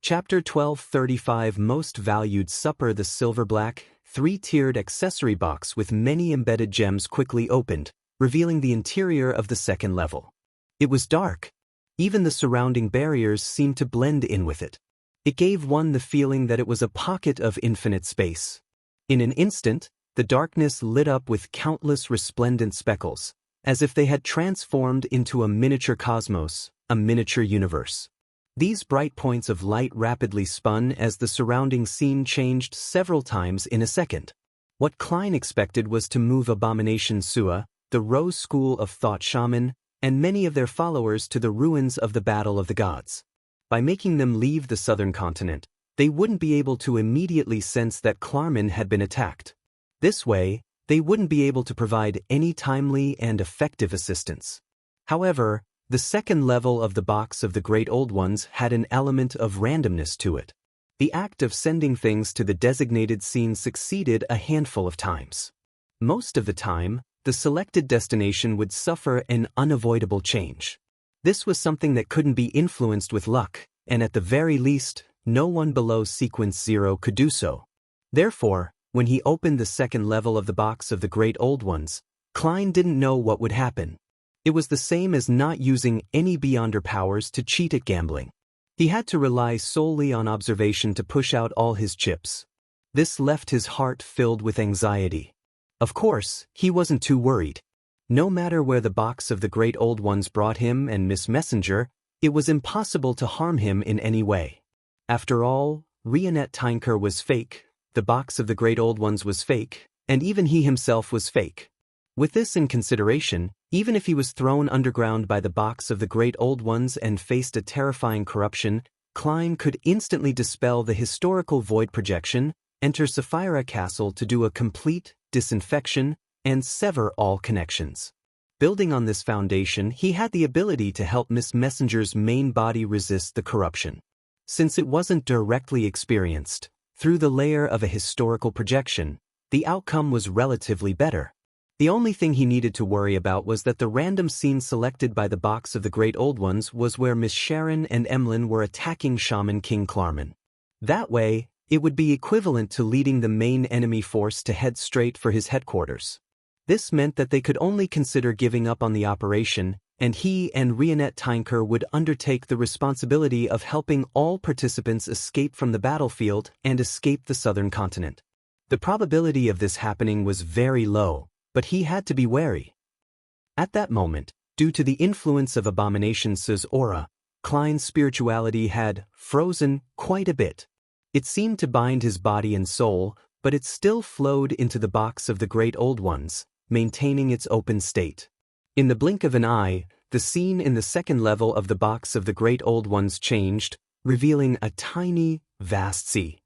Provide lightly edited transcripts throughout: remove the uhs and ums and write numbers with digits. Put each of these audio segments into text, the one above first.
Chapter 1235 Most Valued Supper. The silver-black, three-tiered accessory box with many embedded gems quickly opened, revealing the interior of the second level. It was dark. Even the surrounding barriers seemed to blend in with it. It gave one the feeling that it was a pocket of infinite space. In an instant, the darkness lit up with countless resplendent speckles, as if they had transformed into a miniature cosmos, a miniature universe. These bright points of light rapidly spun as the surrounding scene changed several times in a second. What Klein expected was to move Abomination Sua, the Rose School of Thought Shaman, and many of their followers to the ruins of the Battle of the Gods. By making them leave the southern continent, they wouldn't be able to immediately sense that Klarman had been attacked. This way, they wouldn't be able to provide any timely and effective assistance. However, the second level of the box of the Great Old Ones had an element of randomness to it. The act of sending things to the designated scene succeeded a handful of times. Most of the time, the selected destination would suffer an unavoidable change. This was something that couldn't be influenced with luck, and at the very least, no one below Sequence 0 could do so. Therefore, when he opened the second level of the box of the Great Old Ones, Klein didn't know what would happen. It was the same as not using any Beyonder powers to cheat at gambling. He had to rely solely on observation to push out all his chips. This left his heart filled with anxiety. Of course, he wasn't too worried. No matter where the box of the Great Old Ones brought him and Miss Messenger, it was impossible to harm him in any way. After all, Rionette Tinker was fake, the box of the Great Old Ones was fake, and even he himself was fake. With this in consideration, even if he was thrown underground by the box of the Great Old Ones and faced a terrifying corruption, Klein could instantly dispel the historical void projection, enter Sapphira Castle to do a complete disinfection, and sever all connections. Building on this foundation, he had the ability to help Miss Messenger's main body resist the corruption. Since it wasn't directly experienced, through the layer of a historical projection, the outcome was relatively better. The only thing he needed to worry about was that the random scene selected by the box of the Great Old Ones was where Miss Sharon and Emlyn were attacking Shaman King Klarman. That way, it would be equivalent to leading the main enemy force to head straight for his headquarters. This meant that they could only consider giving up on the operation, and he and Rionette Tinker would undertake the responsibility of helping all participants escape from the battlefield and escape the southern continent. The probability of this happening was very low, but he had to be wary. At that moment, due to the influence of Abomination Su's aura, Klein's spirituality had frozen quite a bit. It seemed to bind his body and soul, but it still flowed into the box of the Great Old Ones, maintaining its open state. In the blink of an eye, the scene in the second level of the box of the Great Old Ones changed, revealing a tiny, vast sea.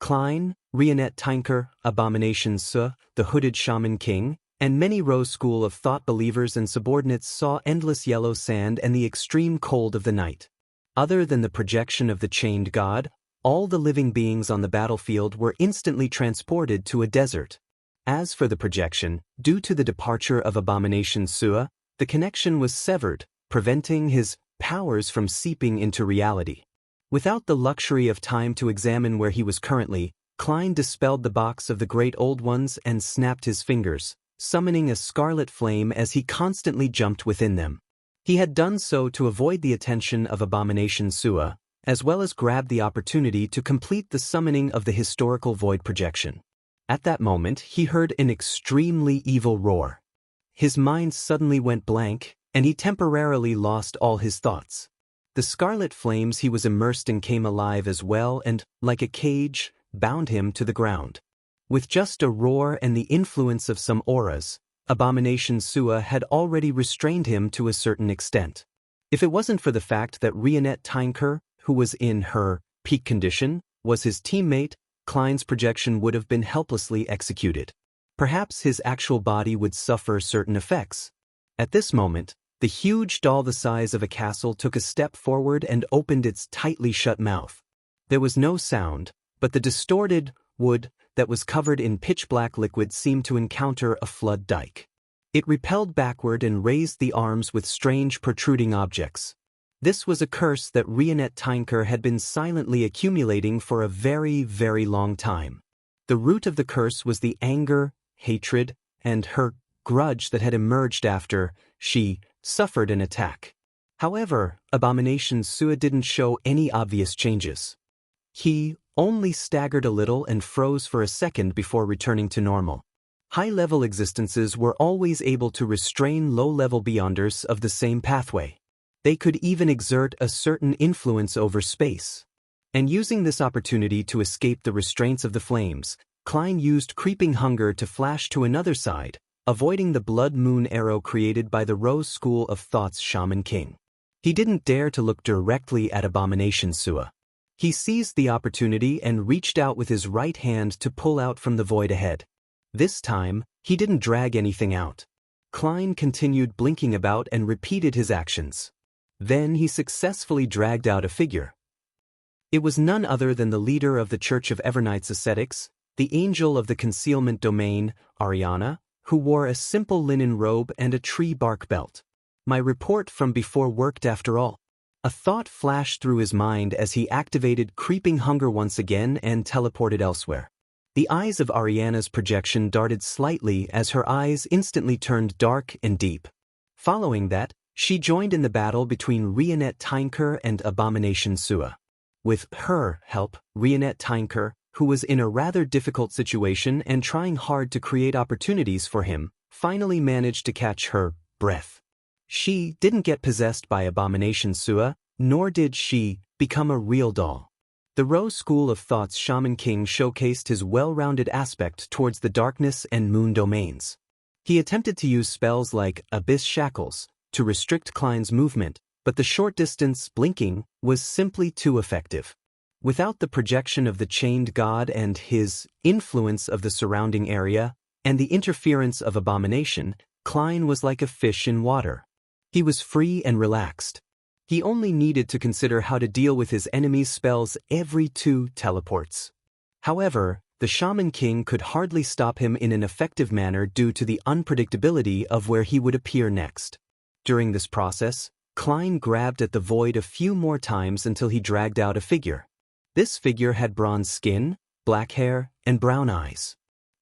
Klein, Rionette Tinker, Abomination Su, the Hooded Shaman King, and many Rose School of Thought believers and subordinates saw endless yellow sand and the extreme cold of the night. Other than the projection of the chained god, all the living beings on the battlefield were instantly transported to a desert. As for the projection, due to the departure of Abomination Sua, the connection was severed, preventing his powers from seeping into reality. Without the luxury of time to examine where he was currently, Klein dispelled the box of the Great Old Ones and snapped his fingers, summoning a scarlet flame as he constantly jumped within them. He had done so to avoid the attention of Abomination Sua, as well as grab the opportunity to complete the summoning of the historical void projection. At that moment, he heard an extremely evil roar. His mind suddenly went blank, and he temporarily lost all his thoughts. The scarlet flames he was immersed in came alive as well and, like a cage, bound him to the ground. With just a roar and the influence of some auras, Abomination Sua had already restrained him to a certain extent. If it wasn't for the fact that Rionette Tinker, who was in her peak condition, was his teammate, Klein's projection would have been helplessly executed. Perhaps his actual body would suffer certain effects. At this moment, the huge doll the size of a castle took a step forward and opened its tightly shut mouth. There was no sound, but the distorted wood that was covered in pitch-black liquid seemed to encounter a flood dike. It repelled backward and raised the arms with strange protruding objects. This was a curse that Rionette Tinker had been silently accumulating for a very, very long time. The root of the curse was the anger, hatred, and her grudge that had emerged after she suffered an attack. However, Abomination Sua didn't show any obvious changes. He only staggered a little and froze for a second before returning to normal. High-level existences were always able to restrain low-level beyonders of the same pathway. They could even exert a certain influence over space. And using this opportunity to escape the restraints of the flames, Klein used creeping hunger to flash to another side, avoiding the blood moon arrow created by the Rose School of Thought's Shaman King. He didn't dare to look directly at Abomination Sua. He seized the opportunity and reached out with his right hand to pull out from the void ahead. This time, he didn't drag anything out. Klein continued blinking about and repeated his actions. Then he successfully dragged out a figure. It was none other than the leader of the Church of Evernights Ascetics, the angel of the concealment domain, Ariana, who wore a simple linen robe and a tree bark belt. My report from before worked after all. A thought flashed through his mind as he activated creeping hunger once again and teleported elsewhere. The eyes of Ariana's projection darted slightly as her eyes instantly turned dark and deep. Following that, she joined in the battle between Rionette Tinker and Abomination Sua. With her help, Rionette Tinker, who was in a rather difficult situation and trying hard to create opportunities for him, finally managed to catch her breath. She didn't get possessed by Abomination Sua, nor did she become a real doll. The Rose School of Thought's Shaman King showcased his well-rounded aspect towards the darkness and moon domains. He attempted to use spells like Abyss Shackles to restrict Klein's movement, but the short-distance blinking was simply too effective. Without the projection of the chained god and his influence of the surrounding area, and the interference of Abomination, Klein was like a fish in water. He was free and relaxed. He only needed to consider how to deal with his enemy's spells every 2 teleports. However, the Shaman King could hardly stop him in an effective manner due to the unpredictability of where he would appear next. During this process, Klein grabbed at the void a few more times until he dragged out a figure. This figure had bronze skin, black hair, and brown eyes.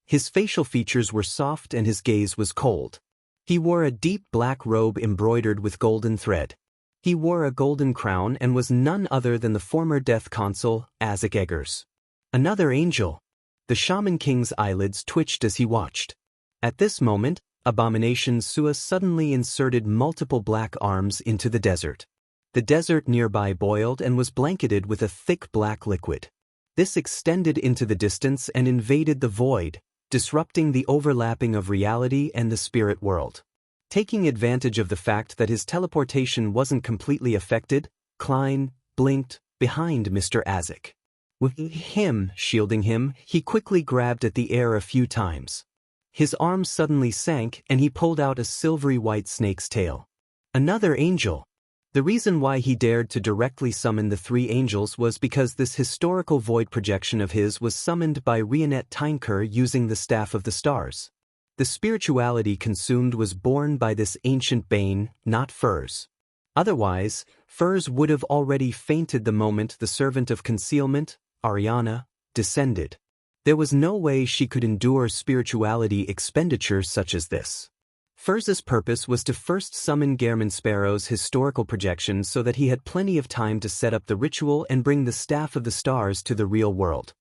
His facial features were soft and his gaze was cold. He wore a deep black robe embroidered with golden thread. He wore a golden crown and was none other than the former Death Consul, Azek Eggers. Another angel. The Shaman King's eyelids twitched as he watched. At this moment, Abomination Sua suddenly inserted multiple black arms into the desert. The desert nearby boiled and was blanketed with a thick black liquid. This extended into the distance and invaded the void, disrupting the overlapping of reality and the spirit world. Taking advantage of the fact that his teleportation wasn't completely affected, Klein blinked behind Mr. Azek. With him shielding him, he quickly grabbed at the air a few times. His arm suddenly sank and he pulled out a silvery white snake's tail. Another angel. The reason why he dared to directly summon the 3 angels was because this historical void projection of his was summoned by Rionette Tinker using the Staff of the Stars. The spirituality consumed was born by this ancient bane, not Furs. Otherwise, Furs would have already fainted the moment the Servant of Concealment, Ariana, descended. There was no way she could endure spirituality expenditure such as this. Furz's purpose was to first summon Gehrman Sparrow's historical projection so that he had plenty of time to set up the ritual and bring the Staff of the Stars to the real world.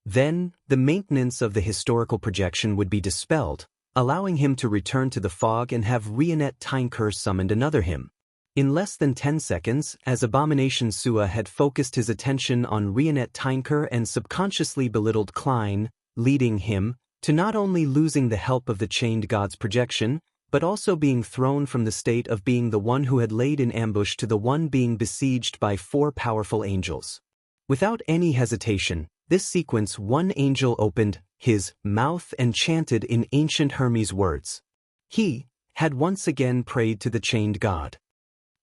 Then, the maintenance of the historical projection would be dispelled, allowing him to return to the fog and have Rionette Tinker summoned another him. In less than 10 seconds, as Abomination Sua had focused his attention on Rionette Tinker and subconsciously belittled Klein, leading him to not only losing the help of the chained god's projection, but also being thrown from the state of being the one who had laid in ambush to the one being besieged by 4 powerful angels. Without any hesitation, this sequence, one angel opened his mouth and chanted in ancient Hermes words. He had once again prayed to the chained god.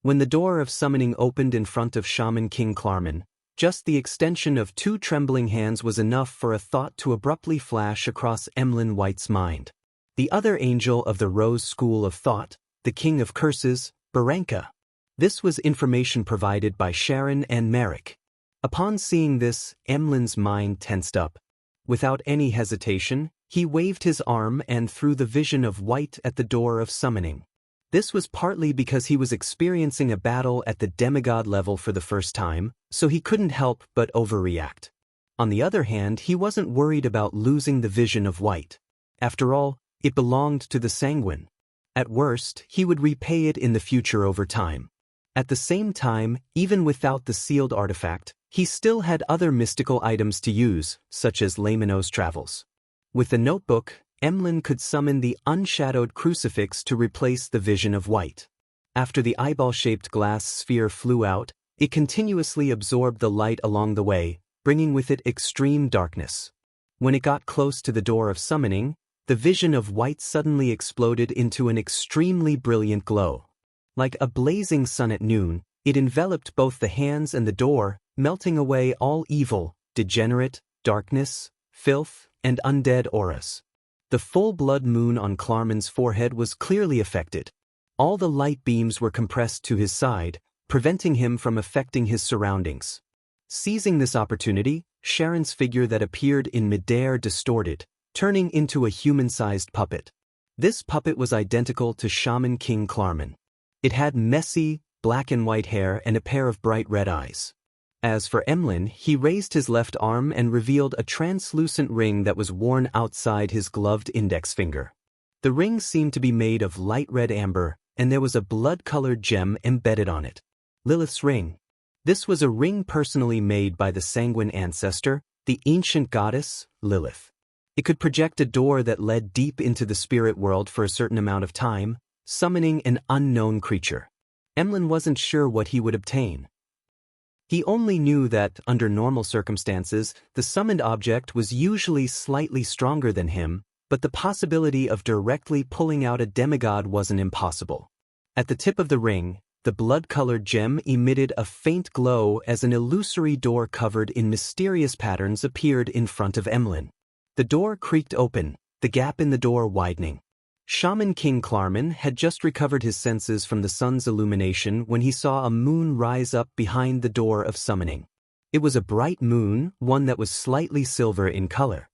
When the door of summoning opened in front of Shaman King Klarman, just the extension of 2 trembling hands was enough for a thought to abruptly flash across Emlyn White's mind. The other angel of the Rose School of Thought, the King of Curses, Baranka. This was information provided by Sharon and Merrick. Upon seeing this, Emlyn's mind tensed up. Without any hesitation, he waved his arm and threw the vision of white at the door of summoning. This was partly because he was experiencing a battle at the demigod level for the first time, so he couldn't help but overreact. On the other hand, he wasn't worried about losing the vision of white. After all, it belonged to the sanguine. At worst, he would repay it in the future over time. At the same time, even without the sealed artifact, he still had other mystical items to use, such as Lamino's travels. With the notebook, Emlyn could summon the unshadowed crucifix to replace the vision of white. After the eyeball-shaped glass sphere flew out, it continuously absorbed the light along the way, bringing with it extreme darkness. When it got close to the door of summoning, the vision of white suddenly exploded into an extremely brilliant glow. Like a blazing sun at noon, it enveloped both the hands and the door, melting away all evil, degenerate, darkness, filth, and undead auras. The full blood moon on Klarman's forehead was clearly affected. All the light beams were compressed to his side, preventing him from affecting his surroundings. Seizing this opportunity, Sharon's figure that appeared in midair distorted, turning into a human-sized puppet. This puppet was identical to Shaman King Klarman. It had messy, black and white hair and a pair of bright red eyes. As for Emlyn, he raised his left arm and revealed a translucent ring that was worn outside his gloved index finger. The ring seemed to be made of light red amber, and there was a blood-colored gem embedded on it. Lilith's ring. This was a ring personally made by the sanguine ancestor, the ancient goddess, Lilith. It could project a door that led deep into the spirit world for a certain amount of time, summoning an unknown creature. Emlyn wasn't sure what he would obtain. He only knew that, under normal circumstances, the summoned object was usually slightly stronger than him, but the possibility of directly pulling out a demigod wasn't impossible. At the tip of the ring, the blood-colored gem emitted a faint glow as an illusory door covered in mysterious patterns appeared in front of Emlyn. The door creaked open, the gap in the door widening. Shaman King Klarman had just recovered his senses from the sun's illumination when he saw a moon rise up behind the door of summoning. It was a bright moon, one that was slightly silver in color.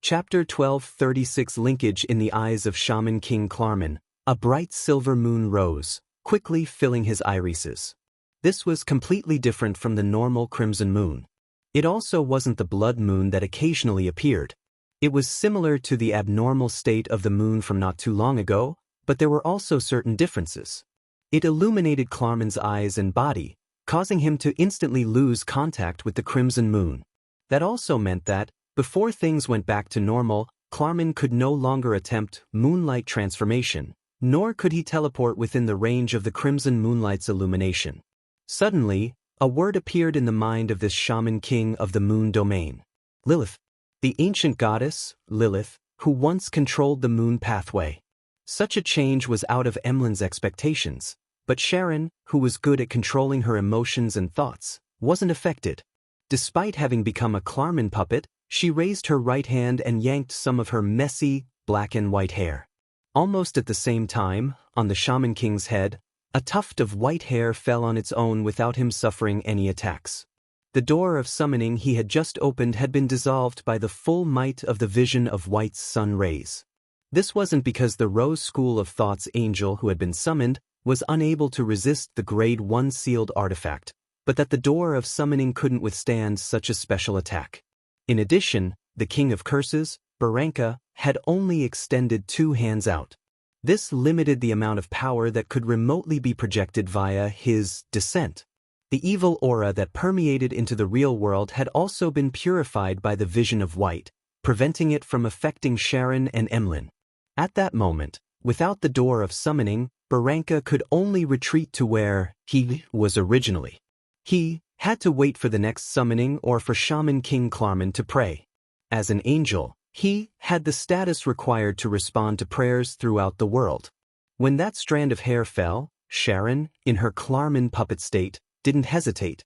Chapter 1236 Linkage in the eyes of Shaman King Klarman. A bright silver moon rose, quickly filling his irises. This was completely different from the normal crimson moon. It also wasn't the blood moon that occasionally appeared. It was similar to the abnormal state of the moon from not too long ago, but there were also certain differences. It illuminated Klarman's eyes and body, causing him to instantly lose contact with the crimson moon. That also meant that, before things went back to normal, Klarman could no longer attempt moonlight transformation, nor could he teleport within the range of the crimson moonlight's illumination. Suddenly, a word appeared in the mind of this shaman king of the moon domain. Lilith. The ancient goddess, Lilith, who once controlled the moon pathway. Such a change was out of Emlyn's expectations, but Sharon, who was good at controlling her emotions and thoughts, wasn't affected. Despite having become a Klarman puppet, she raised her right hand and yanked some of her messy, black and white hair. Almost at the same time, on the Shaman King's head, a tuft of white hair fell on its own without him suffering any attacks. The door of summoning he had just opened had been dissolved by the full might of the vision of White's sun rays. This wasn't because the Rose School of Thought's angel who had been summoned was unable to resist the Grade 1 sealed artifact, but that the door of summoning couldn't withstand such a special attack. In addition, the King of Curses, Baranka, had only extended 2 hands out. This limited the amount of power that could remotely be projected via his descent. The evil aura that permeated into the real world had also been purified by the vision of White, preventing it from affecting Sharon and Emlyn. At that moment, without the door of summoning, Baranka could only retreat to where he was originally. He had to wait for the next summoning or for Shaman King Klarman to pray. As an angel, he had the status required to respond to prayers throughout the world. When that strand of hair fell, Sharon, in her Klarman puppet state, didn't hesitate.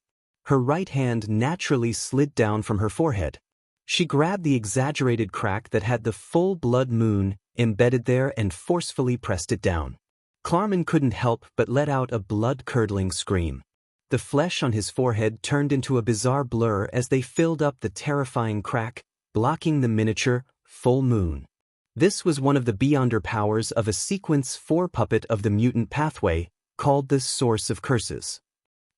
Her right hand naturally slid down from her forehead. She grabbed the exaggerated crack that had the full blood moon embedded there and forcefully pressed it down. Klarman couldn't help but let out a blood-curdling scream. The flesh on his forehead turned into a bizarre blur as they filled up the terrifying crack, blocking the miniature, full moon. This was one of the beyonder powers of a Sequence 4 puppet of the mutant pathway, called the Source of Curses.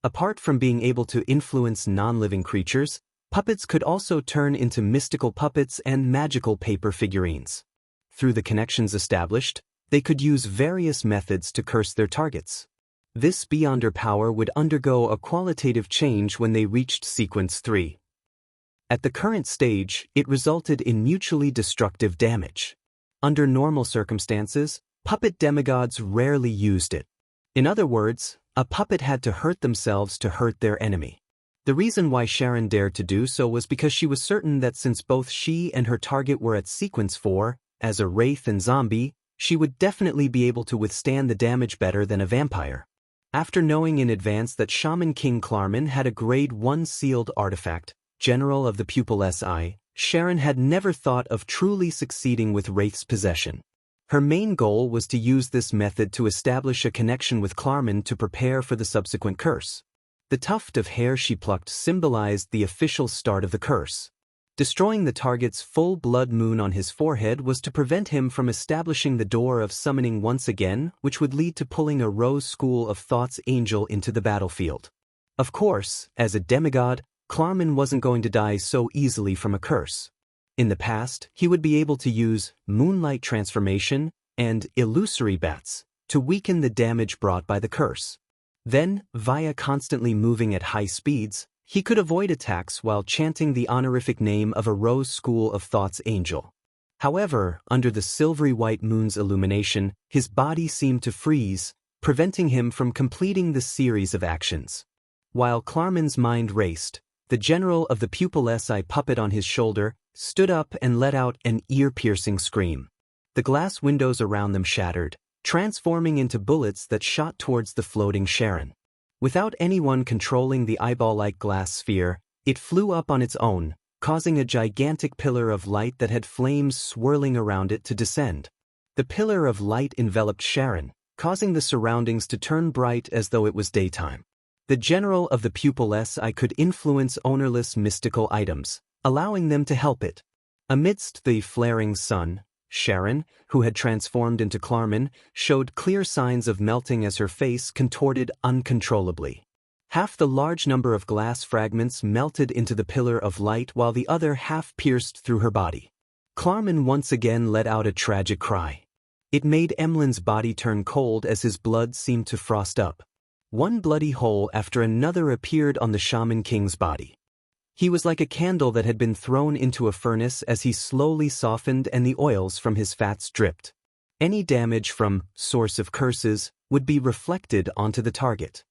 Apart from being able to influence non-living creatures, puppets could also turn into mystical puppets and magical paper figurines. Through the connections established, they could use various methods to curse their targets. This beyonder power would undergo a qualitative change when they reached Sequence 3. At the current stage, it resulted in mutually destructive damage. Under normal circumstances, puppet demigods rarely used it. In other words, a puppet had to hurt themselves to hurt their enemy. The reason why Sharon dared to do so was because she was certain that since both she and her target were at Sequence 4, as a wraith and zombie, she would definitely be able to withstand the damage better than a vampire. After knowing in advance that Shaman King Klarman had a Grade 1 sealed artifact, General of the Pupil SI, Sharon had never thought of truly succeeding with Wraith's possession. Her main goal was to use this method to establish a connection with Klarman to prepare for the subsequent curse. The tuft of hair she plucked symbolized the official start of the curse. Destroying the target's full blood moon on his forehead was to prevent him from establishing the door of summoning once again, which would lead to pulling a Rose School of Thought's angel into the battlefield. Of course, as a demigod, Klarman wasn't going to die so easily from a curse. In the past, he would be able to use moonlight transformation and illusory bats to weaken the damage brought by the curse. Then, via constantly moving at high speeds, he could avoid attacks while chanting the honorific name of a Rose School of Thought's angel. However, under the silvery white moon's illumination, his body seemed to freeze, preventing him from completing the series of actions. While Klarman's mind raced, the General of the Pupil SI puppet on his shoulder stood up and let out an ear-piercing scream. The glass windows around them shattered, transforming into bullets that shot towards the floating Sharon. Without anyone controlling the eyeball-like glass sphere, it flew up on its own, causing a gigantic pillar of light that had flames swirling around it to descend. The pillar of light enveloped Sharon, causing the surroundings to turn bright as though it was daytime. The General of the Pupil SI could influence ownerless mystical items, allowing them to help it. Amidst the flaring sun, Sharon, who had transformed into Klarman, showed clear signs of melting as her face contorted uncontrollably. Half the large number of glass fragments melted into the pillar of light while the other half pierced through her body. Klarman once again let out a tragic cry. It made Emlyn's body turn cold as his blood seemed to frost up. One bloody hole after another appeared on the Shaman King's body. He was like a candle that had been thrown into a furnace as he slowly softened and the oils from his fats dripped. Any damage from Source of Curses would be reflected onto the target.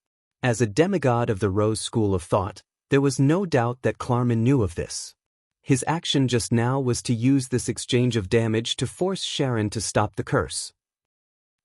As a demigod of the Rose School of Thought, there was no doubt that Klarman knew of this. His action just now was to use this exchange of damage to force Sharon to stop the curse.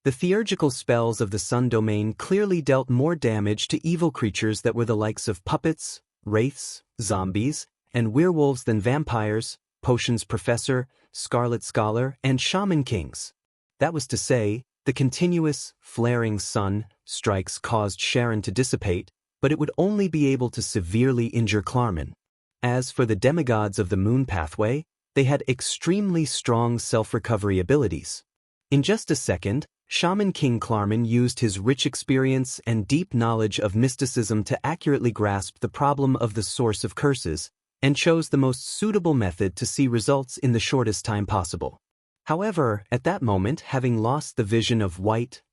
The theurgical spells of the Sun Domain clearly dealt more damage to evil creatures that were the likes of puppets, wraiths, zombies, and werewolves than vampires, potions professor, scarlet scholar, and shaman kings. That was to say, the continuous, flaring sun strikes caused Sharon to dissipate, but it would only be able to severely injure Klarman. As for the demigods of the moon pathway, they had extremely strong self-recovery abilities. In just a second, Shaman King Klarman used his rich experience and deep knowledge of mysticism to accurately grasp the problem of the Source of Curses, and chose the most suitable method to see results in the shortest time possible. However, at that moment, having lost the vision of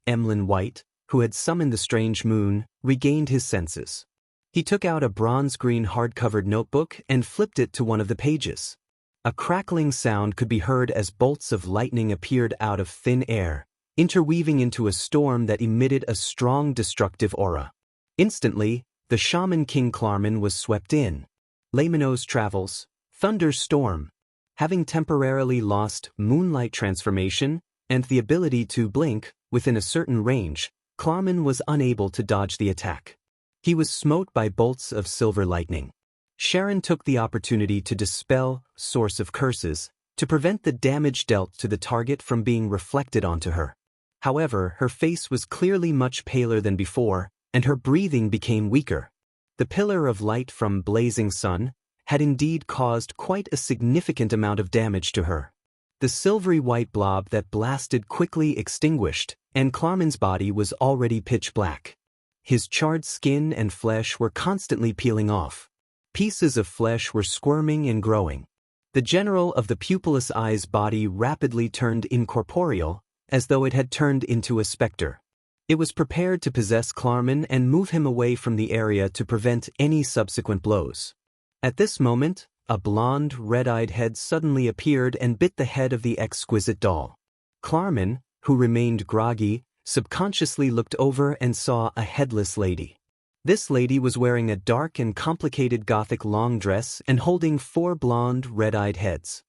Emlyn White, who had summoned the strange moon, regained his senses. He took out a bronze-green hard-covered notebook and flipped it to one of the pages. A crackling sound could be heard as bolts of lightning appeared out of thin air, interweaving into a storm that emitted a strong destructive aura. Instantly, the Shaman King Klarman was swept in. Laymanos Travels, Thunderstorm. Having temporarily lost moonlight transformation and the ability to blink within a certain range, Klarman was unable to dodge the attack. He was smote by bolts of silver lightning. Sharon took the opportunity to dispel Source of Curses to prevent the damage dealt to the target from being reflected onto her. However, her face was clearly much paler than before, and her breathing became weaker. The pillar of light from blazing sun had indeed caused quite a significant amount of damage to her. The silvery white blob that blasted quickly extinguished, and Klarman's body was already pitch black. His charred skin and flesh were constantly peeling off. Pieces of flesh were squirming and growing. The general of the pupilless eye's body rapidly turned incorporeal, as though it had turned into a specter. It was prepared to possess Klarman and move him away from the area to prevent any subsequent blows. At this moment, a blonde, red-eyed head suddenly appeared and bit the head of the exquisite doll. Klarman, who remained groggy, subconsciously looked over and saw a headless lady. This lady was wearing a dark and complicated Gothic long dress and holding 4 blonde, red-eyed heads.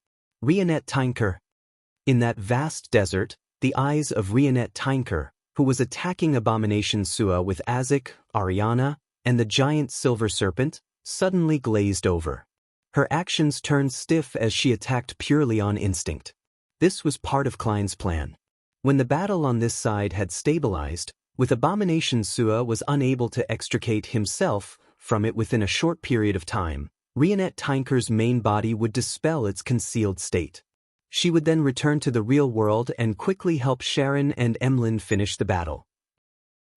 Rionette Tynker. In that vast desert, the eyes of Rionette Tynker, who was attacking Abomination Sua with Azek, Ariana, and the giant silver serpent, suddenly glazed over. Her actions turned stiff as she attacked purely on instinct. This was part of Klein's plan. When the battle on this side had stabilized, with Abomination Sua was unable to extricate himself from it within a short period of time, Rionette Tynker's main body would dispel its concealed state. She would then return to the real world and quickly help Sharon and Emlyn finish the battle.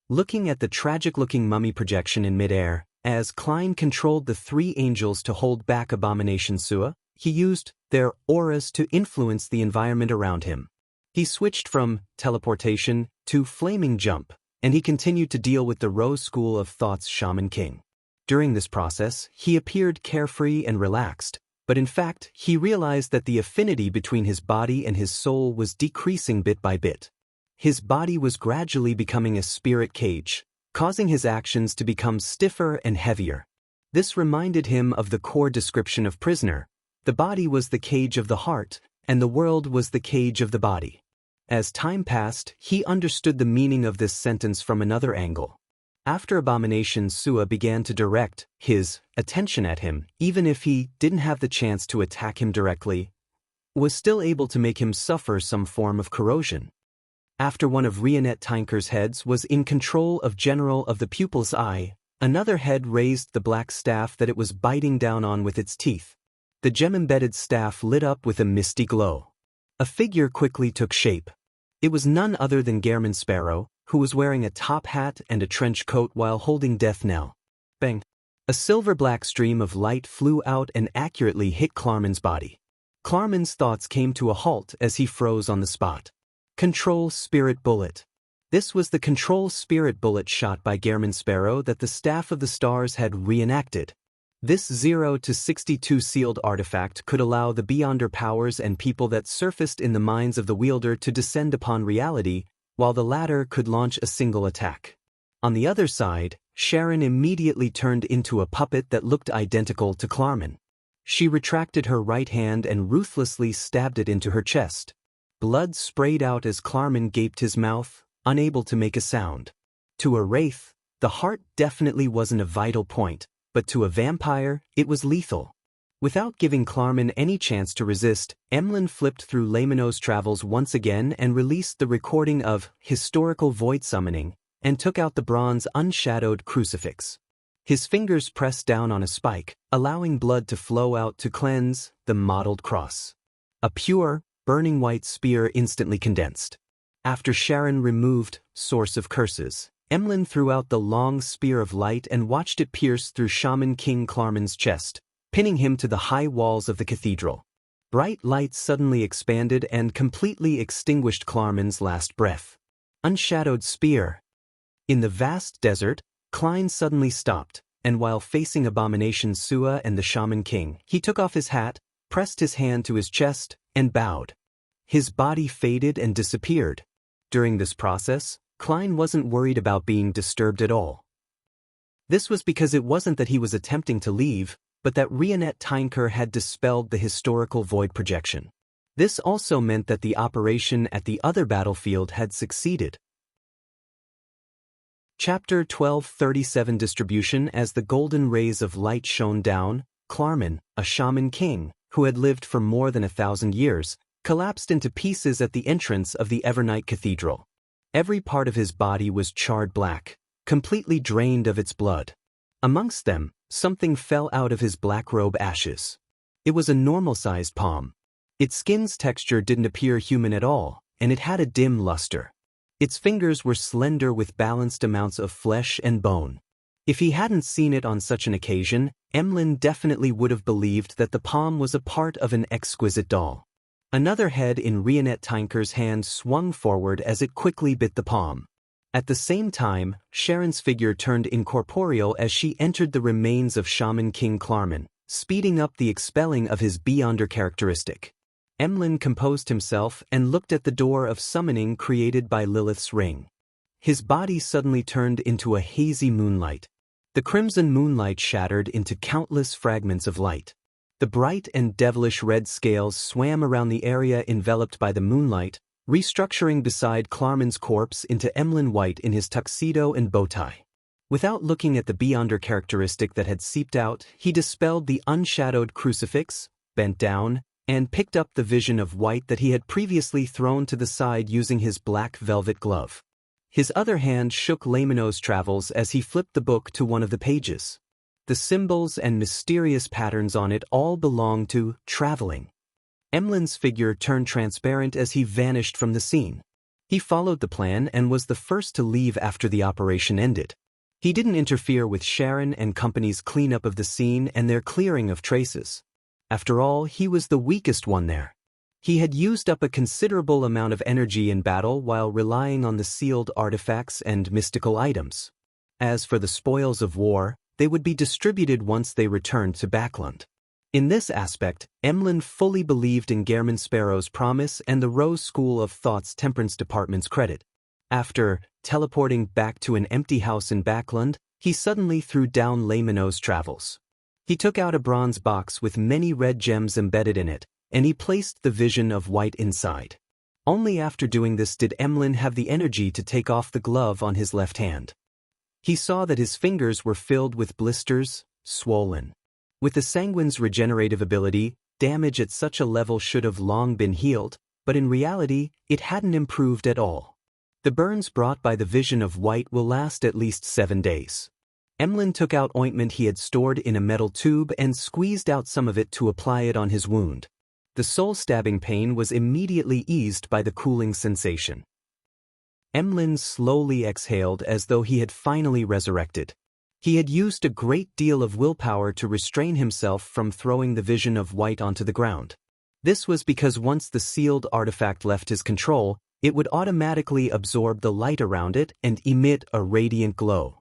Looking at the tragic-looking mummy projection in midair, as Klein controlled the 3 angels to hold back Abomination Sua, he used their auras to influence the environment around him. He switched from teleportation to flaming jump, and he continued to deal with the Rose School of Thought's Shaman King. During this process, he appeared carefree and relaxed, but in fact, he realized that the affinity between his body and his soul was decreasing bit by bit. His body was gradually becoming a spirit cage, causing his actions to become stiffer and heavier. This reminded him of the core description of Prisoner. The body was the cage of the heart, and the world was the cage of the body. As time passed, he understood the meaning of this sentence from another angle. After Abomination Sua began to direct his attention at him, even if he didn't have the chance to attack him directly, was still able to make him suffer some form of corrosion. After one of Rionette Tynker's heads was in control of General of the Pupil's Eye, another head raised the black staff that it was biting down on with its teeth. The gem-embedded staff lit up with a misty glow. A figure quickly took shape. It was none other than Gehrman Sparrow, who was wearing a top hat and a trench coat while holding Death Knell. Bang! A silver-black stream of light flew out and accurately hit Klarman's body. Klarman's thoughts came to a halt as he froze on the spot. Control Spirit Bullet. This was the Control Spirit Bullet shot by Gehrman Sparrow that the Staff of the Stars had reenacted. This 0 to 62 sealed artifact could allow the Beyonder powers and people that surfaced in the minds of the wielder to descend upon reality, while the latter could launch a single attack. On the other side, Sharon immediately turned into a puppet that looked identical to Klarman. She retracted her right hand and ruthlessly stabbed it into her chest. Blood sprayed out as Klarman gaped his mouth, unable to make a sound. To a wraith, the heart definitely wasn't a vital point, but to a vampire, it was lethal. Without giving Klarman any chance to resist, Emlyn flipped through Lamino's travels once again and released the recording of Historical Void Summoning, and took out the bronze unshadowed crucifix. His fingers pressed down on a spike, allowing blood to flow out to cleanse the mottled cross. A pure, burning white spear instantly condensed. After Sharon removed Source of Curses, Emlyn threw out the long spear of light and watched it pierce through Shaman King Klarman's chest, pinning him to the high walls of the cathedral. Bright light suddenly expanded and completely extinguished Klarman's last breath. Unshadowed spear. In the vast desert, Klein suddenly stopped, and while facing Abomination Sua and the Shaman King, he took off his hat, pressed his hand to his chest, and bowed. His body faded and disappeared. During this process, Klein wasn't worried about being disturbed at all. This was because it wasn't that he was attempting to leave, but that Rionette Tynker had dispelled the historical void projection. This also meant that the operation at the other battlefield had succeeded. Chapter 1237 Distribution. As the golden rays of light shone down, Klarman, a Shaman King, who had lived for more than 1,000 years, collapsed into pieces at the entrance of the Evernight Cathedral. Every part of his body was charred black, completely drained of its blood. Amongst them, something fell out of his black robe ashes. It was a normal-sized palm. Its skin's texture didn't appear human at all, and it had a dim luster. Its fingers were slender with balanced amounts of flesh and bone. If he hadn't seen it on such an occasion, Emlyn definitely would have believed that the palm was a part of an exquisite doll. Another head in Rionette Tinker's hand swung forward as it quickly bit the palm. At the same time, Sharon's figure turned incorporeal as she entered the remains of Shaman King Klarman, speeding up the expelling of his Beyonder characteristic. Emlyn composed himself and looked at the door of summoning created by Lilith's ring. His body suddenly turned into a hazy moonlight. The crimson moonlight shattered into countless fragments of light. The bright and devilish red scales swam around the area enveloped by the moonlight, restructuring beside Klarman's corpse into Emlyn White in his tuxedo and bow tie. Without looking at the Beyonder characteristic that had seeped out, he dispelled the unshadowed crucifix, bent down, and picked up the vision of White that he had previously thrown to the side using his black velvet glove. His other hand shook Lamino's Travels as he flipped the book to one of the pages. The symbols and mysterious patterns on it all belonged to traveling. Emlyn's figure turned transparent as he vanished from the scene. He followed the plan and was the first to leave after the operation ended. He didn't interfere with Sharon and company's cleanup of the scene and their clearing of traces. After all, he was the weakest one there. He had used up a considerable amount of energy in battle while relying on the sealed artifacts and mystical items. As for the spoils of war, they would be distributed once they returned to Backland. In this aspect, Emlyn fully believed in Gehrman Sparrow's promise and the Rose School of Thought's Temperance Department's credit. After teleporting back to an empty house in Backland, he suddenly threw down Lamino's Travels. He took out a bronze box with many red gems embedded in it, and he placed the vision of White inside. Only after doing this did Emlyn have the energy to take off the glove on his left hand. He saw that his fingers were filled with blisters, swollen. With the sanguine's regenerative ability, damage at such a level should have long been healed, but in reality, it hadn't improved at all. The burns brought by the vision of White will last at least 7 days. Emlyn took out ointment he had stored in a metal tube and squeezed out some of it to apply it on his wound. The soul-stabbing pain was immediately eased by the cooling sensation. Emlyn slowly exhaled as though he had finally resurrected. He had used a great deal of willpower to restrain himself from throwing the vision of White onto the ground. This was because once the sealed artifact left his control, it would automatically absorb the light around it and emit a radiant glow.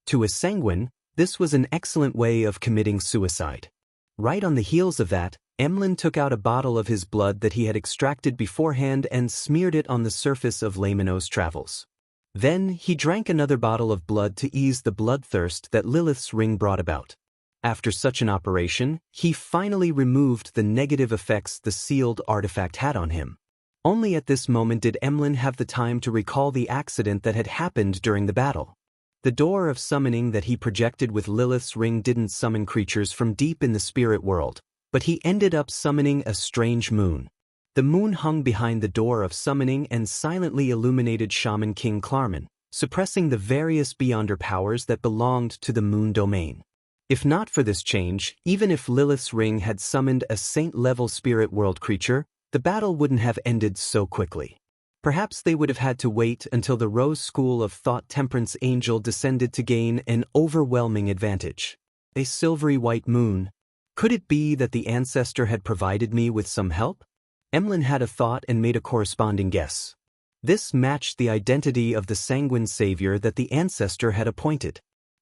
To a sanguine, this was an excellent way of committing suicide. Right on the heels of that, Emlyn took out a bottle of his blood that he had extracted beforehand and smeared it on the surface of Lamino's Travels. Then he drank another bottle of blood to ease the bloodthirst that Lilith's ring brought about. After such an operation, he finally removed the negative effects the sealed artifact had on him. Only at this moment did Emlyn have the time to recall the accident that had happened during the battle. The door of summoning that he projected with Lilith's ring didn't summon creatures from deep in the spirit world, but he ended up summoning a strange moon. The moon hung behind the door of summoning and silently illuminated Shaman King Klarman, suppressing the various Beyonder powers that belonged to the moon domain. If not for this change, even if Lilith's ring had summoned a saint-level spirit world creature, the battle wouldn't have ended so quickly. Perhaps they would have had to wait until the Rose School of Thought Temperance Angel descended to gain an overwhelming advantage. A silvery white moon. Could it be that the ancestor had provided me with some help? Emlyn had a thought and made a corresponding guess. This matched the identity of the sanguine savior that the ancestor had appointed.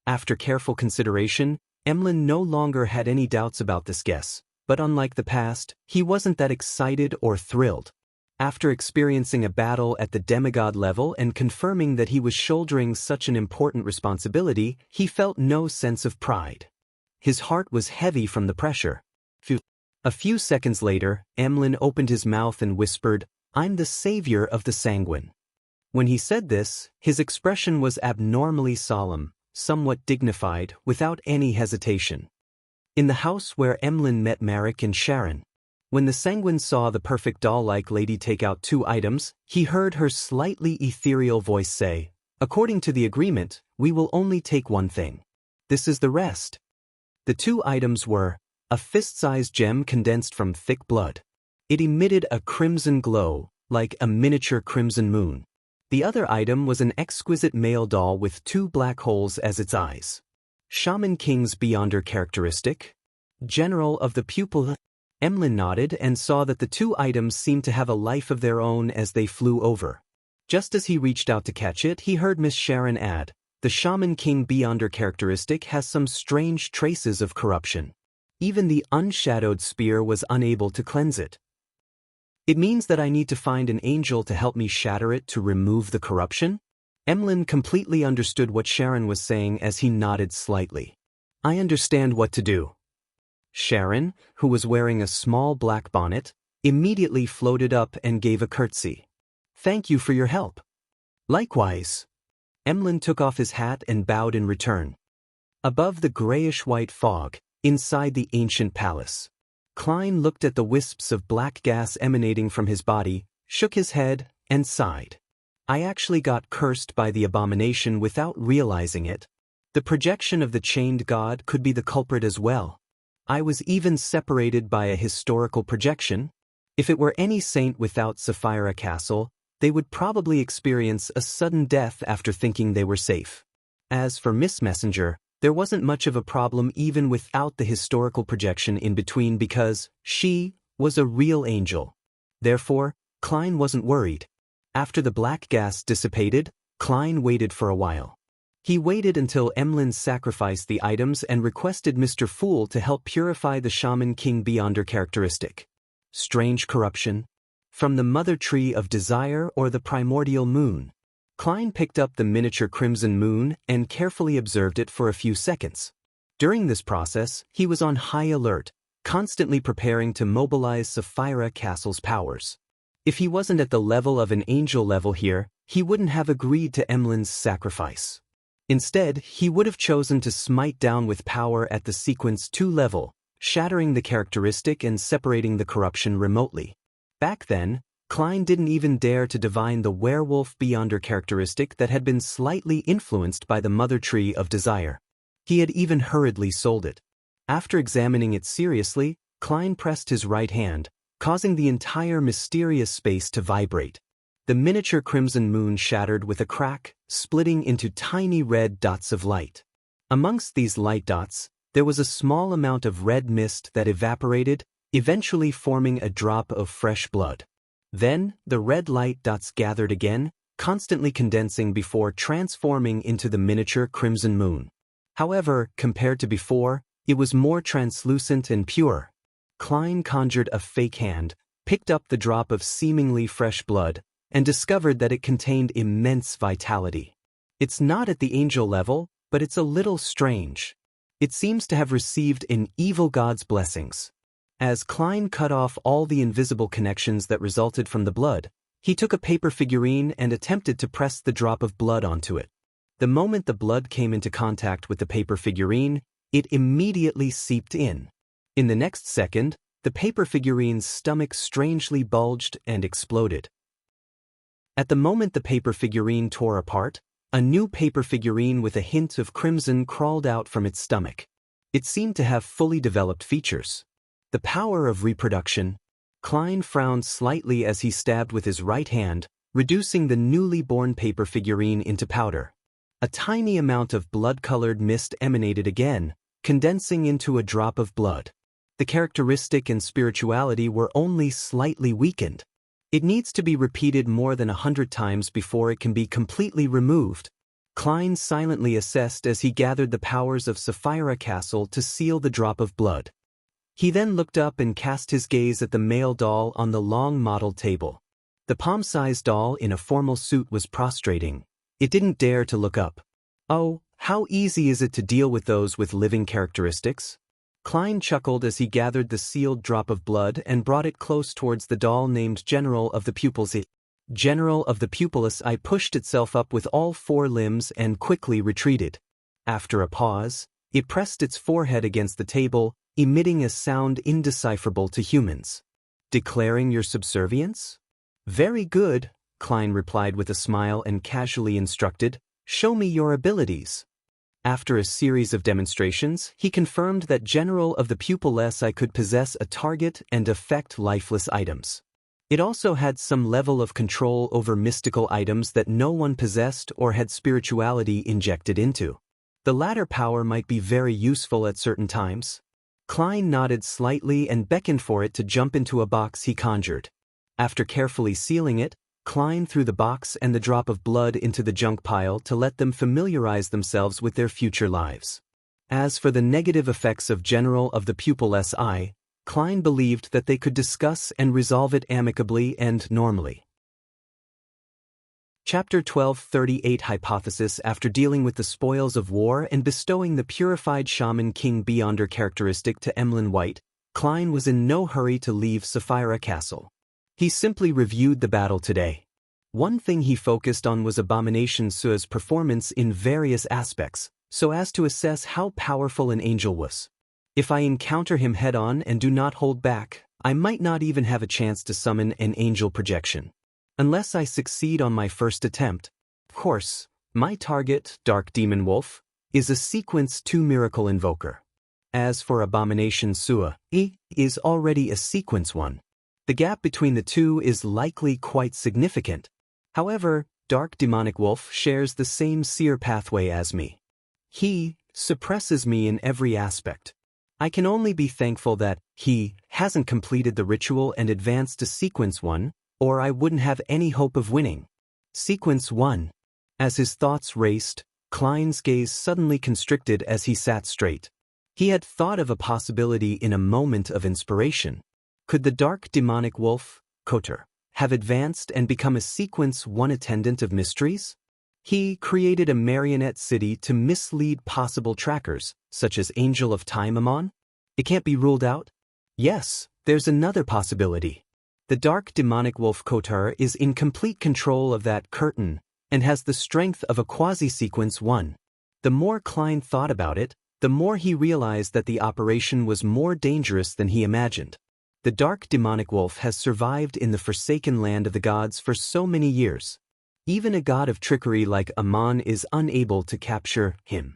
After careful consideration, Emlyn no longer had any doubts about this guess, but unlike the past, he wasn't that excited or thrilled. After experiencing a battle at the demigod level and confirming that he was shouldering such an important responsibility, he felt no sense of pride. His heart was heavy from the pressure. A few seconds later, Emlyn opened his mouth and whispered, "I'm the savior of the sanguine." When he said this, his expression was abnormally solemn, somewhat dignified, without any hesitation. In the house where Emlyn met Marek and Sharon, When the sanguine saw the perfect doll-like lady take out 2 items, he heard her slightly ethereal voice say, "According to the agreement, we will only take one thing. This is the rest." The 2 items were a fist-sized gem condensed from thick blood. It emitted a crimson glow, like a miniature crimson moon. The other item was an exquisite male doll with 2 black holes as its eyes. Shaman King's Beyonder characteristic. General of the pupil. Emlyn nodded and saw that the 2 items seemed to have a life of their own as they flew over. Just as he reached out to catch it, he heard Miss Sharon add, "The Shaman King Beyonder characteristic has some strange traces of corruption. Even the unshadowed spear was unable to cleanse it. It means that I need to find an angel to help me shatter it to remove the corruption?" Emlyn completely understood what Sharon was saying as he nodded slightly. "I understand what to do." Sharon, who was wearing a small black bonnet, immediately floated up and gave a curtsy. "Thank you for your help." "Likewise." Emlyn took off his hat and bowed in return. Above the grayish-white fog, inside the ancient palace, Klein looked at the wisps of black gas emanating from his body, shook his head, and sighed. "I actually got cursed by the abomination without realizing it. The projection of the chained god could be the culprit as well. I was even separated by a historical projection. If it were any saint without Sapphira Castle, they would probably experience a sudden death after thinking they were safe. As for Miss Messenger, there wasn't much of a problem even without the historical projection in between because she was a real angel. Therefore, Klein wasn't worried. After the black gas dissipated, Klein waited for a while. He waited until Emlyn sacrificed the items and requested Mr. Fool to help purify the Shaman King Beyonder characteristic. Strange corruption. From the mother tree of desire or the primordial moon. Klein picked up the miniature crimson moon and carefully observed it for a few seconds. During this process, he was on high alert, constantly preparing to mobilize Sapphira Castle's powers. If he wasn't at the level of an angel level here, he wouldn't have agreed to Emlyn's sacrifice. Instead, he would have chosen to smite down with power at the sequence 2 level, shattering the characteristic and separating the corruption remotely. Back then, Klein didn't even dare to divine the werewolf Beyonder characteristic that had been slightly influenced by the mother tree of desire. He had even hurriedly sold it. After examining it seriously, Klein pressed his right hand, causing the entire mysterious space to vibrate. The miniature crimson moon shattered with a crack, splitting into tiny red dots of light. Amongst these light dots, there was a small amount of red mist that evaporated, eventually forming a drop of fresh blood. Then, the red light dots gathered again, constantly condensing before transforming into the miniature crimson moon. However, compared to before, it was more translucent and pure. Klein conjured a fake hand, picked up the drop of seemingly fresh blood, and discovered that it contained immense vitality. It's not at the angel level, but it's a little strange. It seems to have received an evil god's blessings. As Klein cut off all the invisible connections that resulted from the blood, he took a paper figurine and attempted to press the drop of blood onto it. The moment the blood came into contact with the paper figurine, it immediately seeped in. In the next second, the paper figurine's stomach strangely bulged and exploded. At the moment the paper figurine tore apart, a new paper figurine with a hint of crimson crawled out from its stomach. It seemed to have fully developed features. The power of reproduction. Klein frowned slightly as he stabbed with his right hand, reducing the newly born paper figurine into powder. A tiny amount of blood-colored mist emanated again, condensing into a drop of blood. The characteristic and spirituality were only slightly weakened. It needs to be repeated more than 100 times before it can be completely removed. Klein silently assessed as he gathered the powers of Sapphira Castle to seal the drop of blood. He then looked up and cast his gaze at the male doll on the long model table. The palm-sized doll in a formal suit was prostrating. It didn't dare to look up. Oh, how easy is it to deal with those with living characteristics? Klein chuckled as he gathered the sealed drop of blood and brought it close towards the doll named General of the Pupils. General of the Pupillus I pushed itself up with all 4 limbs and quickly retreated. After a pause, it pressed its forehead against the table, emitting a sound indecipherable to humans. Declaring your subservience? Very good, Klein replied with a smile and casually instructed, show me your abilities. After a series of demonstrations, he confirmed that General of the Pupilless I could possess a target and affect lifeless items. It also had some level of control over mystical items that no one possessed or had spirituality injected into. The latter power might be very useful at certain times. Klein nodded slightly and beckoned for it to jump into a box he conjured. After carefully sealing it, Klein threw the box and the drop of blood into the junk pile to let them familiarize themselves with their future lives. As for the negative effects of General of the Pupilless I, Klein believed that they could discuss and resolve it amicably and normally. Chapter 1238 Hypothesis. After dealing with the spoils of war and bestowing the purified shaman King Beyonder characteristic to Emlyn White, Klein was in no hurry to leave Sapphira Castle. He simply reviewed the battle today. One thing he focused on was Abomination Sua's performance in various aspects, so as to assess how powerful an angel was. If I encounter him head-on and do not hold back, I might not even have a chance to summon an angel projection. Unless I succeed on my first attempt. Of course, my target, Dark Demon Wolf, is a Sequence 2 Miracle Invoker. As for Abomination Sua, he is already a Sequence 1. The gap between the two is likely quite significant. However, Dark Demonic Wolf shares the same seer pathway as me. He suppresses me in every aspect. I can only be thankful that he hasn't completed the ritual and advanced to Sequence 1, or I wouldn't have any hope of winning. Sequence 1. As his thoughts raced, Klein's gaze suddenly constricted as he sat straight. He had thought of a possibility in a moment of inspiration. Could the Dark Demonic Wolf, Kotor, have advanced and become a Sequence 1 attendant of mysteries? He created a marionette city to mislead possible trackers, such as Angel of Time Amon? It can't be ruled out? Yes, there's another possibility. The Dark Demonic Wolf Kotor is in complete control of that curtain and has the strength of a quasi-Sequence 1. The more Klein thought about it, the more he realized that the operation was more dangerous than he imagined. The Dark Demonic Wolf has survived in the forsaken land of the gods for so many years. Even a god of trickery like Amon is unable to capture him.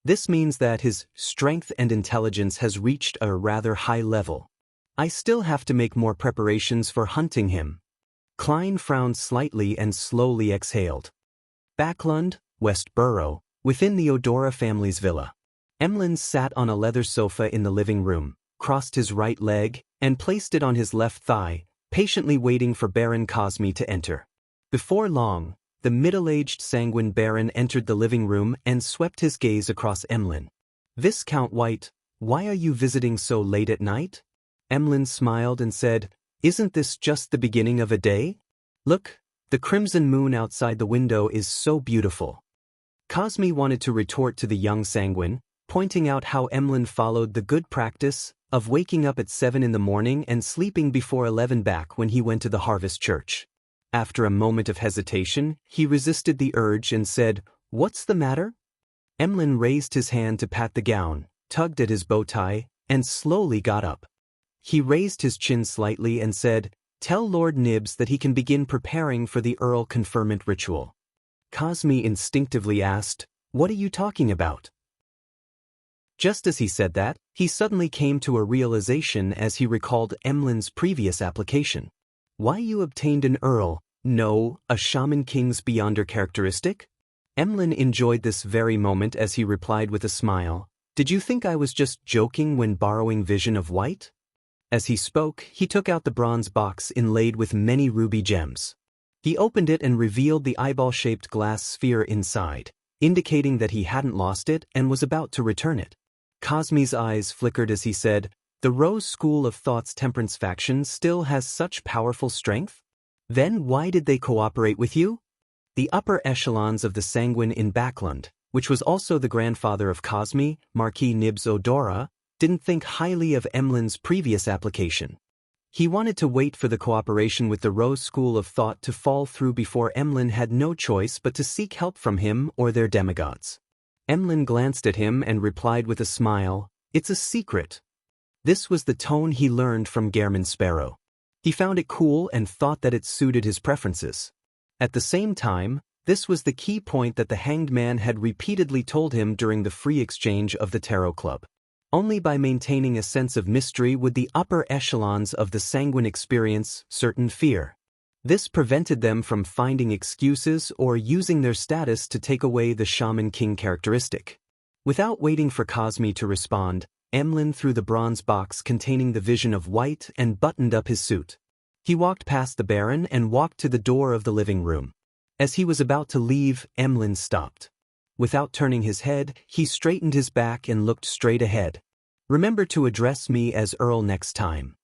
This means that his strength and intelligence has reached a rather high level. I still have to make more preparations for hunting him. Klein frowned slightly and slowly exhaled. Backlund, West Borough, within the Odora family's villa. Emlyn sat on a leather sofa in the living room, crossed his right leg, and placed it on his left thigh, patiently waiting for Baron Cosme to enter. Before long, the middle-aged sanguine Baron entered the living room and swept his gaze across Emlyn. Viscount White, why are you visiting so late at night? Emlyn smiled and said, isn't this just the beginning of a day? Look, the crimson moon outside the window is so beautiful. Cosme wanted to retort to the young sanguine, pointing out how Emlyn followed the good practice of waking up at 7 in the morning and sleeping before 11 back when he went to the Harvest Church. After a moment of hesitation, he resisted the urge and said, what's the matter? Emlyn raised his hand to pat the gown, tugged at his bow tie, and slowly got up. He raised his chin slightly and said, tell Lord Nibs that he can begin preparing for the Earl conferment ritual. Cosme instinctively asked, what are you talking about? Just as he said that, he suddenly came to a realization as he recalled Emlyn's previous application. Why you obtained an Earl, no, a Shaman King's Beyonder characteristic? Emlyn enjoyed this very moment as he replied with a smile, did you think I was just joking when borrowing Vision of White? As he spoke, he took out the bronze box inlaid with many ruby gems. He opened it and revealed the eyeball-shaped glass sphere inside, indicating that he hadn't lost it and was about to return it. Cosme's eyes flickered as he said, the Rose School of Thought's Temperance faction still has such powerful strength? Then why did they cooperate with you? The upper echelons of the Sanguine in Backlund, which was also the grandfather of Cosme, Marquis Nibs Odora, didn't think highly of Emlyn's previous application. He wanted to wait for the cooperation with the Rose School of Thought to fall through before Emlyn had no choice but to seek help from him or their demigods. Emlyn glanced at him and replied with a smile, it's a secret. This was the tone he learned from Gehrman Sparrow. He found it cool and thought that it suited his preferences. At the same time, this was the key point that the Hanged Man had repeatedly told him during the free exchange of the Tarot Club. Only by maintaining a sense of mystery would the upper echelons of the Sanguine experience certain fear. This prevented them from finding excuses or using their status to take away the Shaman King characteristic. Without waiting for Cosme to respond, Emlyn threw the bronze box containing the vision of white and buttoned up his suit. He walked past the Baron and walked to the door of the living room. As he was about to leave, Emlyn stopped. Without turning his head, he straightened his back and looked straight ahead. "Remember to address me as Earl next time."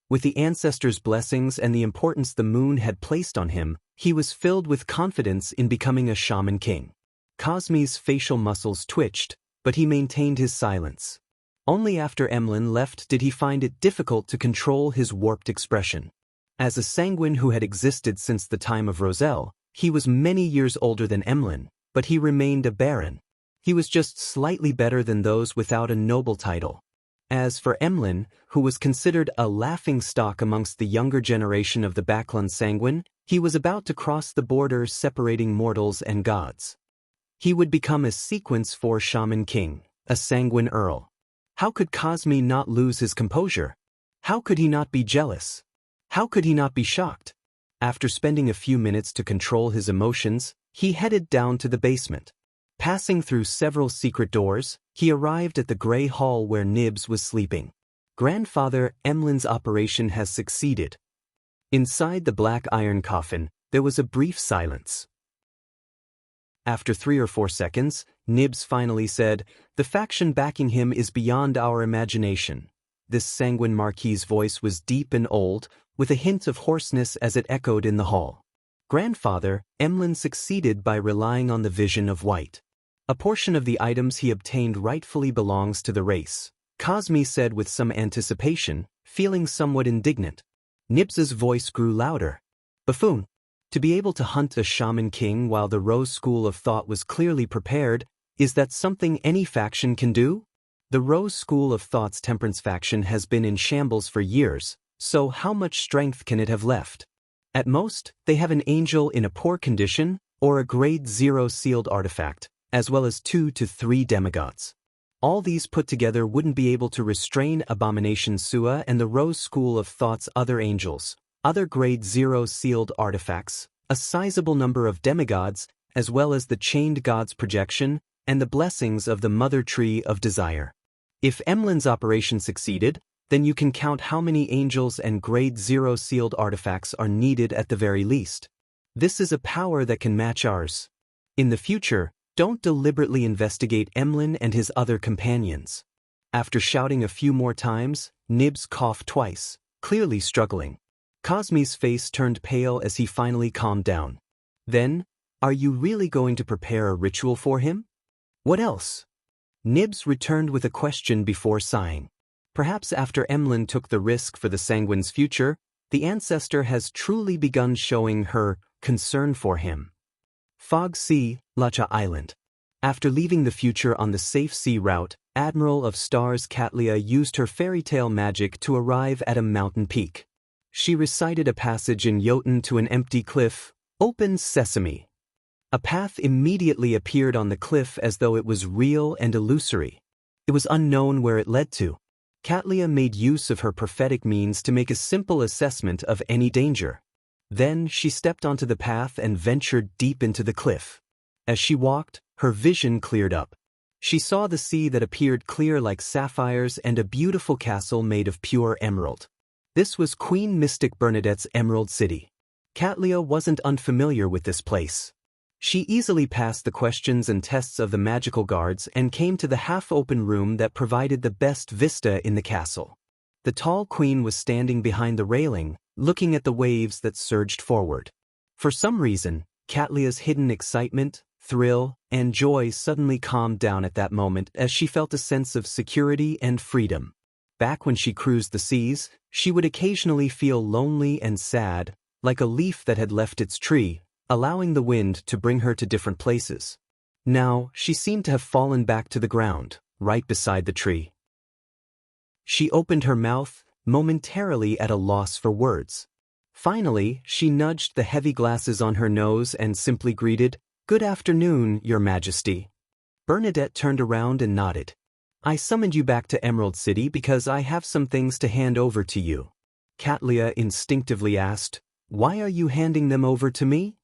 With the ancestors' blessings and the importance the moon had placed on him, he was filled with confidence in becoming a Shaman King. Cosme's facial muscles twitched, but he maintained his silence. Only after Emlyn left did he find it difficult to control his warped expression. As a Sanguine who had existed since the time of Roselle, he was many years older than Emlyn, but he remained a Baron. He was just slightly better than those without a noble title. As for Emlyn, who was considered a laughingstock amongst the younger generation of the Baklan Sanguine, he was about to cross the border separating mortals and gods. He would become a sequence for Shaman King, a Sanguine Earl. How could Cosme not lose his composure? How could he not be jealous? How could he not be shocked? After spending a few minutes to control his emotions, he headed down to the basement. Passing through several secret doors, he arrived at the gray hall where Nibs was sleeping. "Grandfather, Emlyn's operation has succeeded." Inside the black iron coffin, there was a brief silence. After 3 or 4 seconds, Nibs finally said, "The faction backing him is beyond our imagination." This Sanguine Marquis's voice was deep and old, with a hint of hoarseness as it echoed in the hall. "Grandfather, Emlyn succeeded by relying on the vision of white. A portion of the items he obtained rightfully belongs to the race," Cosme said with some anticipation, feeling somewhat indignant. Nibs's voice grew louder. "Buffoon! To be able to hunt a Shaman King while the Rose School of Thought was clearly prepared, is that something any faction can do? The Rose School of Thought's Temperance faction has been in shambles for years, so how much strength can it have left? At most, they have an angel in a poor condition, or a grade 0 sealed artifact, as well as 2 to 3 demigods. All these put together wouldn't be able to restrain Abomination Sua and the Rose School of Thought's other angels, other grade 0 sealed artifacts, a sizable number of demigods, as well as the Chained God's projection, and the blessings of the Mother Tree of Desire. If Emlyn's operation succeeded, then you can count how many angels and grade 0 sealed artifacts are needed at the very least. This is a power that can match ours. In the future, don't deliberately investigate Emlyn and his other companions." After shouting a few more times, Nibs coughed twice, clearly struggling. Cosme's face turned pale as he finally calmed down. "Then, are you really going to prepare a ritual for him? What else?" Nibs returned with a question before sighing. Perhaps after Emlyn took the risk for the Sanguine's future, the ancestor has truly begun showing her concern for him. Fog Sea, Lacha Island. After leaving the future on the safe sea route, Admiral of Stars Catlia used her fairy tale magic to arrive at a mountain peak. She recited a passage in Jotun to an empty cliff, "Open sesame." A path immediately appeared on the cliff as though it was real and illusory. It was unknown where it led to. Catlia made use of her prophetic means to make a simple assessment of any danger. Then she stepped onto the path and ventured deep into the cliff. As she walked, her vision cleared up. She saw the sea that appeared clear like sapphires and a beautiful castle made of pure emerald. This was Queen Mystic Bernadette's Emerald City. Catlia wasn't unfamiliar with this place. She easily passed the questions and tests of the magical guards and came to the half-open room that provided the best vista in the castle. The tall queen was standing behind the railing, looking at the waves that surged forward. For some reason, Catlia's hidden excitement, thrill, and joy suddenly calmed down at that moment as she felt a sense of security and freedom. Back when she cruised the seas, she would occasionally feel lonely and sad, like a leaf that had left its tree, allowing the wind to bring her to different places. Now, she seemed to have fallen back to the ground, right beside the tree. She opened her mouth, momentarily at a loss for words. Finally, she nudged the heavy glasses on her nose and simply greeted, "Good afternoon, Your Majesty." Bernadette turned around and nodded. "I summoned you back to Emerald City because I have some things to hand over to you." Catlia instinctively asked, "Why are you handing them over to me?"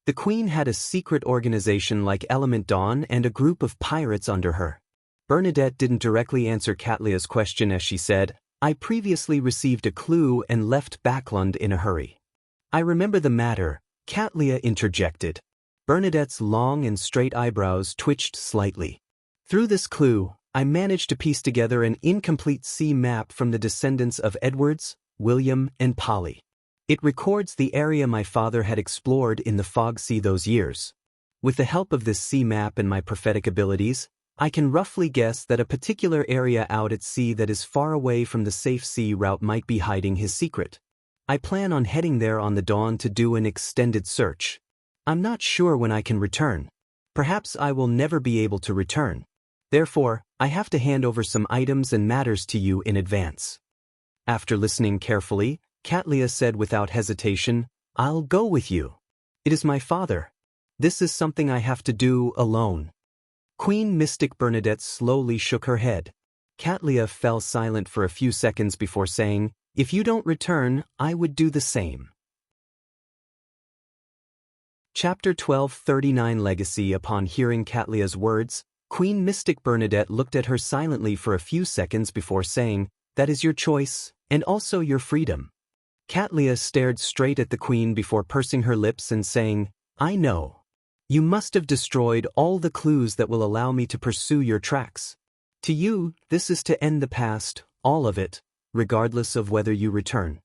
The Queen had a secret organization like Element Dawn and a group of pirates under her. Bernadette didn't directly answer Catlia's question as she said, "I previously received a clue and left Backlund in a hurry." "I remember the matter," Catlia interjected. Bernadette's long and straight eyebrows twitched slightly. "Through this clue, I managed to piece together an incomplete sea map from the descendants of Edwards, William, and Polly. It records the area my father had explored in the Fog Sea those years. With the help of this sea map and my prophetic abilities, I can roughly guess that a particular area out at sea that is far away from the safe sea route might be hiding his secret. I plan on heading there on the dawn to do an extended search. I'm not sure when I can return. Perhaps I will never be able to return. Therefore, I have to hand over some items and matters to you in advance." After listening carefully, Catlia said without hesitation, "I'll go with you. It is my father. This is something I have to do alone." Queen Mystic Bernadette slowly shook her head. Catlia fell silent for a few seconds before saying, "If you don't return, I would do the same." Chapter 12:39 Legacy. Upon hearing Catlia's words, Queen Mystic Bernadette looked at her silently for a few seconds before saying, "That is your choice, and also your freedom." Catlia stared straight at the Queen before pursing her lips and saying, "I know. You must have destroyed all the clues that will allow me to pursue your tracks. To you, this is to end the past, all of it, regardless of whether you return."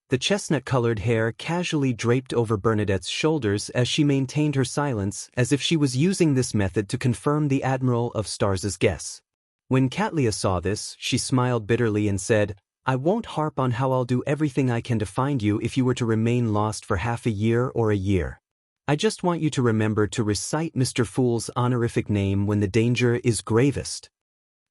The chestnut-colored hair casually draped over Bernadette's shoulders as she maintained her silence, as if she was using this method to confirm the Admiral of Stars's guess. When Catlia saw this, she smiled bitterly and said, "I won't harp on how I'll do everything I can to find you if you were to remain lost for half a year or a year. I just want you to remember to recite Mr. Fool's honorific name when the danger is gravest."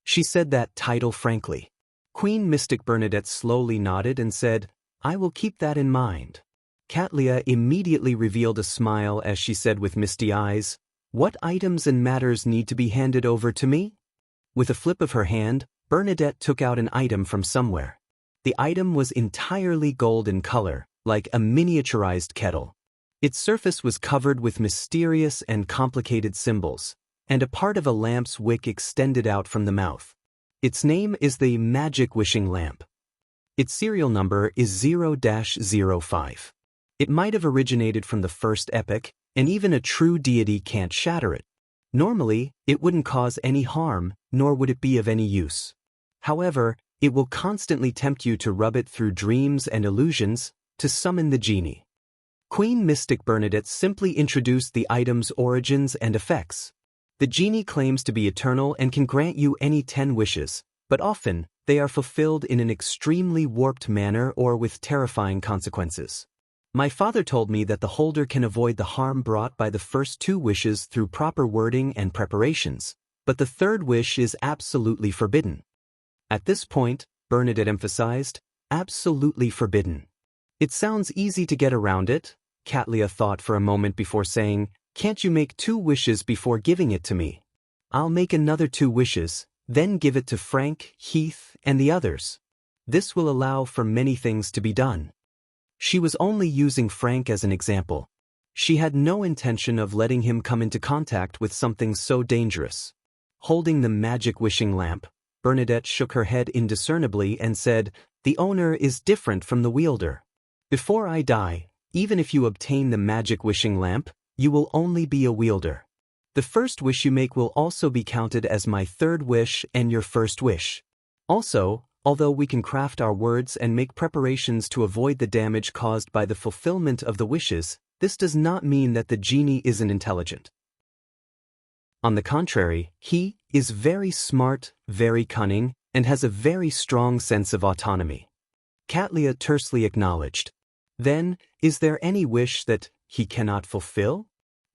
She said that title frankly. Queen Mystic Bernadette slowly nodded and said, "I will keep that in mind." Catlia immediately revealed a smile as she said with misty eyes, "What items and matters need to be handed over to me?" With a flip of her hand, Bernadette took out an item from somewhere. The item was entirely gold in color, like a miniaturized kettle. Its surface was covered with mysterious and complicated symbols, and a part of a lamp's wick extended out from the mouth. Its name is the Magic Wishing Lamp. Its serial number is 0-05. It might have originated from the first epoch, and even a true deity can't shatter it. Normally, it wouldn't cause any harm, nor would it be of any use. However, it will constantly tempt you to rub it through dreams and illusions to summon the genie. Queen Mystic Bernadette simply introduced the item's origins and effects. The genie claims to be eternal and can grant you any 10 wishes, but often, they are fulfilled in an extremely warped manner or with terrifying consequences. My father told me that the holder can avoid the harm brought by the first 2 wishes through proper wording and preparations, but the 3rd wish is absolutely forbidden. At this point, Bernadette emphasized, absolutely forbidden. It sounds easy to get around it, Catlia thought for a moment before saying, "Can't you make 2 wishes before giving it to me? I'll make another 2 wishes, then give it to Frank, Heath, and the others. This will allow for many things to be done." She was only using Frank as an example. She had no intention of letting him come into contact with something so dangerous. Holding the magic wishing lamp, Bernadette shook her head indiscernibly and said, "The owner is different from the wielder. Before I die, even if you obtain the magic wishing lamp, you will only be a wielder. The first wish you make will also be counted as my 3rd wish and your first wish. Also, although we can craft our words and make preparations to avoid the damage caused by the fulfillment of the wishes, this does not mean that the genie isn't intelligent. On the contrary, he is very smart, very cunning, and has a very strong sense of autonomy." Catlia tersely acknowledged. "Then, is there any wish that he cannot fulfill?"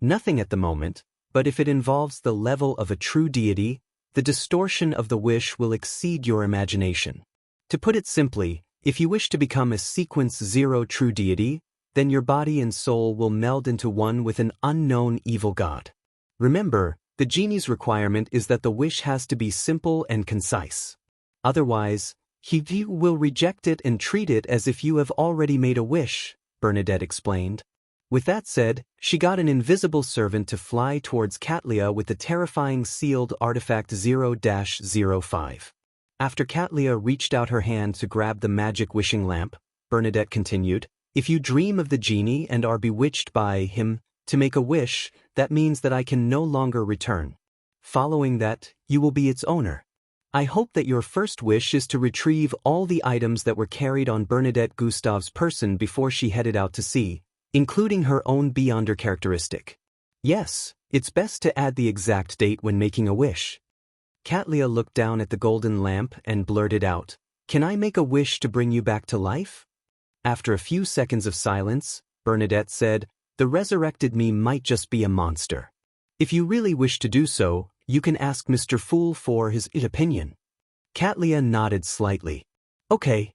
"Nothing at the moment, but if it involves the level of a true deity, the distortion of the wish will exceed your imagination. To put it simply, If you wish to become a sequence 0 true deity, then your body and soul will meld into one with an unknown evil god. Remember, the genie's requirement is that the wish has to be simple and concise. Otherwise, he will reject it and treat it as if you have already made a wish, Bernadette explained. With that said, she got an invisible servant to fly towards Katlia with the terrifying sealed artifact 0-05. After Katlia reached out her hand to grab the magic wishing lamp, Bernadette continued, "If you dream of the genie and are bewitched by him to make a wish, that means that I can no longer return. Following that, you will be its owner. I hope that your first wish is to retrieve all the items that were carried on Bernadette Gustave's person before she headed out to sea, including her own Beyonder characteristic. Yes, it's best to add the exact date when making a wish." Katlia looked down at the golden lamp and blurted out, "Can I make a wish to bring you back to life?" After a few seconds of silence, Bernadette said, "The resurrected me might just be a monster. If you really wish to do so, you can ask Mr. Fool for his opinion." Katlia nodded slightly. "Okay.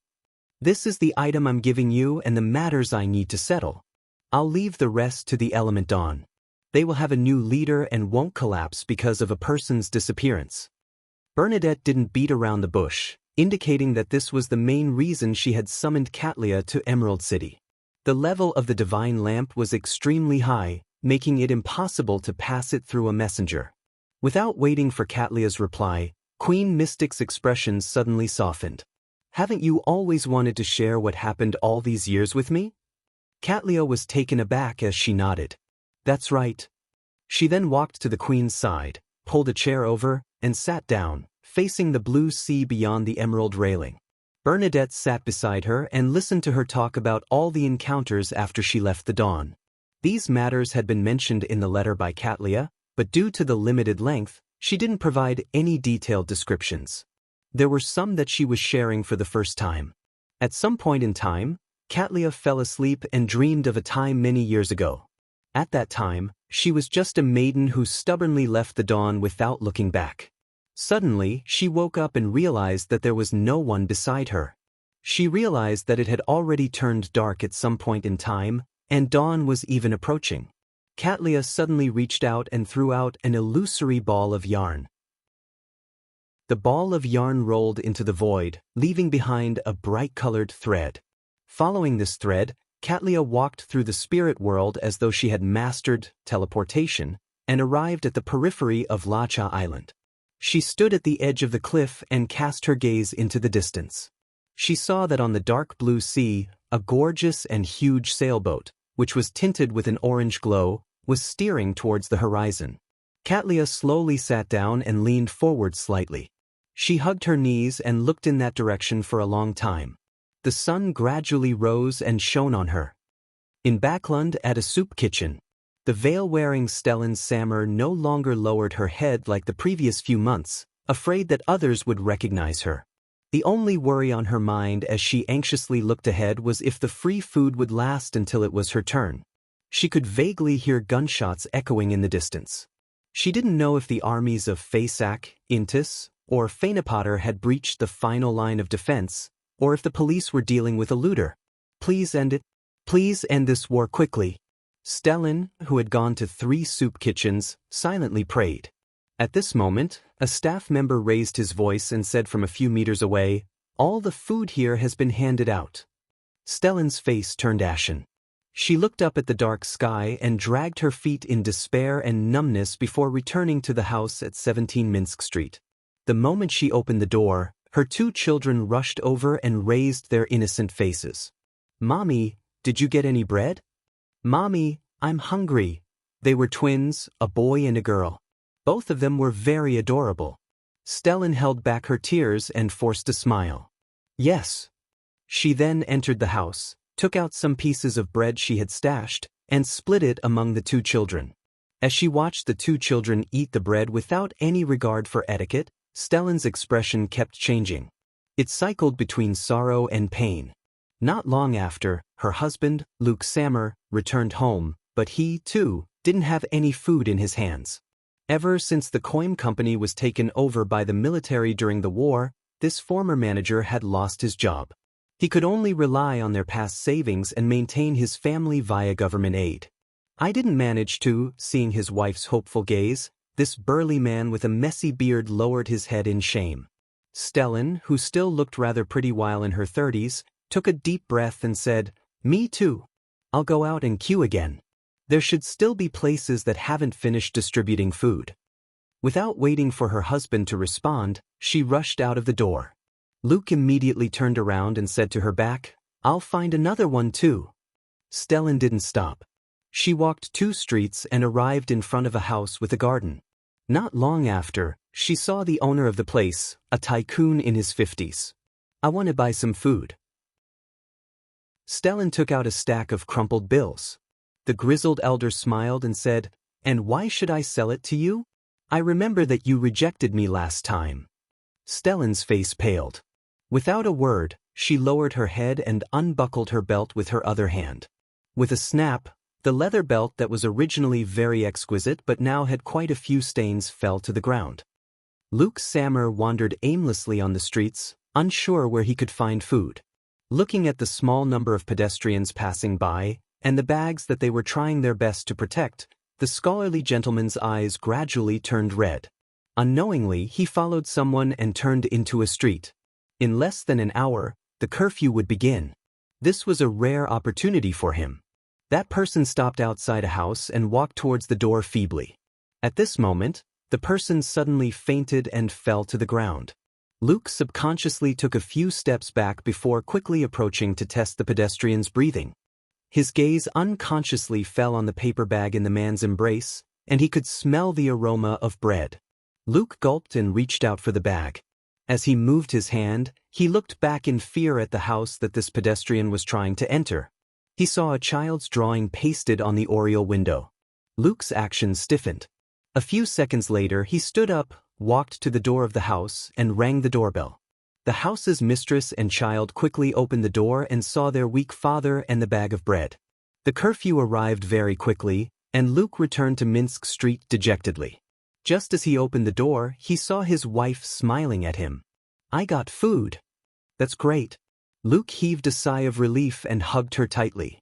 This is the item I'm giving you and the matters I need to settle. I'll leave the rest to the element Dawn. They will have a new leader and won't collapse because of a person's disappearance." Bernadette didn't beat around the bush, indicating that this was the main reason she had summoned Katlia to Emerald City. The level of the divine lamp was extremely high, making it impossible to pass it through a messenger. Without waiting for Katlia's reply, Queen Mystic's expression suddenly softened. "Haven't you always wanted to share what happened all these years with me?" Katlia was taken aback as she nodded. "That's right." She then walked to the Queen's side, pulled a chair over, and sat down, facing the blue sea beyond the emerald railing. Bernadette sat beside her and listened to her talk about all the encounters after she left the Dawn. These matters had been mentioned in the letter by Katlia, but due to the limited length, she didn't provide any detailed descriptions. There were some that she was sharing for the first time. At some point in time, Katlia fell asleep and dreamed of a time many years ago. At that time, she was just a maiden who stubbornly left the Dawn without looking back. Suddenly, she woke up and realized that there was no one beside her. She realized that it had already turned dark at some point in time, and dawn was even approaching. Katlia suddenly reached out and threw out an illusory ball of yarn. The ball of yarn rolled into the void, leaving behind a bright-colored thread. Following this thread, Katlia walked through the spirit world as though she had mastered teleportation and arrived at the periphery of Lacha Island. She stood at the edge of the cliff and cast her gaze into the distance. She saw that on the dark blue sea, a gorgeous and huge sailboat, which was tinted with an orange glow, was steering towards the horizon. Katlia slowly sat down and leaned forward slightly. She hugged her knees and looked in that direction for a long time. The sun gradually rose and shone on her. In Backlund at a soup kitchen, the veil-wearing Stellan Sammer no longer lowered her head like the previous few months, afraid that others would recognize her. The only worry on her mind as she anxiously looked ahead was if the free food would last until it was her turn. She could vaguely hear gunshots echoing in the distance. She didn't know if the armies of Fasak, Intis, or Fainapotter had breached the final line of defense, or if the police were dealing with a looter. "Please end it. Please end this war quickly." Stellan, who had gone to 3 soup kitchens, silently prayed. At this moment, a staff member raised his voice and said from a few meters away, "All the food here has been handed out." Stellan's face turned ashen. She looked up at the dark sky and dragged her feet in despair and numbness before returning to the house at 17 Minsk Street. The moment she opened the door, her 2 children rushed over and raised their innocent faces. "Mommy, did you get any bread?" "Mommy, I'm hungry." They were twins, a boy and a girl. Both of them were very adorable. Stellan held back her tears and forced a smile. "Yes." She then entered the house, took out some pieces of bread she had stashed, and split it among the 2 children. As she watched the 2 children eat the bread without any regard for etiquette, Stellan's expression kept changing. It cycled between sorrow and pain. Not long after, her husband, Luke Sammer, returned home, but he, too, didn't have any food in his hands. Ever since the Coim Company was taken over by the military during the war, this former manager had lost his job. He could only rely on their past savings and maintain his family via government aid. I didn't manage to, seeing his wife's hopeful gaze. This burly man with a messy beard lowered his head in shame. Stellan, who still looked rather pretty while in her 30s, took a deep breath and said, "Me too. I'll go out and queue again. There should still be places that haven't finished distributing food." Without waiting for her husband to respond, she rushed out of the door. Luke immediately turned around and said to her back, "I'll find another one too." Stellan didn't stop. She walked 2 streets and arrived in front of a house with a garden. Not long after, she saw the owner of the place, a tycoon in his 50s. "I want to buy some food." Stellan took out a stack of crumpled bills. The grizzled elder smiled and said, "And why should I sell it to you? I remember that you rejected me last time." Stellan's face paled. Without a word, she lowered her head and unbuckled her belt with her other hand. With a snap, the leather belt that was originally very exquisite but now had quite a few stains fell to the ground. Luke Sammer wandered aimlessly on the streets, unsure where he could find food. Looking at the small number of pedestrians passing by, and the bags that they were trying their best to protect, the scholarly gentleman's eyes gradually turned red. Unknowingly, he followed someone and turned into a street. In less than an hour, the curfew would begin. This was a rare opportunity for him. That person stopped outside a house and walked towards the door feebly. At this moment, the person suddenly fainted and fell to the ground. Luke subconsciously took a few steps back before quickly approaching to test the pedestrian's breathing. His gaze unconsciously fell on the paper bag in the man's embrace, and he could smell the aroma of bread. Luke gulped and reached out for the bag. As he moved his hand, he looked back in fear at the house that this pedestrian was trying to enter. He saw a child's drawing pasted on the oriel window. Luke's action stiffened. A few seconds later, he stood up, walked to the door of the house, and rang the doorbell. The house's mistress and child quickly opened the door and saw their weak father and the bag of bread. The curfew arrived very quickly, and Luke returned to Minsk Street dejectedly. Just as he opened the door, he saw his wife smiling at him. "I got food." "That's great." Luke heaved a sigh of relief and hugged her tightly.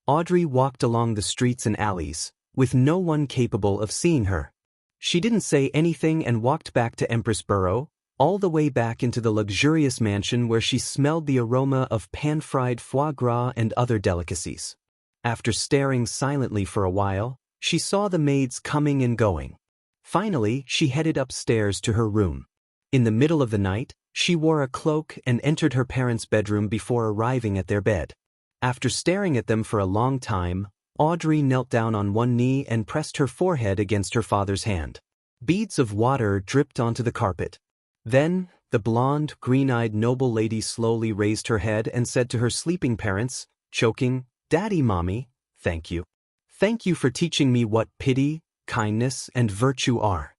Audrey walked along the streets and alleys, with no one capable of seeing her. She didn't say anything and walked back to Empress Borough, all the way back into the luxurious mansion where she smelled the aroma of pan-fried foie gras and other delicacies. After staring silently for a while, she saw the maids coming and going. Finally, she headed upstairs to her room. In the middle of the night, she wore a cloak and entered her parents' bedroom before arriving at their bed. After staring at them for a long time, Audrey knelt down on one knee and pressed her forehead against her father's hand. Beads of water dripped onto the carpet. Then, the blonde, green-eyed noble lady slowly raised her head and said to her sleeping parents, choking, "Daddy, Mommy, thank you. Thank you for teaching me what pity, kindness, and virtue are."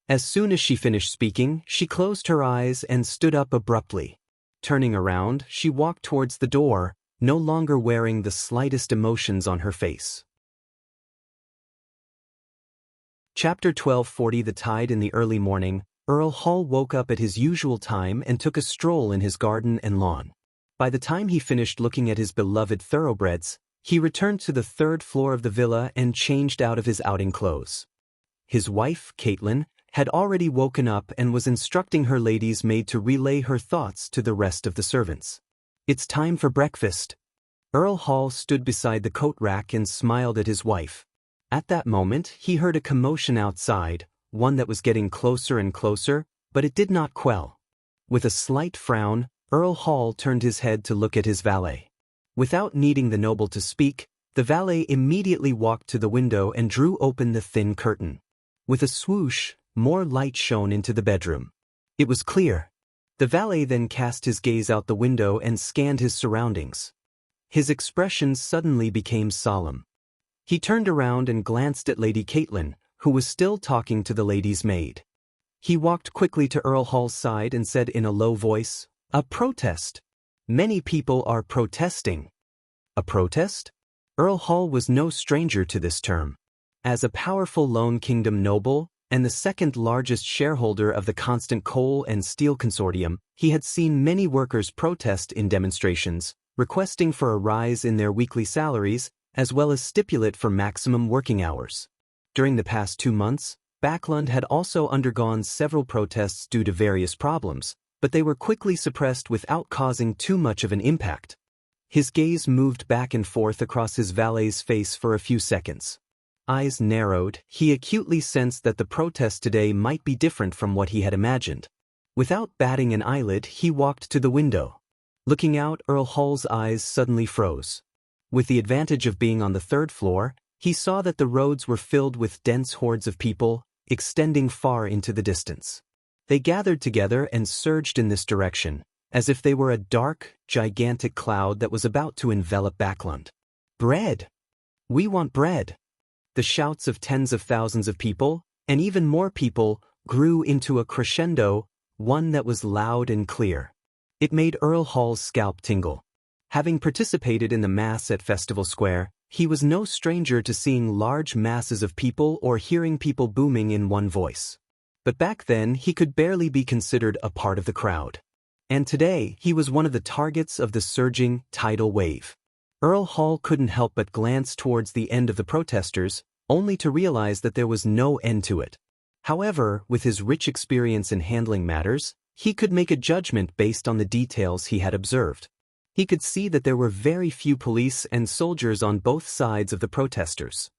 As soon as she finished speaking, she closed her eyes and stood up abruptly. Turning around, she walked towards the door, no longer wearing the slightest emotions on her face. Chapter 12:40. The tide. In the early morning, Earl Hall woke up at his usual time and took a stroll in his garden and lawn. By the time he finished looking at his beloved thoroughbreds, he returned to the 3rd floor of the villa and changed out of his outing clothes. His wife, Caitlin, had already woken up and was instructing her lady's maid to relay her thoughts to the rest of the servants. "It's time for breakfast." Earl Hall stood beside the coat rack and smiled at his wife. At that moment, he heard a commotion outside, one that was getting closer and closer, but it did not quell. With a slight frown, Earl Hall turned his head to look at his valet. Without needing the noble to speak, the valet immediately walked to the window and drew open the thin curtain. With a swoosh, more light shone into the bedroom. It was clear. The valet then cast his gaze out the window and scanned his surroundings. His expression suddenly became solemn. He turned around and glanced at Lady Caitlin, who was still talking to the lady's maid. He walked quickly to Earl Hall's side and said in a low voice, "A protest. Many people are protesting." A protest? Earl Hall was no stranger to this term. As a powerful Lone Kingdom noble, and the second largest shareholder of the Constant Coal and Steel Consortium, he had seen many workers protest in demonstrations, requesting for a rise in their weekly salaries, as well as stipulate for maximum working hours. During the past 2 months, Backlund had also undergone several protests due to various problems, but they were quickly suppressed without causing too much of an impact. His gaze moved back and forth across his valet's face for a few seconds. Eyes narrowed, he acutely sensed that the protest today might be different from what he had imagined. Without batting an eyelid, he walked to the window. Looking out, Earl Hall's eyes suddenly froze. With the advantage of being on the 3rd floor, he saw that the roads were filled with dense hordes of people, extending far into the distance. They gathered together and surged in this direction, as if they were a dark, gigantic cloud that was about to envelop Backlund. "Bread! We want bread!" The shouts of tens of thousands of people, and even more people, grew into a crescendo, one that was loud and clear. It made Earl Hall's scalp tingle. Having participated in the mass at Festival Square, he was no stranger to seeing large masses of people or hearing people booming in one voice. But back then, he could barely be considered a part of the crowd. And today, he was one of the targets of the surging tidal wave. Earl Hall couldn't help but glance towards the end of the protesters, only to realize that there was no end to it. However, with his rich experience in handling matters, he could make a judgment based on the details he had observed. He could see that there were very few police and soldiers on both sides of the protesters.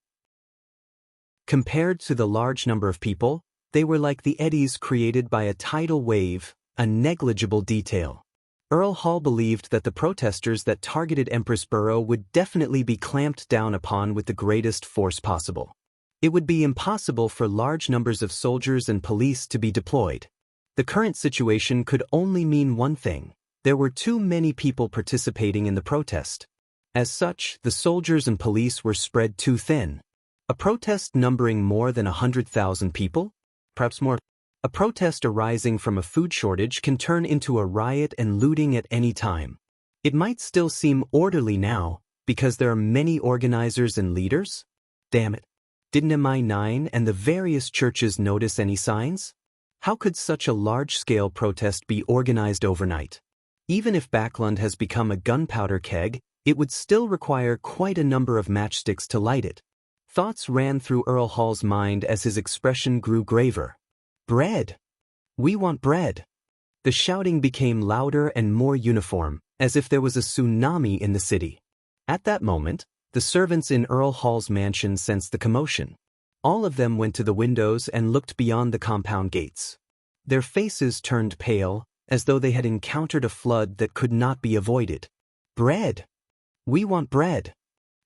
Compared to the large number of people, they were like the eddies created by a tidal wave, a negligible detail. Earl Hall believed that the protesters that targeted Empress Borough would definitely be clamped down upon with the greatest force possible. It would be impossible for large numbers of soldiers and police to be deployed. The current situation could only mean one thing: there were too many people participating in the protest. As such, the soldiers and police were spread too thin. A protest numbering more than 100,000 people? Perhaps more. A protest arising from a food shortage can turn into a riot and looting at any time. It might still seem orderly now, because there are many organizers and leaders? Damn it. Didn't MI9 and the various churches notice any signs? How could such a large-scale protest be organized overnight? Even if Backlund has become a gunpowder keg, it would still require quite a number of matchsticks to light it. Thoughts ran through Earl Hall's mind as his expression grew graver. "Bread! We want bread!" The shouting became louder and more uniform, as if there was a tsunami in the city. At that moment, the servants in Earl Hall's mansion sensed the commotion. All of them went to the windows and looked beyond the compound gates. Their faces turned pale, as though they had encountered a flood that could not be avoided. "Bread! We want bread!"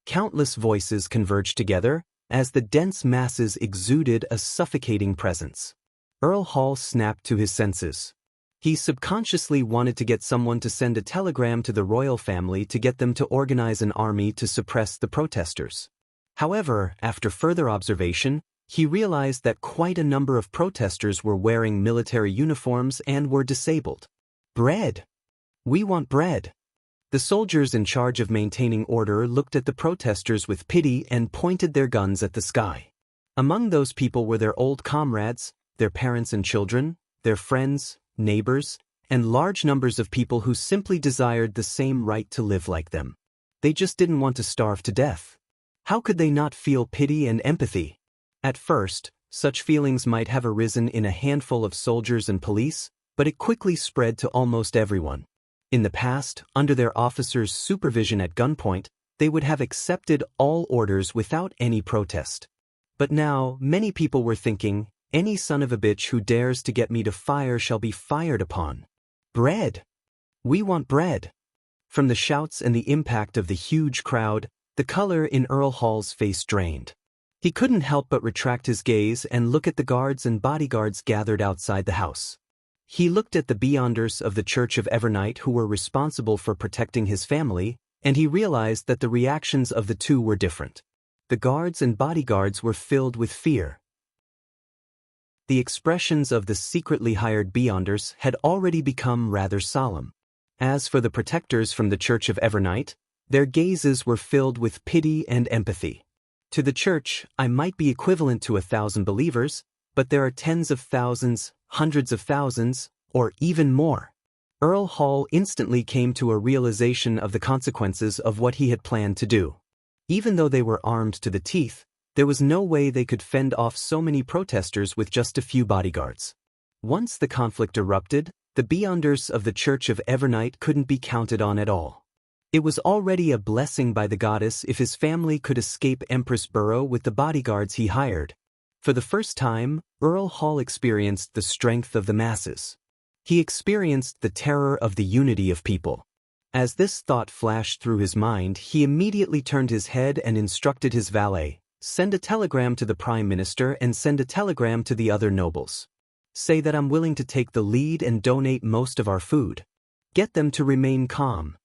Countless voices converged together, as the dense masses exuded a suffocating presence. Earl Hall snapped to his senses. He subconsciously wanted to get someone to send a telegram to the royal family to get them to organize an army to suppress the protesters. However, after further observation, he realized that quite a number of protesters were wearing military uniforms and were disabled. "Bread! We want bread!" The soldiers in charge of maintaining order looked at the protesters with pity and pointed their guns at the sky. Among those people were their old comrades, their parents and children, their friends, neighbors, and large numbers of people who simply desired the same right to live like them. They just didn't want to starve to death. How could they not feel pity and empathy? At first, such feelings might have arisen in a handful of soldiers and police, but it quickly spread to almost everyone. In the past, under their officers' supervision at gunpoint, they would have accepted all orders without any protest. But now, many people were thinking, "Any son of a bitch who dares to get me to fire shall be fired upon." Bread! We want bread! From the shouts and the impact of the huge crowd, the color in Earl Hall's face drained. He couldn't help but retract his gaze and look at the guards and bodyguards gathered outside the house. He looked at the Beyonders of the Church of Evernight who were responsible for protecting his family, and he realized that the reactions of the two were different. The guards and bodyguards were filled with fear. The expressions of the secretly hired Beyonders had already become rather solemn. As for the protectors from the Church of Evernight, their gazes were filled with pity and empathy. To the church, I might be equivalent to 1,000 believers, but there are tens of thousands, hundreds of thousands, or even more. Earl Hall instantly came to a realization of the consequences of what he had planned to do. Even though they were armed to the teeth, there was no way they could fend off so many protesters with just a few bodyguards. Once the conflict erupted, the Beyonders of the Church of Evernight couldn't be counted on at all. It was already a blessing by the goddess if his family could escape Empress Burrow with the bodyguards he hired. For the first time, Earl Hall experienced the strength of the masses. He experienced the terror of the unity of people. As this thought flashed through his mind, he immediately turned his head and instructed his valet, "Send a telegram to the Prime Minister and send a telegram to the other nobles. Say that I'm willing to take the lead and donate most of our food. Get them to remain calm."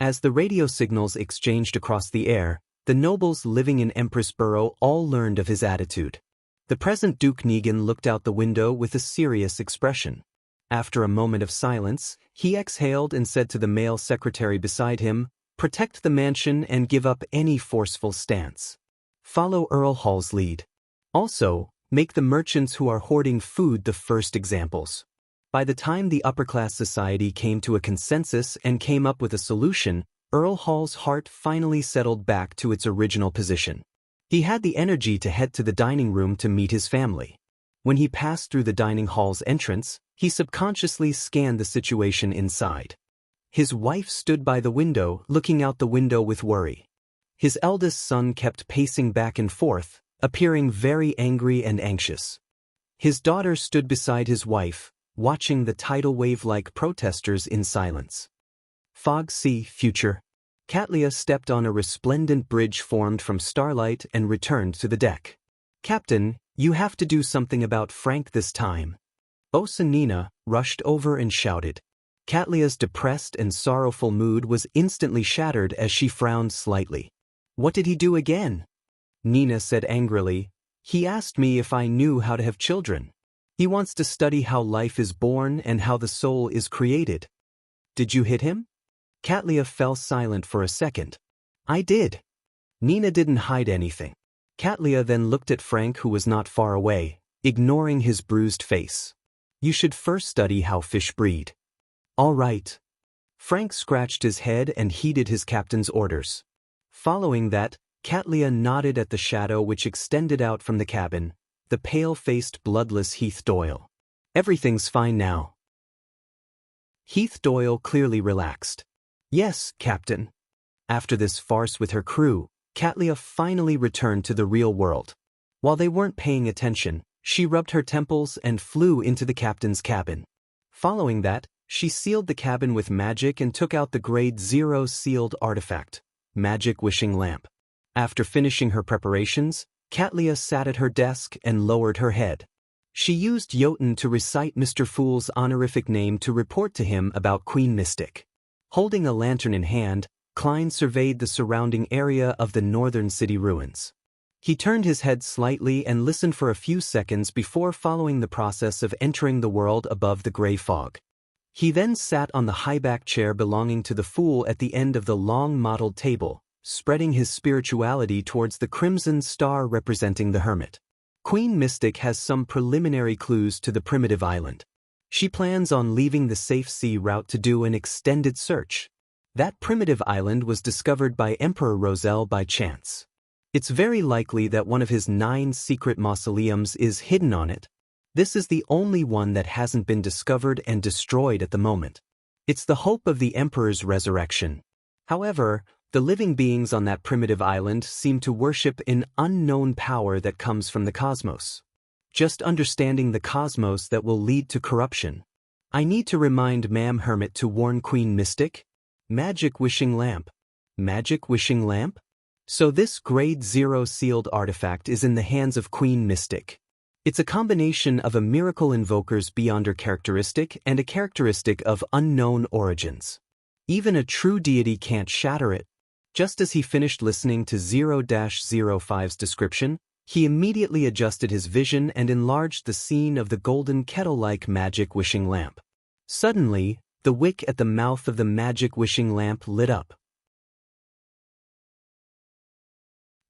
As the radio signals exchanged across the air, the nobles living in Empress Burrow all learned of his attitude. The present Duke Negan looked out the window with a serious expression. After a moment of silence, he exhaled and said to the male secretary beside him, "Protect the mansion and give up any forceful stance. Follow Earl Hall's lead. Also, make the merchants who are hoarding food the first examples." By the time the upper-class society came to a consensus and came up with a solution, Earl Hall's heart finally settled back to its original position. He had the energy to head to the dining room to meet his family. When he passed through the dining hall's entrance, he subconsciously scanned the situation inside. His wife stood by the window, looking out the window with worry. His eldest son kept pacing back and forth, appearing very angry and anxious. His daughter stood beside his wife, watching the tidal wave-like protesters in silence. Fog Sea Future. Katlia stepped on a resplendent bridge formed from starlight and returned to the deck. "Captain, you have to do something about Frank this time." Osanina rushed over and shouted. Katlia's depressed and sorrowful mood was instantly shattered as she frowned slightly. "What did he do again?" Nina said angrily. "He asked me if I knew how to have children. He wants to study how life is born and how the soul is created." "Did you hit him?" Katlia fell silent for a second. "I did." Nina didn't hide anything. Katlia then looked at Frank, who was not far away, ignoring his bruised face. "You should first study how fish breed." "All right." Frank scratched his head and heeded his captain's orders. Following that, Katlia nodded at the shadow which extended out from the cabin, the pale-faced, bloodless Heath Doyle. "Everything's fine now." Heath Doyle clearly relaxed. "Yes, Captain." After this farce with her crew, Katlia finally returned to the real world. While they weren't paying attention, she rubbed her temples and flew into the captain's cabin. Following that, she sealed the cabin with magic and took out the Grade 0 sealed artifact, Magic Wishing Lamp. After finishing her preparations, Katlia sat at her desk and lowered her head. She used Jotun to recite Mr. Fool's honorific name to report to him about Queen Mystic. Holding a lantern in hand, Klein surveyed the surrounding area of the northern city ruins. He turned his head slightly and listened for a few seconds before following the process of entering the world above the gray fog. He then sat on the high-back chair belonging to the Fool at the end of the long mottled table, spreading his spirituality towards the crimson star representing the hermit. Queen Mystic has some preliminary clues to the primitive island. She plans on leaving the safe sea route to do an extended search. That primitive island was discovered by Emperor Roselle by chance. It's very likely that one of his 9 secret mausoleums is hidden on it. This is the only one that hasn't been discovered and destroyed at the moment. It's the hope of the Emperor's resurrection. However, the living beings on that primitive island seem to worship an unknown power that comes from the cosmos. Just understanding the cosmos that will lead to corruption. I need to remind Ma'am Hermit to warn Queen Mystic. Magic Wishing Lamp. Magic Wishing Lamp? So this Grade 0 sealed artifact is in the hands of Queen Mystic. It's a combination of a miracle invoker's Beyonder characteristic and a characteristic of unknown origins. Even a true deity can't shatter it. Just as he finished listening to 0-05's description, he immediately adjusted his vision and enlarged the scene of the golden kettle-like magic wishing lamp. Suddenly, the wick at the mouth of the magic wishing lamp lit up.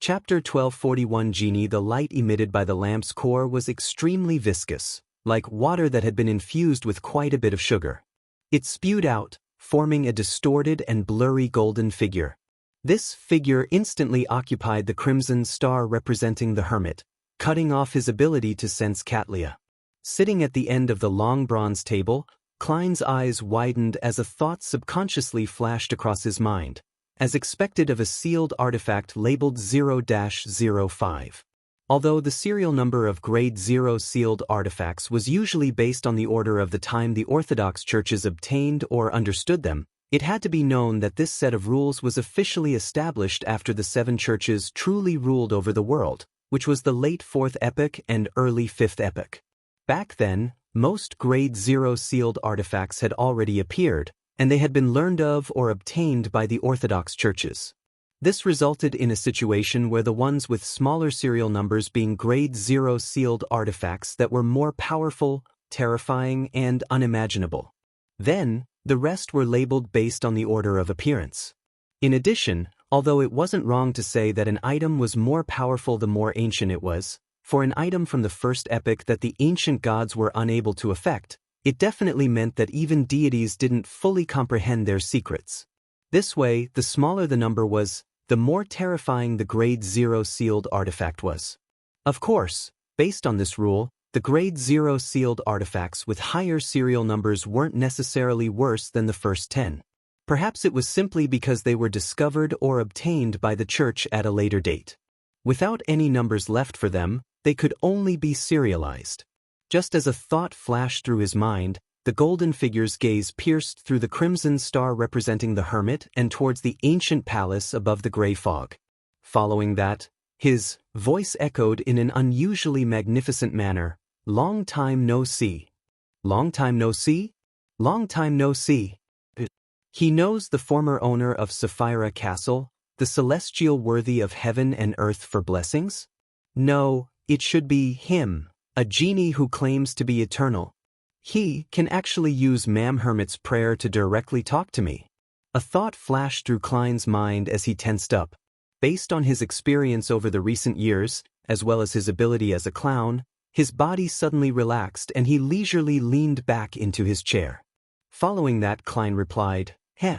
Chapter 1241 Genie. The light emitted by the lamp's core was extremely viscous, like water that had been infused with quite a bit of sugar. It spewed out, forming a distorted and blurry golden figure. This figure instantly occupied the crimson star representing the hermit, cutting off his ability to sense Catlia. Sitting at the end of the long bronze table, Klein's eyes widened as a thought subconsciously flashed across his mind, as expected of a sealed artifact labeled 0-05. Although the serial number of Grade 0 sealed artifacts was usually based on the order of the time the Orthodox churches obtained or understood them, it had to be known that this set of rules was officially established after the 7 churches truly ruled over the world, which was the late 4th epoch and early 5th epoch. Back then, most Grade 0 sealed artifacts had already appeared, and they had been learned of or obtained by the Orthodox churches. This resulted in a situation where the ones with smaller serial numbers being Grade 0 sealed artifacts that were more powerful, terrifying, and unimaginable. Then, the rest were labeled based on the order of appearance. In addition, although it wasn't wrong to say that an item was more powerful the more ancient it was, for an item from the first epoch that the ancient gods were unable to affect, it definitely meant that even deities didn't fully comprehend their secrets. This way, the smaller the number was, the more terrifying the Grade 0 sealed artifact was. Of course, based on this rule, the Grade 0 sealed artifacts with higher serial numbers weren't necessarily worse than the first 10. Perhaps it was simply because they were discovered or obtained by the church at a later date. Without any numbers left for them, they could only be serialized. Just as a thought flashed through his mind, the golden figure's gaze pierced through the crimson star representing the hermit and towards the ancient palace above the gray fog. Following that, his voice echoed in an unusually magnificent manner, "Long time no see. Long time no see? Long time no see." He knows the former owner of Sapphira Castle, the celestial worthy of heaven and earth for blessings? No, it should be him, a genie who claims to be eternal. He can actually use Mam Hermit's prayer to directly talk to me. A thought flashed through Klein's mind as he tensed up. Based on his experience over the recent years, as well as his ability as a clown, his body suddenly relaxed and he leisurely leaned back into his chair. Following that, Klein replied, "Heh."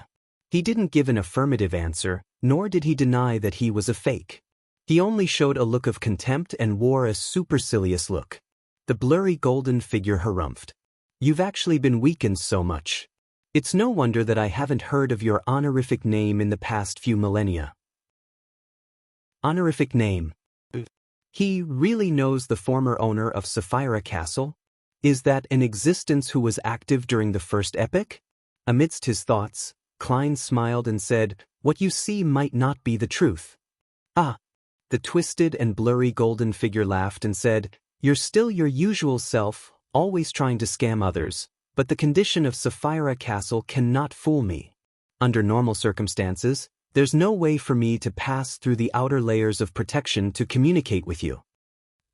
He didn't give an affirmative answer, nor did he deny that he was a fake. He only showed a look of contempt and wore a supercilious look. The blurry golden figure harumphed. "You've actually been weakened so much. It's no wonder that I haven't heard of your honorific name in the past few millennia." Honorific name. He really knows the former owner of Sapphira Castle? Is that an existence who was active during the first epoch? Amidst his thoughts, Klein smiled and said, "What you see might not be the truth." "Ah." The twisted and blurry golden figure laughed and said, "You're still your usual self, always trying to scam others, but the condition of Sapphira Castle cannot fool me. Under normal circumstances, there's no way for me to pass through the outer layers of protection to communicate with you."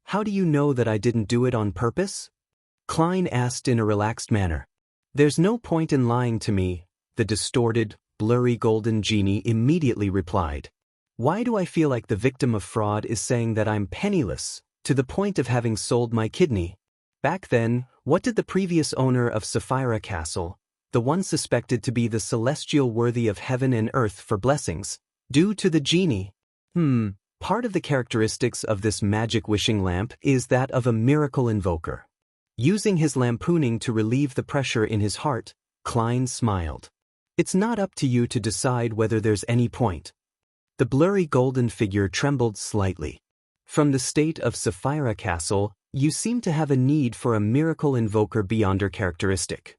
"How do you know that I didn't do it on purpose?" Klein asked in a relaxed manner. "There's no point in lying to me," the distorted, blurry golden genie immediately replied. "Why do I feel like the victim of fraud is saying that I'm penniless, to the point of having sold my kidney? Back then, what did the previous owner of Sapphira Castle, the one suspected to be the celestial worthy of heaven and earth for blessings, do to the genie? Part of the characteristics of this magic wishing lamp is that of a miracle invoker." Using his lampooning to relieve the pressure in his heart, Klein smiled. "It's not up to you to decide whether there's any point." The blurry golden figure trembled slightly. "From the state of Sapphira Castle, you seem to have a need for a miracle invoker beyond your characteristic."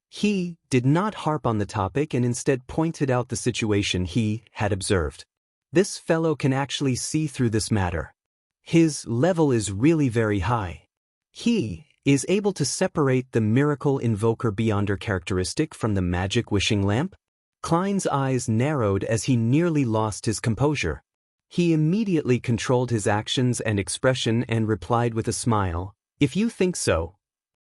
He did not harp on the topic and instead pointed out the situation he had observed. "This fellow can actually see through this matter. His level is really very high. He is able to separate the miracle invoker beyonder characteristic from the magic wishing lamp." Klein's eyes narrowed as he nearly lost his composure. He immediately controlled his actions and expression and replied with a smile, "If you think so."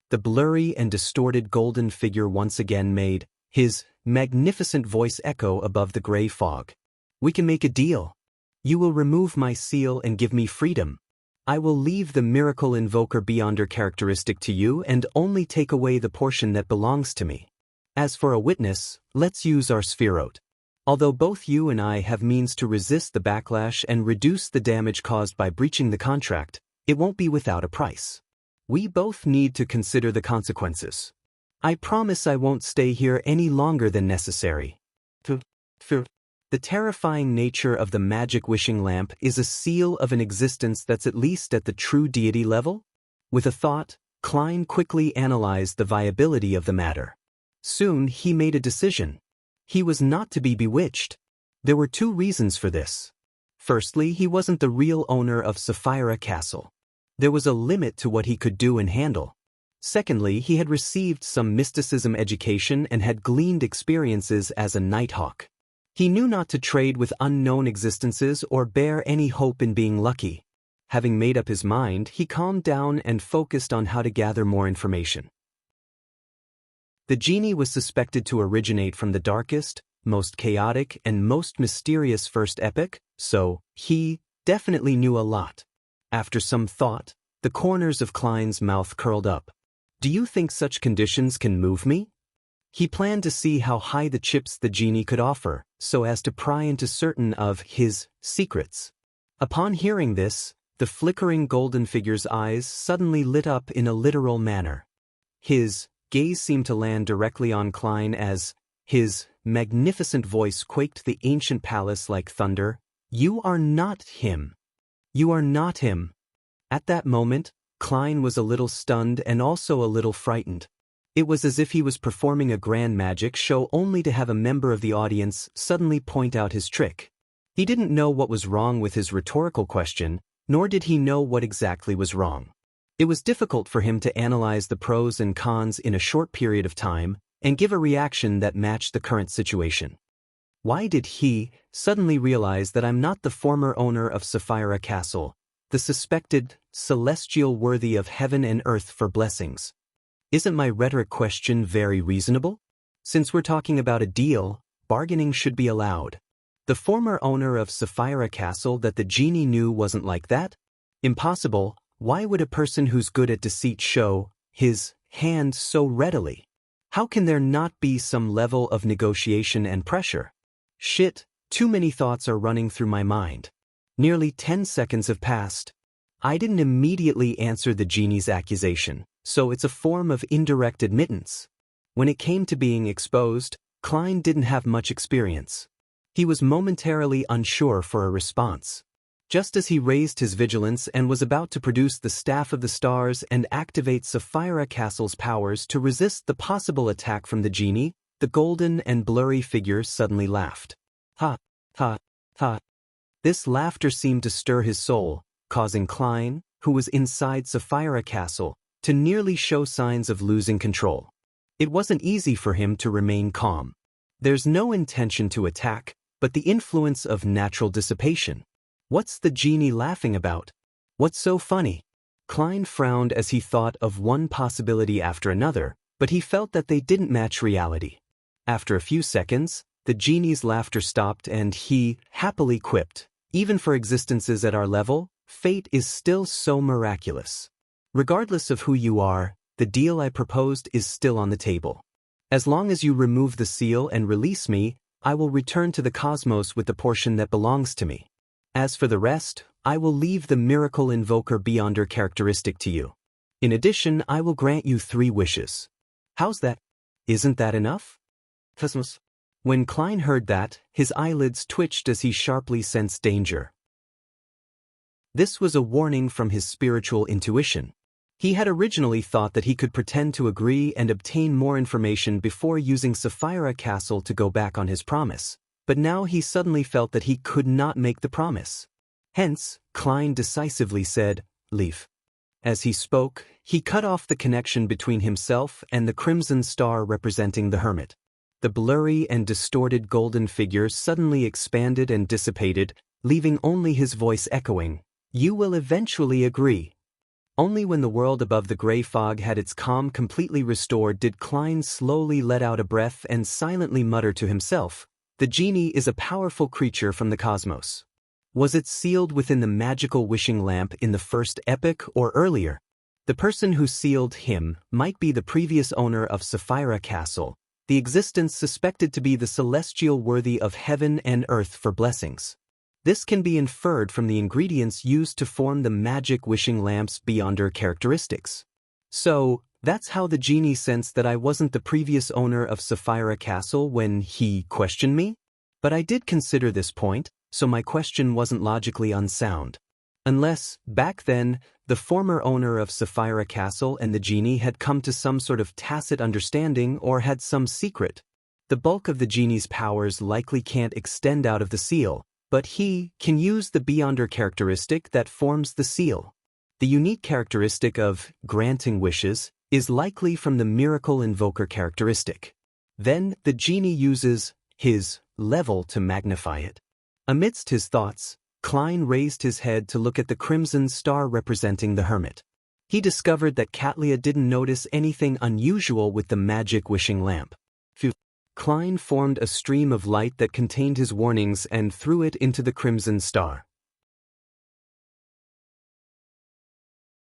The blurry and distorted golden figure once again made his magnificent voice echo above the gray fog. "We can make a deal." You will remove my seal and give me freedom. I will leave the miracle invoker beyonder characteristic to you and only take away the portion that belongs to me. As for a witness, let's use our spherote. Although both you and I have means to resist the backlash and reduce the damage caused by breaching the contract, it won't be without a price. We both need to consider the consequences. I promise I won't stay here any longer than necessary. The terrifying nature of the magic wishing lamp is a seal of an existence that's at least at the true deity level? With a thought, Klein quickly analyzed the viability of the matter. Soon he made a decision. He was not to be bewitched. There were two reasons for this. Firstly, he wasn't the real owner of Sapphira Castle. There was a limit to what he could do and handle. Secondly, he had received some mysticism education and had gleaned experiences as a nighthawk. He knew not to trade with unknown existences or bear any hope in being lucky. Having made up his mind, he calmed down and focused on how to gather more information. The genie was suspected to originate from the darkest, most chaotic, and most mysterious first epoch, so he definitely knew a lot. After some thought, the corners of Klein's mouth curled up. Do you think such conditions can move me? He planned to see how high the chips the genie could offer, so as to pry into certain of his secrets. Upon hearing this, the flickering golden figure's eyes suddenly lit up in a literal manner. His gaze seemed to land directly on Klein as his magnificent voice quaked the ancient palace like thunder. You are not him. You are not him. At that moment, Klein was a little stunned and also a little frightened. It was as if he was performing a grand magic show only to have a member of the audience suddenly point out his trick. He didn't know what was wrong with his rhetorical question, nor did he know what exactly was wrong. It was difficult for him to analyze the pros and cons in a short period of time and give a reaction that matched the current situation. Why did he suddenly realize that I'm not the former owner of Sapphira Castle, the suspected celestial worthy of heaven and earth for blessings? Isn't my rhetoric question very reasonable? Since we're talking about a deal, bargaining should be allowed. The former owner of Sapphira Castle that the genie knew wasn't like that? Impossible. Why would a person who's good at deceit show his hand so readily? How can there not be some level of negotiation and pressure? Shit, too many thoughts are running through my mind. Nearly 10 seconds have passed. I didn't immediately answer the genie's accusation, so it's a form of indirect admittance. When it came to being exposed, Klein didn't have much experience. He was momentarily unsure for a response. Just as he raised his vigilance and was about to produce the Staff of the Stars and activate Sapphira Castle's powers to resist the possible attack from the genie, the golden and blurry figure suddenly laughed. Ha, ha, ha. This laughter seemed to stir his soul, causing Klein, who was inside Sapphira Castle, to nearly show signs of losing control. It wasn't easy for him to remain calm. There's no intention to attack, but the influence of natural dissipation. What's the genie laughing about? What's so funny? Klein frowned as he thought of one possibility after another, but he felt that they didn't match reality. After a few seconds, the genie's laughter stopped and he happily quipped, "Even for existences at our level, fate is still so miraculous. Regardless of who you are, the deal I proposed is still on the table. As long as you remove the seal and release me, I will return to the cosmos with the portion that belongs to me. As for the rest, I will leave the miracle invoker beyonder characteristic to you. In addition, I will grant you 3 wishes. How's that? Isn't that enough?" Cosmos. When Klein heard that, his eyelids twitched as he sharply sensed danger. This was a warning from his spiritual intuition. He had originally thought that he could pretend to agree and obtain more information before using Sapphira Castle to go back on his promise, but now he suddenly felt that he could not make the promise. Hence, Klein decisively said, "Leave." As he spoke, he cut off the connection between himself and the crimson star representing the hermit. The blurry and distorted golden figure suddenly expanded and dissipated, leaving only his voice echoing, "You will eventually agree." Only when the world above the gray fog had its calm completely restored did Klein slowly let out a breath and silently mutter to himself, "The genie is a powerful creature from the cosmos. Was it sealed within the magical wishing lamp in the first epoch or earlier? The person who sealed him might be the previous owner of Sapphira Castle, the existence suspected to be the celestial worthy of heaven and earth for blessings. This can be inferred from the ingredients used to form the magic wishing lamp's beyonder characteristics. So, that's how the genie sensed that I wasn't the previous owner of Sapphira Castle when he questioned me? But I did consider this point, so my question wasn't logically unsound. Unless, back then, the former owner of Sapphira Castle and the genie had come to some sort of tacit understanding or had some secret. The bulk of the genie's powers likely can't extend out of the seal, but he can use the beyonder characteristic that forms the seal. The unique characteristic of granting wishes is likely from the miracle invoker characteristic. Then the genie uses his level to magnify it. Amidst his thoughts, Klein raised his head to look at the crimson star representing the hermit. He discovered that Katlia didn't notice anything unusual with the magic wishing lamp. Klein formed a stream of light that contained his warnings and threw it into the crimson star.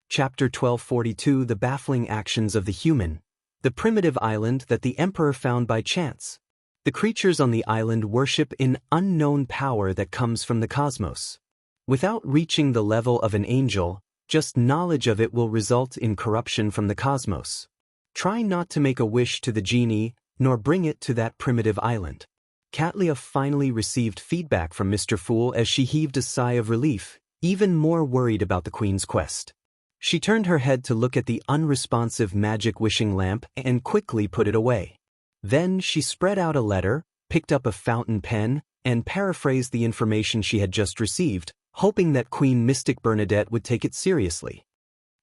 Chapter 1242 The Baffling Actions of the Human. The primitive island that the Emperor found by chance. The creatures on the island worship an unknown power that comes from the cosmos. Without reaching the level of an angel, just knowledge of it will result in corruption from the cosmos. Try not to make a wish to the genie, nor bring it to that primitive island. Katlia finally received feedback from Mr. Fool as she heaved a sigh of relief, even more worried about the Queen's quest. She turned her head to look at the unresponsive magic wishing lamp and quickly put it away. Then she spread out a letter, picked up a fountain pen, and paraphrased the information she had just received, hoping that Queen Mystic Bernadette would take it seriously.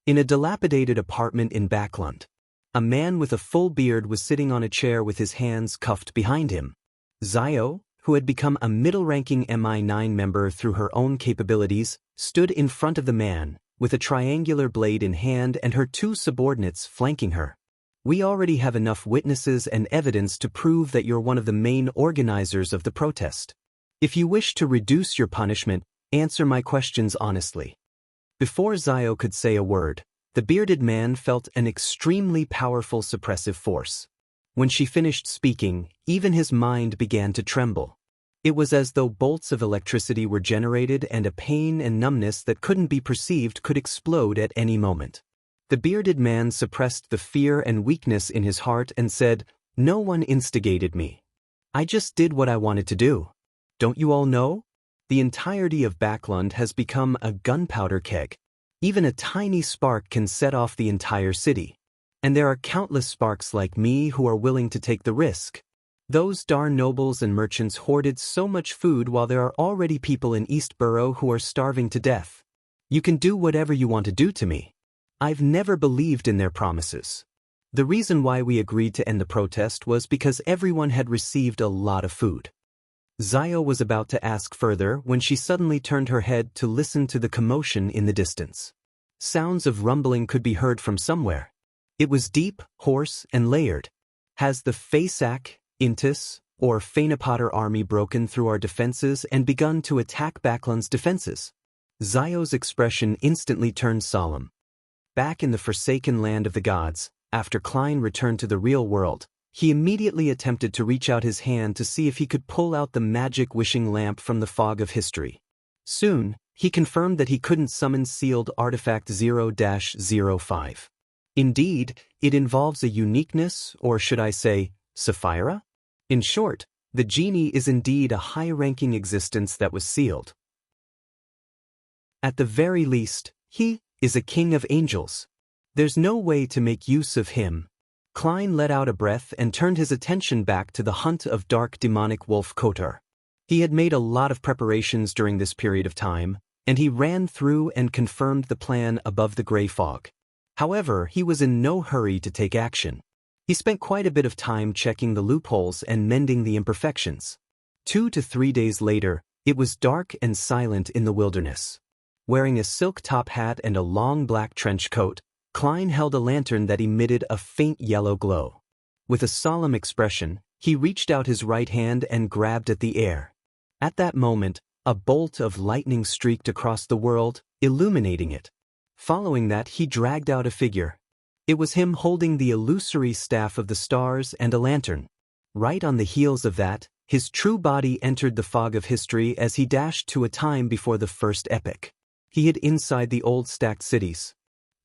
In a dilapidated apartment in Backlund, a man with a full beard was sitting on a chair with his hands cuffed behind him. Zio, who had become a middle-ranking MI9 member through her own capabilities, stood in front of the man, with a triangular blade in hand and her two subordinates flanking her. We already have enough witnesses and evidence to prove that you're one of the main organizers of the protest. If you wish to reduce your punishment, answer my questions honestly. Before Zio could say a word, the bearded man felt an extremely powerful suppressive force. When she finished speaking, even his mind began to tremble. It was as though bolts of electricity were generated and a pain and numbness that couldn't be perceived could explode at any moment. The bearded man suppressed the fear and weakness in his heart and said, "No one instigated me. I just did what I wanted to do. Don't you all know? The entirety of Backlund has become a gunpowder keg. Even a tiny spark can set off the entire city. And there are countless sparks like me who are willing to take the risk. Those darn nobles and merchants hoarded so much food while there are already people in Eastborough who are starving to death. You can do whatever you want to do to me. I've never believed in their promises. The reason why we agreed to end the protest was because everyone had received a lot of food." Zio was about to ask further when she suddenly turned her head to listen to the commotion in the distance. Sounds of rumbling could be heard from somewhere. It was deep, hoarse, and layered. Has the Faesac, Intis, or Fainapotter army broken through our defenses and begun to attack Backlund's defenses? Zio's expression instantly turned solemn. Back in the forsaken land of the gods, after Klein returned to the real world, he immediately attempted to reach out his hand to see if he could pull out the magic wishing lamp from the fog of history. Soon, he confirmed that he couldn't summon sealed artifact 0-05. Indeed, it involves a uniqueness, or should I say, Sapphira? In short, the genie is indeed a high-ranking existence that was sealed. At the very least, he is a king of angels. There's no way to make use of him. Klein let out a breath and turned his attention back to the hunt of dark demonic wolf Kotar. He had made a lot of preparations during this period of time, and he ran through and confirmed the plan above the gray fog. However, he was in no hurry to take action. He spent quite a bit of time checking the loopholes and mending the imperfections. 2 to 3 days later, it was dark and silent in the wilderness. Wearing a silk top hat and a long black trench coat, Klein held a lantern that emitted a faint yellow glow. With a solemn expression, he reached out his right hand and grabbed at the air. At that moment, a bolt of lightning streaked across the world, illuminating it. Following that, he dragged out a figure. It was him holding the illusory staff of the stars and a lantern. Right on the heels of that, his true body entered the fog of history as he dashed to a time before the first epoch. He hid inside the old stacked cities.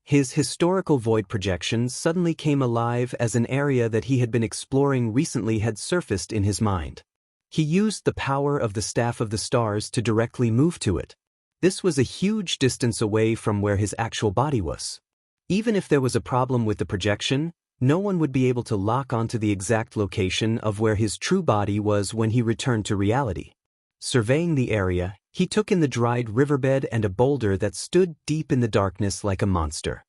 His historical void projection suddenly came alive as an area that he had been exploring recently had surfaced in his mind. He used the power of the staff of the stars to directly move to it. This was a huge distance away from where his actual body was. Even if there was a problem with the projection, no one would be able to lock onto the exact location of where his true body was when he returned to reality. Surveying the area, he took in the dried riverbed and a boulder that stood deep in the darkness like a monster.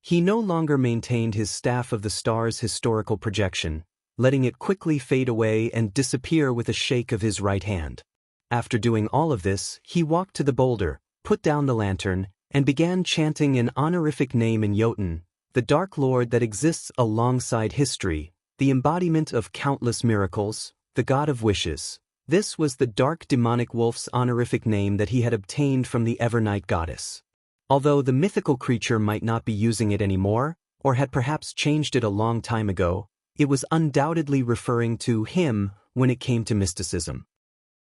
He no longer maintained his staff of the stars' historical projection, letting it quickly fade away and disappear with a shake of his right hand. After doing all of this, he walked to the boulder, put down the lantern, and began chanting an honorific name in Jotun, the Dark Lord that exists alongside history, the embodiment of countless miracles, the God of Wishes. This was the dark demonic wolf's honorific name that he had obtained from the Evernight goddess. Although the mythical creature might not be using it anymore, or had perhaps changed it a long time ago, it was undoubtedly referring to him when it came to mysticism.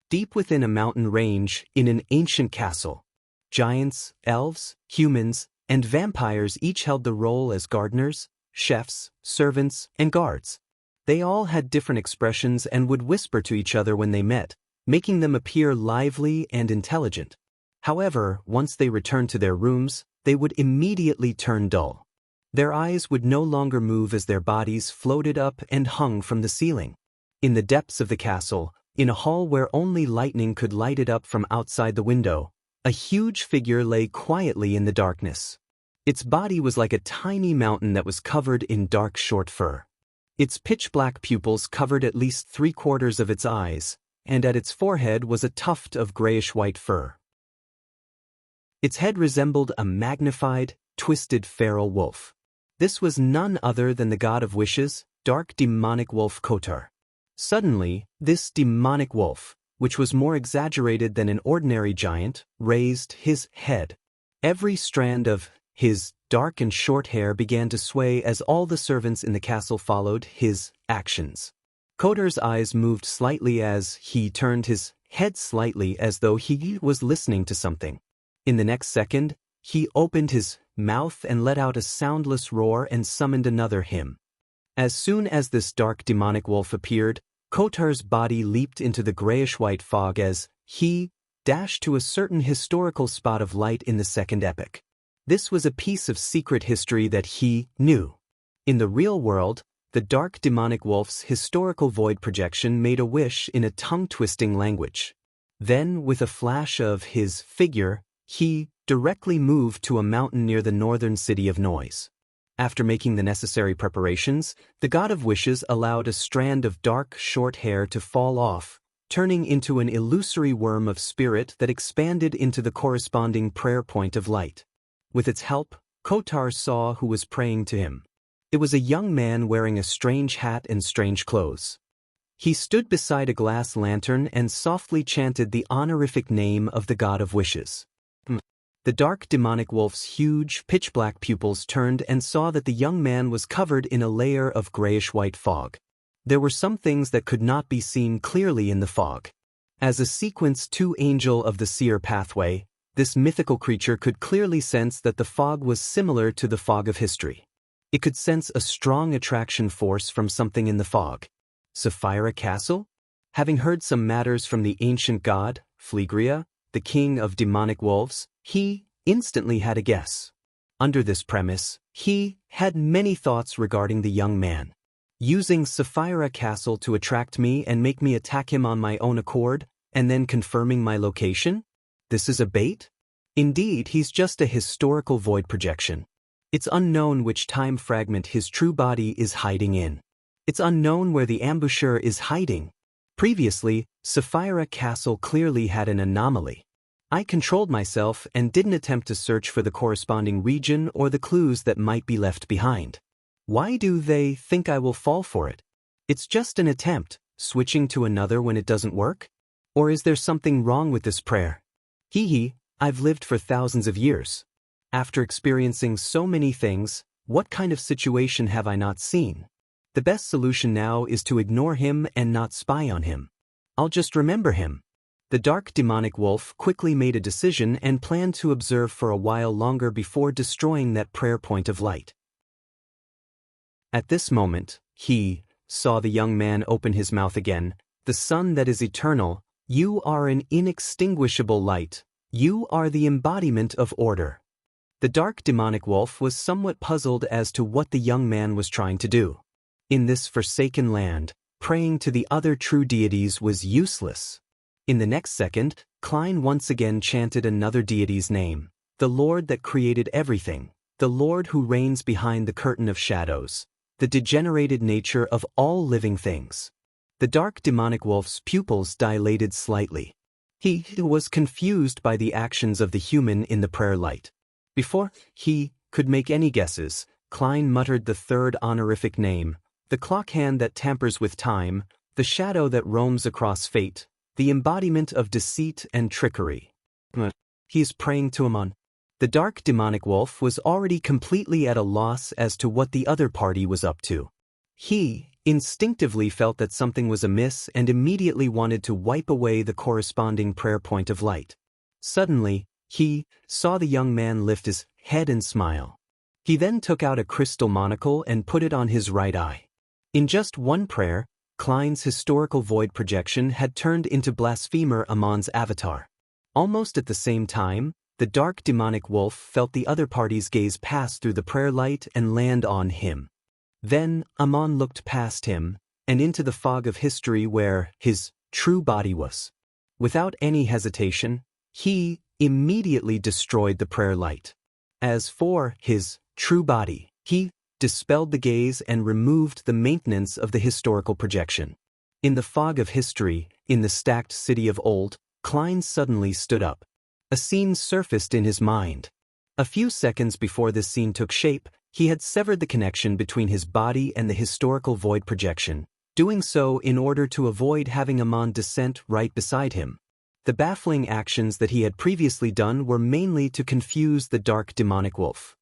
Deep within a mountain range, in an ancient castle, giants, elves, humans, and vampires each held the role as gardeners, chefs, servants, and guards. They all had different expressions and would whisper to each other when they met, making them appear lively and intelligent. However, once they returned to their rooms, they would immediately turn dull. Their eyes would no longer move as their bodies floated up and hung from the ceiling. In the depths of the castle, in a hall where only lightning could light it up from outside the window, a huge figure lay quietly in the darkness. Its body was like a tiny mountain that was covered in dark short fur. Its pitch-black pupils covered at least 3/4 of its eyes, and at its forehead was a tuft of grayish-white fur. Its head resembled a magnified, twisted feral wolf. This was none other than the God of Wishes, dark demonic wolf Kotar. Suddenly, this demonic wolf, which was more exaggerated than an ordinary giant, raised his head. Every strand of his dark and short hair began to sway as all the servants in the castle followed his actions. Kotar's eyes moved slightly as he turned his head slightly as though he was listening to something. In the next second, he opened his mouth and let out a soundless roar and summoned another hymn. As soon as this dark demonic wolf appeared, Kotar's body leaped into the grayish-white fog as he dashed to a certain historical spot of light in the second epoch. This was a piece of secret history that he knew. In the real world, the dark demonic wolf's historical void projection made a wish in a tongue-twisting language. Then, with a flash of his figure, he directly moved to a mountain near the northern city of Noise. After making the necessary preparations, the God of Wishes allowed a strand of dark, short hair to fall off, turning into an illusory worm of spirit that expanded into the corresponding prayer point of light. With its help, Kotar saw who was praying to him. It was a young man wearing a strange hat and strange clothes. He stood beside a glass lantern and softly chanted the honorific name of the God of Wishes. The dark demonic wolf's huge, pitch-black pupils turned and saw that the young man was covered in a layer of grayish-white fog. There were some things that could not be seen clearly in the fog. As a sequence 2 angel of the seer pathway, this mythical creature could clearly sense that the fog was similar to the fog of history. It could sense a strong attraction force from something in the fog. Sapphira Castle? Having heard some matters from the ancient god, Phlegria, the king of demonic wolves, he instantly had a guess. Under this premise, he had many thoughts regarding the young man. Using Sapphira Castle to attract me and make me attack him on my own accord, and then confirming my location? This is a bait? Indeed, he's just a historical void projection. It's unknown which time fragment his true body is hiding in. It's unknown where the ambusher is hiding. Previously, Sapphira Castle clearly had an anomaly. I controlled myself and didn't attempt to search for the corresponding region or the clues that might be left behind. Why do they think I will fall for it? It's just an attempt, switching to another when it doesn't work? Or is there something wrong with this prayer? I've lived for thousands of years. After experiencing so many things, what kind of situation have I not seen? The best solution now is to ignore him and not spy on him. I'll just remember him. The dark demonic wolf quickly made a decision and planned to observe for a while longer before destroying that prayer point of light. At this moment, he saw the young man open his mouth again. The sun that is eternal, you are an inextinguishable light. You are the embodiment of order. The dark demonic wolf was somewhat puzzled as to what the young man was trying to do. In this forsaken land, praying to the other true deities was useless. In the next second, Klein once again chanted another deity's name, the Lord that created everything, the Lord who reigns behind the curtain of shadows, the degenerated nature of all living things. The dark demonic wolf's pupils dilated slightly. He was confused by the actions of the human in the prayer light. Before he could make any guesses, Klein muttered the third honorific name, the clock hand that tampers with time, the shadow that roams across fate, the embodiment of deceit and trickery. He's praying to Amon. The dark demonic wolf was already completely at a loss as to what the other party was up to. He instinctively felt that something was amiss and immediately wanted to wipe away the corresponding prayer point of light. Suddenly, he saw the young man lift his head and smile. He then took out a crystal monocle and put it on his right eye. In just one prayer, Klein's historical void projection had turned into blasphemer Amon's avatar. Almost at the same time, the dark demonic wolf felt the other party's gaze pass through the prayer light and land on him. Then, Amon looked past him, and into the fog of history where his true body was. Without any hesitation, he immediately destroyed the prayer light. As for his true body, he dispelled the gaze and removed the maintenance of the historical projection. In the fog of history, in the stacked city of old, Klein suddenly stood up. A scene surfaced in his mind. A few seconds before this scene took shape, he had severed the connection between his body and the historical void projection, doing so in order to avoid having Amon descent right beside him. The baffling actions that he had previously done were mainly to confuse the dark demonic wolf.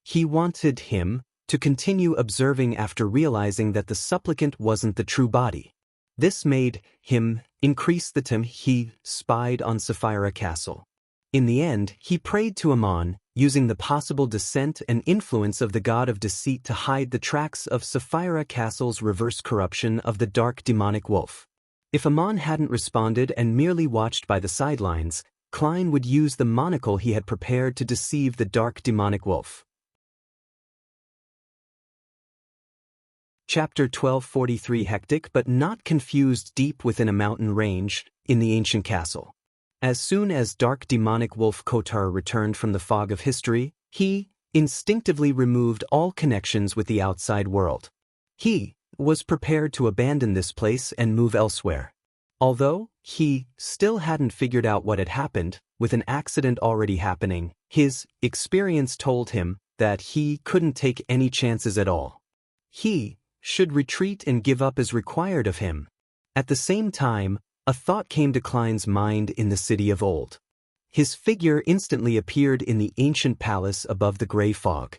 He wanted him to continue observing after realizing that the supplicant wasn't the true body. This made him increase the time he spied on Sapphira Castle. In the end, he prayed to Amon, using the possible descent and influence of the god of deceit to hide the tracks of Sapphira Castle's reverse corruption of the dark demonic wolf. If Amon hadn't responded and merely watched by the sidelines, Klein would use the monocle he had prepared to deceive the dark demonic wolf. Chapter 1243. Hectic but not confused. Deep within a mountain range, in the ancient castle. As soon as dark demonic wolf Kotar returned from the fog of history, he instinctively removed all connections with the outside world. He was prepared to abandon this place and move elsewhere. Although he still hadn't figured out what had happened, with an accident already happening, his experience told him that he couldn't take any chances at all. He should retreat and give up as required of him. At the same time, a thought came to Klein's mind in the city of old. His figure instantly appeared in the ancient palace above the gray fog.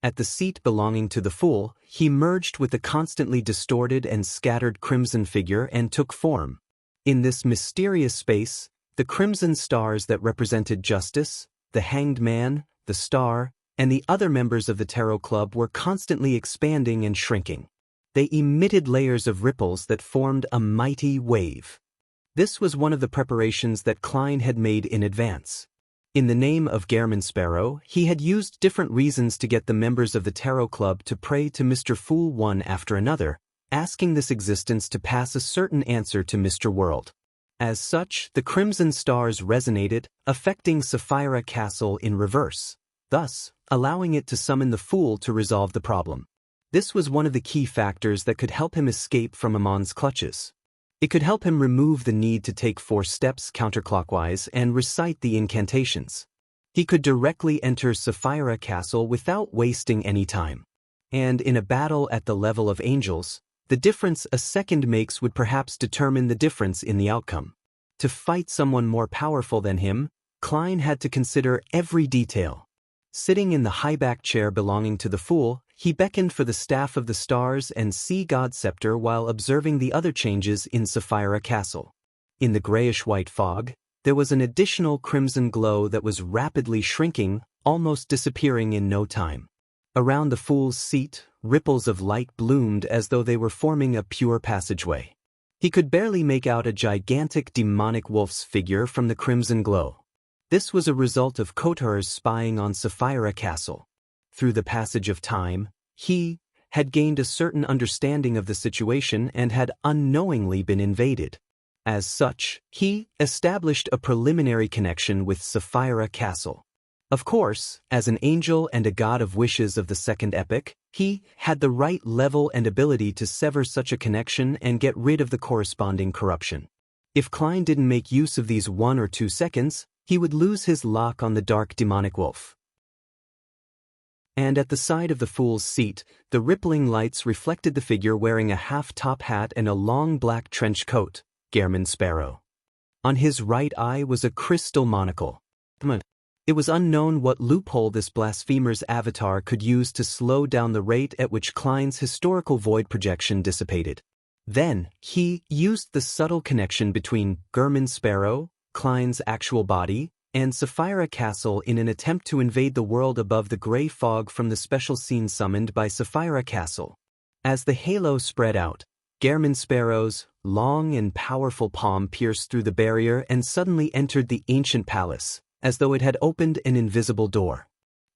At the seat belonging to the fool, he merged with the constantly distorted and scattered crimson figure and took form. In this mysterious space, the crimson stars that represented justice, the hanged man, the star, and the other members of the tarot club were constantly expanding and shrinking. They emitted layers of ripples that formed a mighty wave. This was one of the preparations that Klein had made in advance. In the name of Gehrman Sparrow, he had used different reasons to get the members of the Tarot Club to pray to Mr. Fool one after another, asking this existence to pass a certain answer to Mr. World. As such, the crimson stars resonated, affecting Sapphira Castle in reverse, thus allowing it to summon the Fool to resolve the problem. This was one of the key factors that could help him escape from Amon's clutches. It could help him remove the need to take 4 steps counterclockwise and recite the incantations. He could directly enter Sapphira Castle without wasting any time. And in a battle at the level of angels, the difference a second makes would perhaps determine the difference in the outcome. To fight someone more powerful than him, Klein had to consider every detail. Sitting in the high-back chair belonging to the fool, he beckoned for the staff of the stars and sea god scepter while observing the other changes in Sapphira Castle. In the grayish-white fog, there was an additional crimson glow that was rapidly shrinking, almost disappearing in no time. Around the fool's seat, ripples of light bloomed as though they were forming a pure passageway. He could barely make out a gigantic demonic wolf's figure from the crimson glow. This was a result of Kotar's spying on Sapphira Castle. Through the passage of time, he had gained a certain understanding of the situation and had unknowingly been invaded. As such, he established a preliminary connection with Sapphira Castle. Of course, as an angel and a god of wishes of the second epoch, he had the right level and ability to sever such a connection and get rid of the corresponding corruption. If Klein didn't make use of these 1 or 2 seconds, he would lose his lock on the dark demonic wolf. And at the side of the fool's seat, the rippling lights reflected the figure wearing a half-top hat and a long black trench coat, Gehrman Sparrow. On his right eye was a crystal monocle. It was unknown what loophole this blasphemer's avatar could use to slow down the rate at which Klein's historical void projection dissipated. Then, he used the subtle connection between Gehrman Sparrow, Klein's actual body, and Sapphira Castle in an attempt to invade the world above the gray fog from the special scene summoned by Sapphira Castle. As the halo spread out, Gehrman Sparrow's long and powerful palm pierced through the barrier and suddenly entered the ancient palace, as though it had opened an invisible door.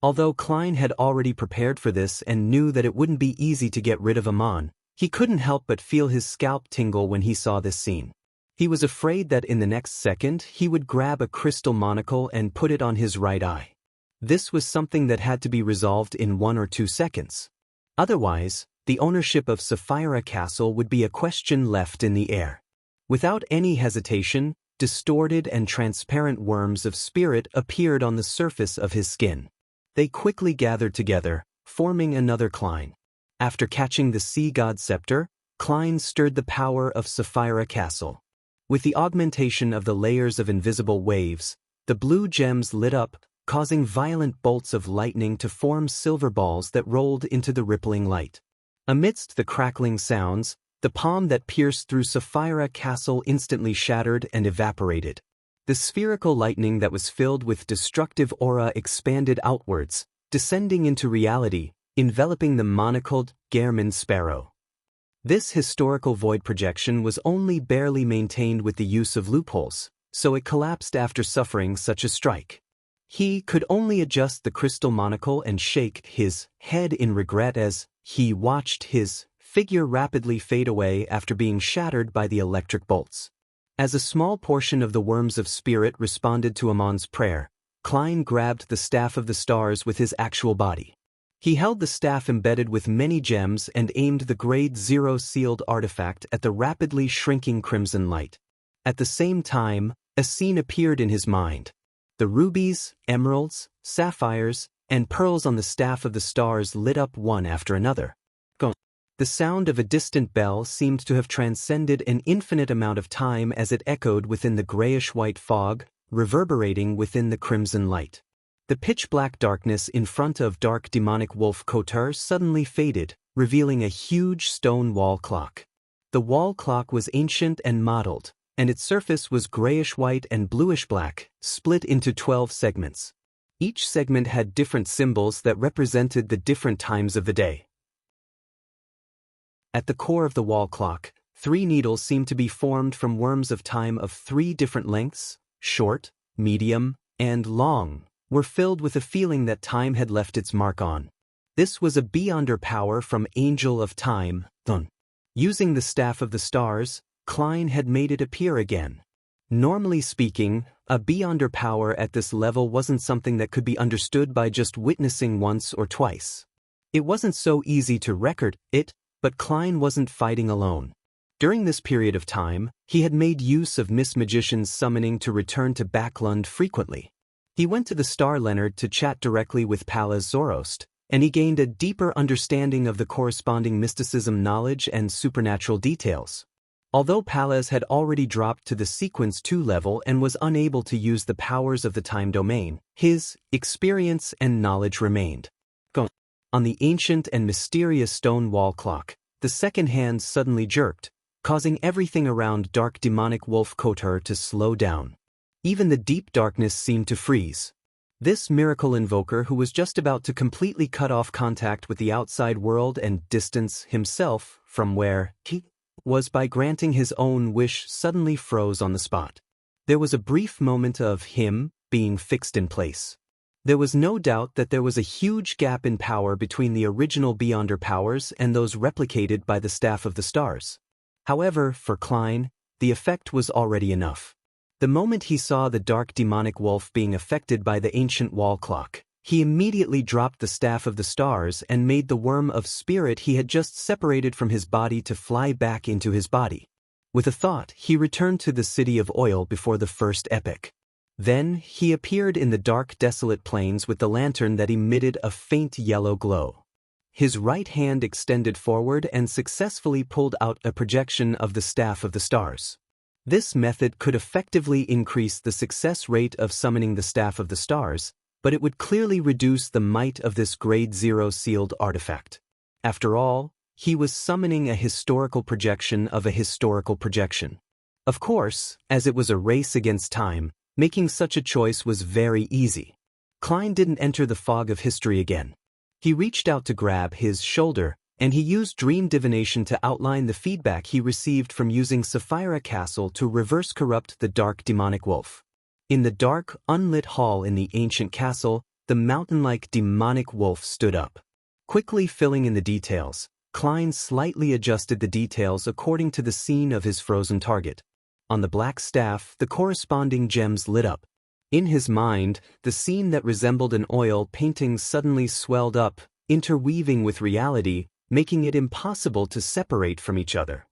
Although Klein had already prepared for this and knew that it wouldn't be easy to get rid of Amon, he couldn't help but feel his scalp tingle when he saw this scene. He was afraid that in the next second he would grab a crystal monocle and put it on his right eye. This was something that had to be resolved in 1 or 2 seconds. Otherwise, the ownership of Sapphira Castle would be a question left in the air. Without any hesitation, distorted and transparent worms of spirit appeared on the surface of his skin. They quickly gathered together, forming another Klein. After catching the sea god scepter, Klein stirred the power of Sapphira Castle. With the augmentation of the layers of invisible waves, the blue gems lit up, causing violent bolts of lightning to form silver balls that rolled into the rippling light. Amidst the crackling sounds, the palm that pierced through Sapphira Castle instantly shattered and evaporated. The spherical lightning that was filled with destructive aura expanded outwards, descending into reality, enveloping the monocled Gehrman Sparrow. This historical void projection was only barely maintained with the use of loopholes, so it collapsed after suffering such a strike. He could only adjust the crystal monocle and shake his head in regret as he watched his figure rapidly fade away after being shattered by the electric bolts. As a small portion of the worms of spirit responded to Amon's prayer, Klein grabbed the staff of the stars with his actual body. He held the staff embedded with many gems and aimed the Grade 0 sealed artifact at the rapidly shrinking crimson light. At the same time, a scene appeared in his mind. The rubies, emeralds, sapphires, and pearls on the staff of the stars lit up one after another. The sound of a distant bell seemed to have transcended an infinite amount of time as it echoed within the grayish-white fog, reverberating within the crimson light. The pitch-black darkness in front of dark demonic wolf Kotar suddenly faded, revealing a huge stone wall clock. The wall clock was ancient and mottled, and its surface was grayish-white and bluish-black, split into 12 segments. Each segment had different symbols that represented the different times of the day. At the core of the wall clock, 3 needles seemed to be formed from worms of time of 3 different lengths, short, medium, and long, were filled with a feeling that time had left its mark on. This was a beyonder power from Angel of Time, Thun. Using the Staff of the Stars, Klein had made it appear again. Normally speaking, a beyonder power at this level wasn't something that could be understood by just witnessing once or twice. It wasn't so easy to record it, but Klein wasn't fighting alone. During this period of time, he had made use of Miss Magician's summoning to return to Backlund frequently. He went to the Star Leonard to chat directly with Pallas Zoroast, and he gained a deeper understanding of the corresponding mysticism knowledge and supernatural details. Although Pallas had already dropped to the Sequence 2 level and was unable to use the powers of the time domain, his experience and knowledge remained. On the ancient and mysterious stone wall clock, the second hand suddenly jerked, causing everything around dark demonic wolf Kotar to slow down. Even the deep darkness seemed to freeze. This miracle invoker, who was just about to completely cut off contact with the outside world and distance himself from where he was by granting his own wish, suddenly froze on the spot. There was a brief moment of him being fixed in place. There was no doubt that there was a huge gap in power between the original Beyonder powers and those replicated by the Staff of the Stars. However, for Klein, the effect was already enough. The moment he saw the dark demonic wolf being affected by the ancient wall clock, he immediately dropped the Staff of the Stars and made the worm of spirit he had just separated from his body to fly back into his body. With a thought, he returned to the City of Oil before the first epoch. Then, he appeared in the dark desolate plains with the lantern that emitted a faint yellow glow. His right hand extended forward and successfully pulled out a projection of the Staff of the Stars. This method could effectively increase the success rate of summoning the Staff of the Stars, but it would clearly reduce the might of this Grade 0 sealed artifact. After all, he was summoning a historical projection of a historical projection. Of course, as it was a race against time, making such a choice was very easy. Klein didn't enter the fog of history again. He reached out to grab his shoulder, and he used dream divination to outline the feedback he received from using Sapphira Castle to reverse corrupt the dark demonic wolf. In the dark, unlit hall in the ancient castle, the mountain-like demonic wolf stood up. Quickly filling in the details, Klein slightly adjusted the details according to the scene of his frozen target. On the black staff, the corresponding gems lit up. In his mind, the scene that resembled an oil painting suddenly swelled up, interweaving with reality, making it impossible to separate from each other.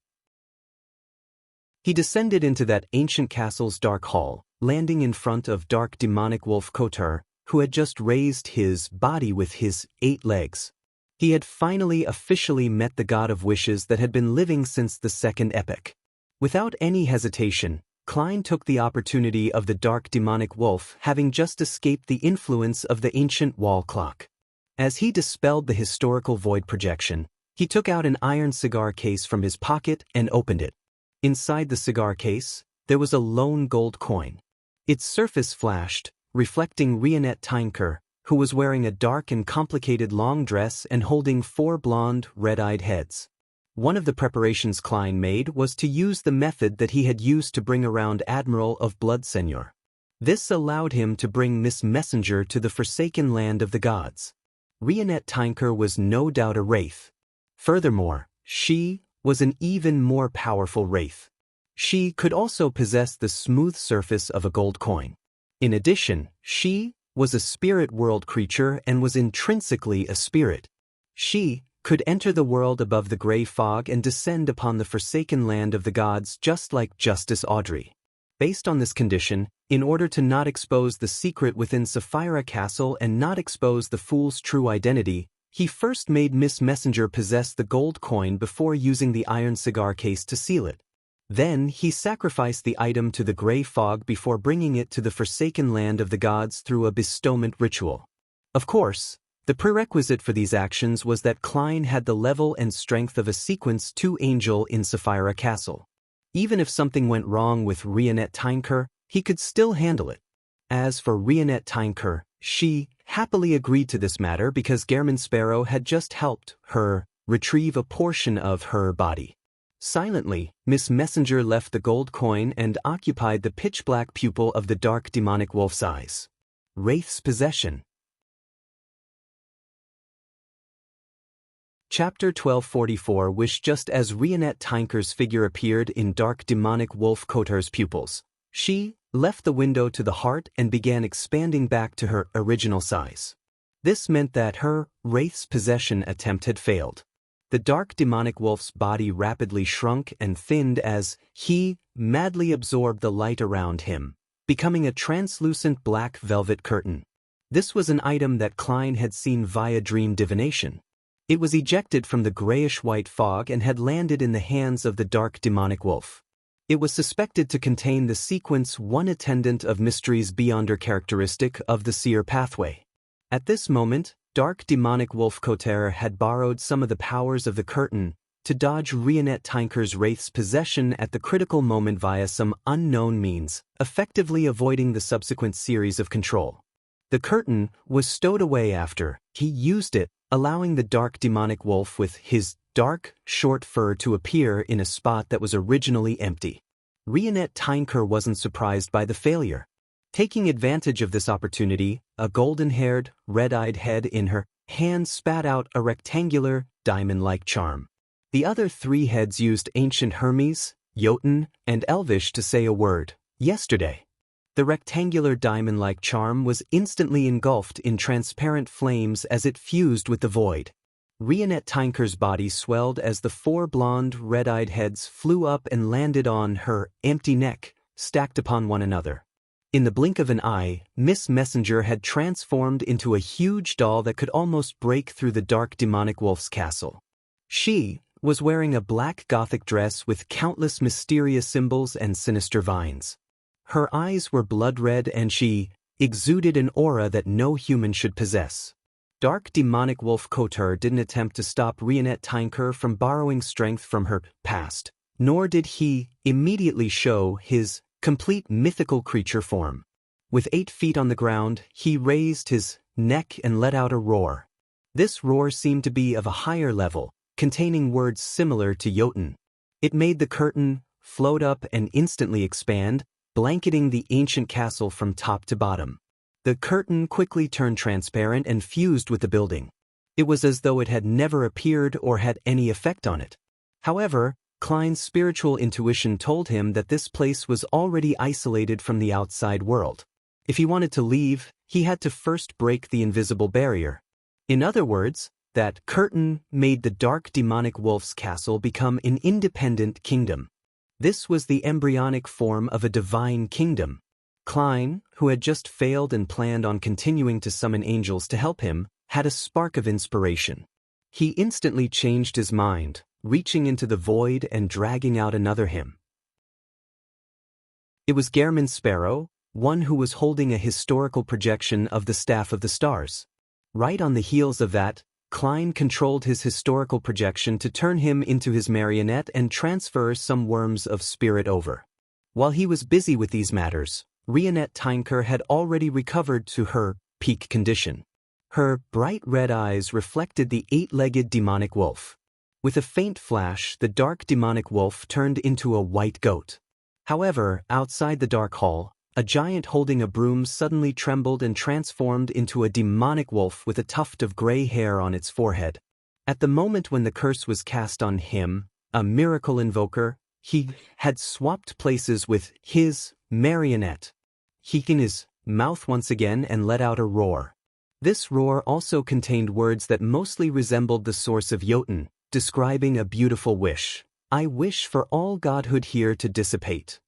He descended into that ancient castle's dark hall, landing in front of dark demonic wolf Kotar, who had just raised his body with his 8 legs. He had finally officially met the god of wishes that had been living since the second epoch. Without any hesitation, Klein took the opportunity of the dark demonic wolf having just escaped the influence of the ancient wall clock. As he dispelled the historical void projection, he took out an iron cigar case from his pocket and opened it. Inside the cigar case, there was a lone gold coin. Its surface flashed, reflecting Rionette Tynker, who was wearing a dark and complicated long dress and holding 4 blonde, red-eyed heads. One of the preparations Klein made was to use the method that he had used to bring around Admiral of Blood Seigneur. This allowed him to bring Miss Messenger to the forsaken land of the gods. Rionette Tynker was no doubt a wraith. Furthermore, she was an even more powerful wraith. She could also possess the smooth surface of a gold coin. In addition, she was a spirit world creature and was intrinsically a spirit. She could enter the world above the gray fog and descend upon the forsaken land of the gods just like Justice Audrey. Based on this condition, in order to not expose the secret within Sapphira Castle and not expose the fool's true identity, he first made Miss Messenger possess the gold coin before using the iron cigar case to seal it. Then he sacrificed the item to the gray fog before bringing it to the forsaken land of the gods through a bestowment ritual. Of course, the prerequisite for these actions was that Klein had the level and strength of a Sequence 2 angel in Sapphira Castle. Even if something went wrong with Rionette Tynker, he could still handle it. As for Rionette Tynker, she happily agreed to this matter because Gehrman Sparrow had just helped her retrieve a portion of her body. Silently, Miss Messenger left the gold coin and occupied the pitch-black pupil of the dark demonic wolf's eyes. Wraith's Possession. Chapter 1244 Wish. Just as Rionette Tynker's figure appeared in dark demonic wolf Kotar's pupils, she left the window to the heart and began expanding back to her original size. This meant that her Wraith's Possession attempt had failed. The dark demonic wolf's body rapidly shrunk and thinned as he madly absorbed the light around him, becoming a translucent black velvet curtain. This was an item that Klein had seen via dream divination. It was ejected from the grayish-white fog and had landed in the hands of the dark demonic wolf. It was suspected to contain the sequence one attendant of mysteries beyonder characteristic of the seer pathway. At this moment, dark demonic wolf Koter had borrowed some of the powers of the curtain to dodge Rionette Tinker's wraith's possession at the critical moment via some unknown means, effectively avoiding the subsequent series of control. The curtain was stowed away after he used it, allowing the dark demonic wolf with his dark, short fur to appear in a spot that was originally empty. Rionette Tinker wasn't surprised by the failure. Taking advantage of this opportunity, a golden-haired, red-eyed head in her hand spat out a rectangular, diamond-like charm. The other three heads used ancient Hermes, Jotun, and Elvish to say a word, yesterday. The rectangular diamond-like charm was instantly engulfed in transparent flames as it fused with the void. Rionette Tinker's body swelled as the four blonde, red-eyed heads flew up and landed on her empty neck, stacked upon one another. In the blink of an eye, Miss Messenger had transformed into a huge doll that could almost break through the dark demonic wolf's castle. She was wearing a black Gothic dress with countless mysterious symbols and sinister vines. Her eyes were blood-red and she exuded an aura that no human should possess. Dark demonic wolf Koter didn't attempt to stop Rionette Tinker from borrowing strength from her past, nor did he immediately show his complete mythical creature form. With 8 feet on the ground, he raised his neck and let out a roar. This roar seemed to be of a higher level, containing words similar to Jotun. It made the curtain float up and instantly expand, blanketing the ancient castle from top to bottom. The curtain quickly turned transparent and fused with the building. It was as though it had never appeared or had any effect on it. However, Klein's spiritual intuition told him that this place was already isolated from the outside world. If he wanted to leave, he had to first break the invisible barrier. In other words, that curtain made the dark demonic wolf's castle become an independent kingdom. This was the embryonic form of a divine kingdom. Klein, who had just failed and planned on continuing to summon angels to help him, had a spark of inspiration. He instantly changed his mind, reaching into the void and dragging out another hymn. It was Gehrman Sparrow, one who was holding a historical projection of the Staff of the Stars. Right on the heels of that, Klein controlled his historical projection to turn him into his marionette and transfer some worms of spirit over. While he was busy with these matters, Rionette Tinker had already recovered to her peak condition. Her bright red eyes reflected the 8-legged demonic wolf. With a faint flash, the dark demonic wolf turned into a white goat. However, outside the dark hall, a giant holding a broom suddenly trembled and transformed into a demonic wolf with a tuft of gray hair on its forehead. At the moment when the curse was cast on him, a miracle invoker, he had swapped places with his marionette. He opened his mouth once again and let out a roar. This roar also contained words that mostly resembled the source of Jotun, describing a beautiful wish. I wish for all godhood here to dissipate.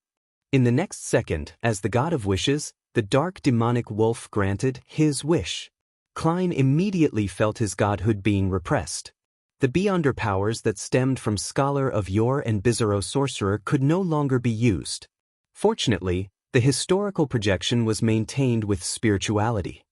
In the next second, as the god of wishes, the dark demonic wolf granted his wish. Klein immediately felt his godhood being repressed. The beyonder powers that stemmed from Scholar of Yore and Bizarro Sorcerer could no longer be used. Fortunately, the historical projection was maintained with spirituality.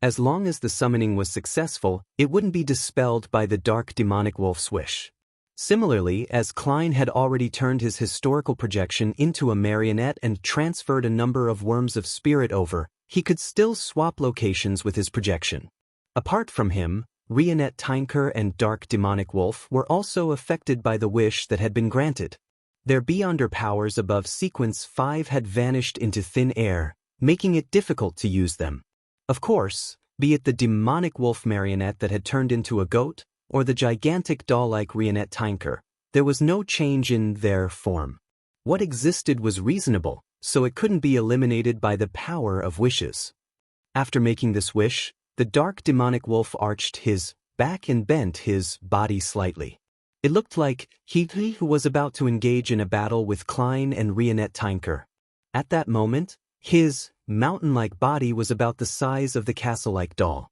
As long as the summoning was successful, it wouldn't be dispelled by the dark demonic wolf's wish. Similarly, as Klein had already turned his historical projection into a marionette and transferred a number of worms of spirit over, he could still swap locations with his projection. Apart from him, Rionette Tinker and Dark Demonic Wolf were also affected by the wish that had been granted. Their beyonder powers above Sequence 5 had vanished into thin air, making it difficult to use them. Of course, be it the demonic wolf marionette that had turned into a goat, or the gigantic doll-like Rionette Tinker, there was no change in their form. What existed was reasonable, so it couldn't be eliminated by the power of wishes. After making this wish, the dark demonic wolf arched his back and bent his body slightly. It looked like he was about to engage in a battle with Klein and Rionette Tinker. At that moment, his mountain-like body was about the size of the castle-like doll.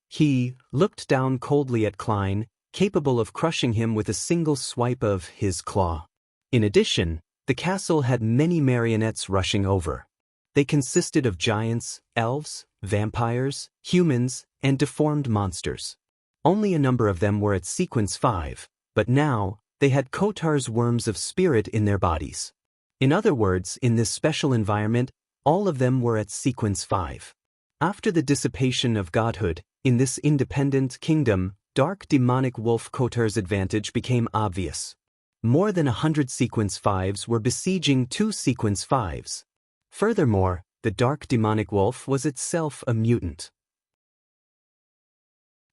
He looked down coldly at Klein, capable of crushing him with a single swipe of his claw. In addition, the castle had many marionettes rushing over. They consisted of giants, elves, vampires, humans, and deformed monsters. Only a number of them were at sequence 5, but now, they had Kotar's worms of spirit in their bodies. In other words, in this special environment, all of them were at sequence 5. After the dissipation of godhood, in this independent kingdom, dark demonic wolf Kotar's advantage became obvious. More than 100 sequence 5s were besieging 2 sequence 5s. Furthermore, the dark demonic wolf was itself a mutant.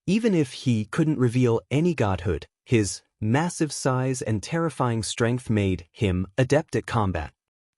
Even if he couldn't reveal any godhood, his massive size and terrifying strength made him adept at combat.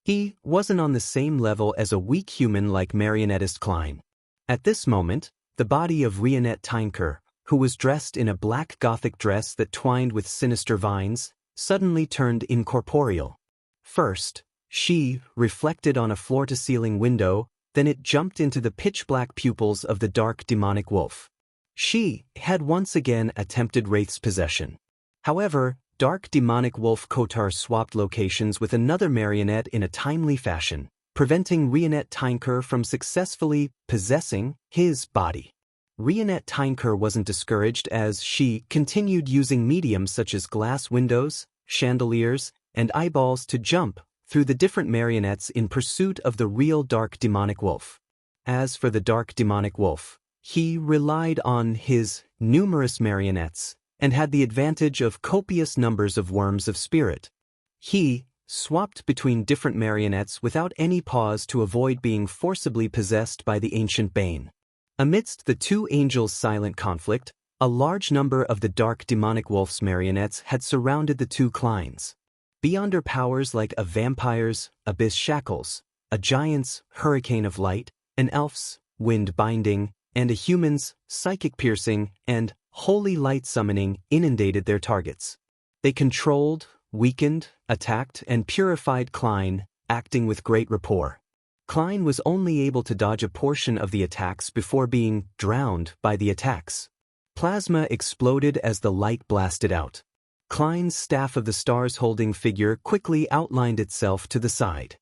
He wasn't on the same level as a weak human like marionettist Klein. At this moment, the body of Rionette Tynker, who was dressed in a black gothic dress that twined with sinister vines, suddenly turned incorporeal. First, she reflected on a floor-to-ceiling window, then it jumped into the pitch-black pupils of the dark demonic wolf. She had once again attempted Wraith's possession. However, dark demonic wolf Kotar swapped locations with another marionette in a timely fashion, preventing Rionette Tynker from successfully possessing his body. Rionette Tynker wasn't discouraged as she continued using mediums such as glass windows, chandeliers, and eyeballs to jump through the different marionettes in pursuit of the real dark demonic wolf. As for the dark demonic wolf, he relied on his numerous marionettes and had the advantage of copious numbers of worms of spirit. He swapped between different marionettes without any pause to avoid being forcibly possessed by the ancient bane. Amidst the two angels' silent conflict, a large number of the dark demonic wolf's marionettes had surrounded the two Kleins. Beyond her powers like a vampire's abyss shackles, a giant's hurricane of light, an elf's wind binding, and a human's psychic piercing and holy light summoning inundated their targets. They controlled, weakened, attacked, and purified Klein, acting with great rapport. Klein was only able to dodge a portion of the attacks before being drowned by the attacks. Plasma exploded as the light blasted out. Klein's staff of the stars holding figure quickly outlined itself to the side.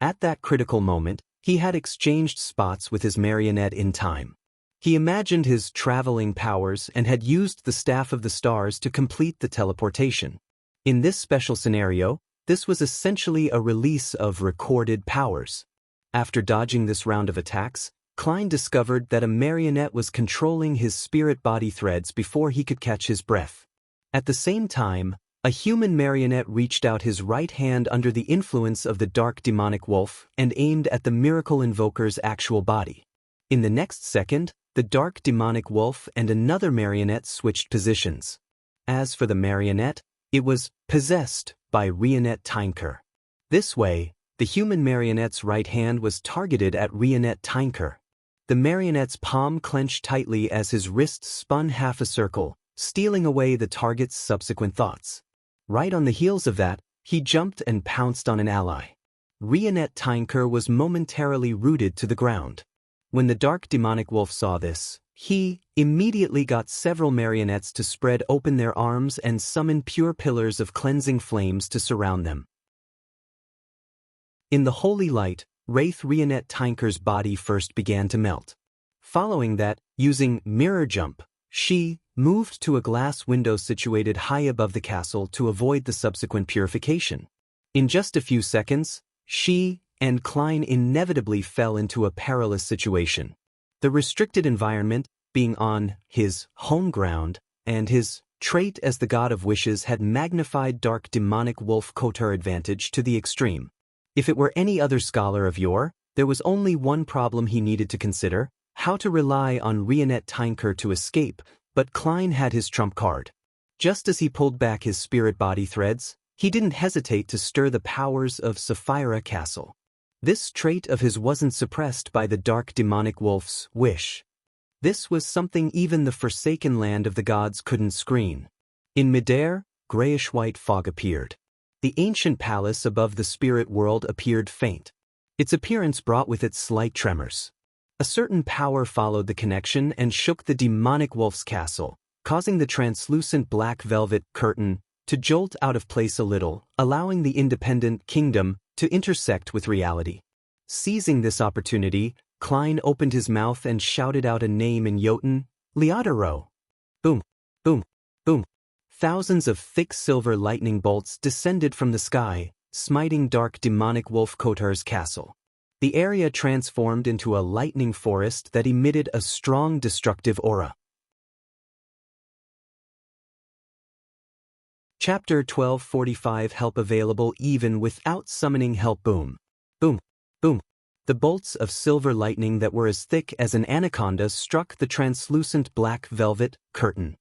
At that critical moment, he had exchanged spots with his marionette in time. He imagined his traveling powers and had used the staff of the stars to complete the teleportation. In this special scenario, this was essentially a release of recorded powers. After dodging this round of attacks, Klein discovered that a marionette was controlling his spirit body threads before he could catch his breath. At the same time, a human marionette reached out his right hand under the influence of the dark demonic wolf and aimed at the miracle invoker's actual body. In the next second, the dark demonic wolf and another marionette switched positions. As for the marionette, it was possessed by Rionette Tynker. This way, the human marionette's right hand was targeted at Rionette Tynker. The marionette's palm clenched tightly as his wrist spun half a circle, stealing away the target's subsequent thoughts. Right on the heels of that, he jumped and pounced on an ally. Rionette Tynker was momentarily rooted to the ground. When the dark demonic wolf saw this, he immediately got several marionettes to spread open their arms and summon pure pillars of cleansing flames to surround them. In the holy light, Wraith Rionette Tynker's body first began to melt. Following that, using mirror jump, she moved to a glass window situated high above the castle to avoid the subsequent purification. In just a few seconds, she and Klein inevitably fell into a perilous situation. The restricted environment, being on his home ground, and his trait as the god of wishes had magnified dark demonic wolf Kotar advantage to the extreme. If it were any other scholar of yore, there was only one problem he needed to consider: how to rely on Rionette Tynker to escape, but Klein had his trump card. Just as he pulled back his spirit body threads, he didn't hesitate to stir the powers of Sapphira Castle. This trait of his wasn't suppressed by the dark demonic wolf's wish. This was something even the forsaken land of the gods couldn't screen. In midair, grayish-white fog appeared. The ancient palace above the spirit world appeared faint. Its appearance brought with it slight tremors. A certain power followed the connection and shook the demonic wolf's castle, causing the translucent black velvet curtain to jolt out of place a little, allowing the independent kingdom to intersect with reality. Seizing this opportunity, Klein opened his mouth and shouted out a name in Jotun, Leodero. Boom, boom, boom. Thousands of thick silver lightning bolts descended from the sky, smiting dark demonic wolf Kotar's castle. The area transformed into a lightning forest that emitted a strong destructive aura. Chapter 1245 Help available even without summoning help. Boom, boom, boom. The bolts of silver lightning that were as thick as an anaconda struck the translucent black velvet curtain.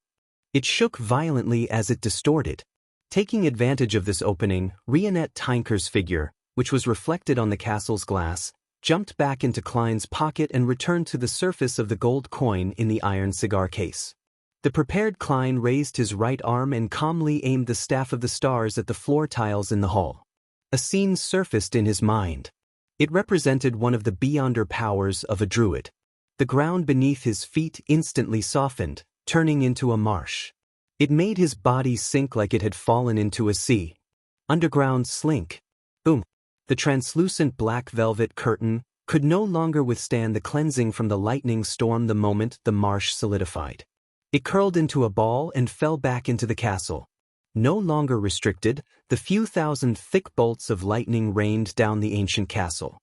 It shook violently as it distorted. Taking advantage of this opening, Rionette Tinker's figure, which was reflected on the castle's glass, jumped back into Klein's pocket and returned to the surface of the gold coin in the iron cigar case. The prepared Klein raised his right arm and calmly aimed the staff of the stars at the floor tiles in the hall. A scene surfaced in his mind. It represented one of the beyonder powers of a druid. The ground beneath his feet instantly softened, turning into a marsh. It made his body sink like it had fallen into a sea. Underground slink. Boom. The translucent black velvet curtain could no longer withstand the cleansing from the lightning storm the moment the marsh solidified. It curled into a ball and fell back into the castle. No longer restricted, the few thousand thick bolts of lightning rained down the ancient castle.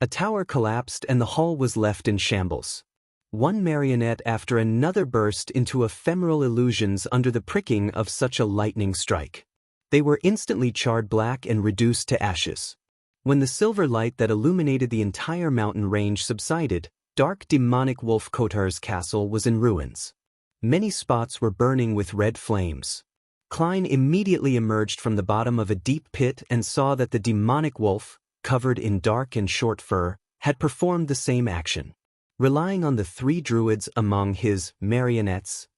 A tower collapsed and the hall was left in shambles. One marionette after another burst into ephemeral illusions under the pricking of such a lightning strike. They were instantly charred black and reduced to ashes. When the silver light that illuminated the entire mountain range subsided, dark demonic wolf Kotar's castle was in ruins. Many spots were burning with red flames. Klein immediately emerged from the bottom of a deep pit and saw that the demonic wolf, covered in dark and short fur, had performed the same action. Relying on the 3 druids among his marionettes,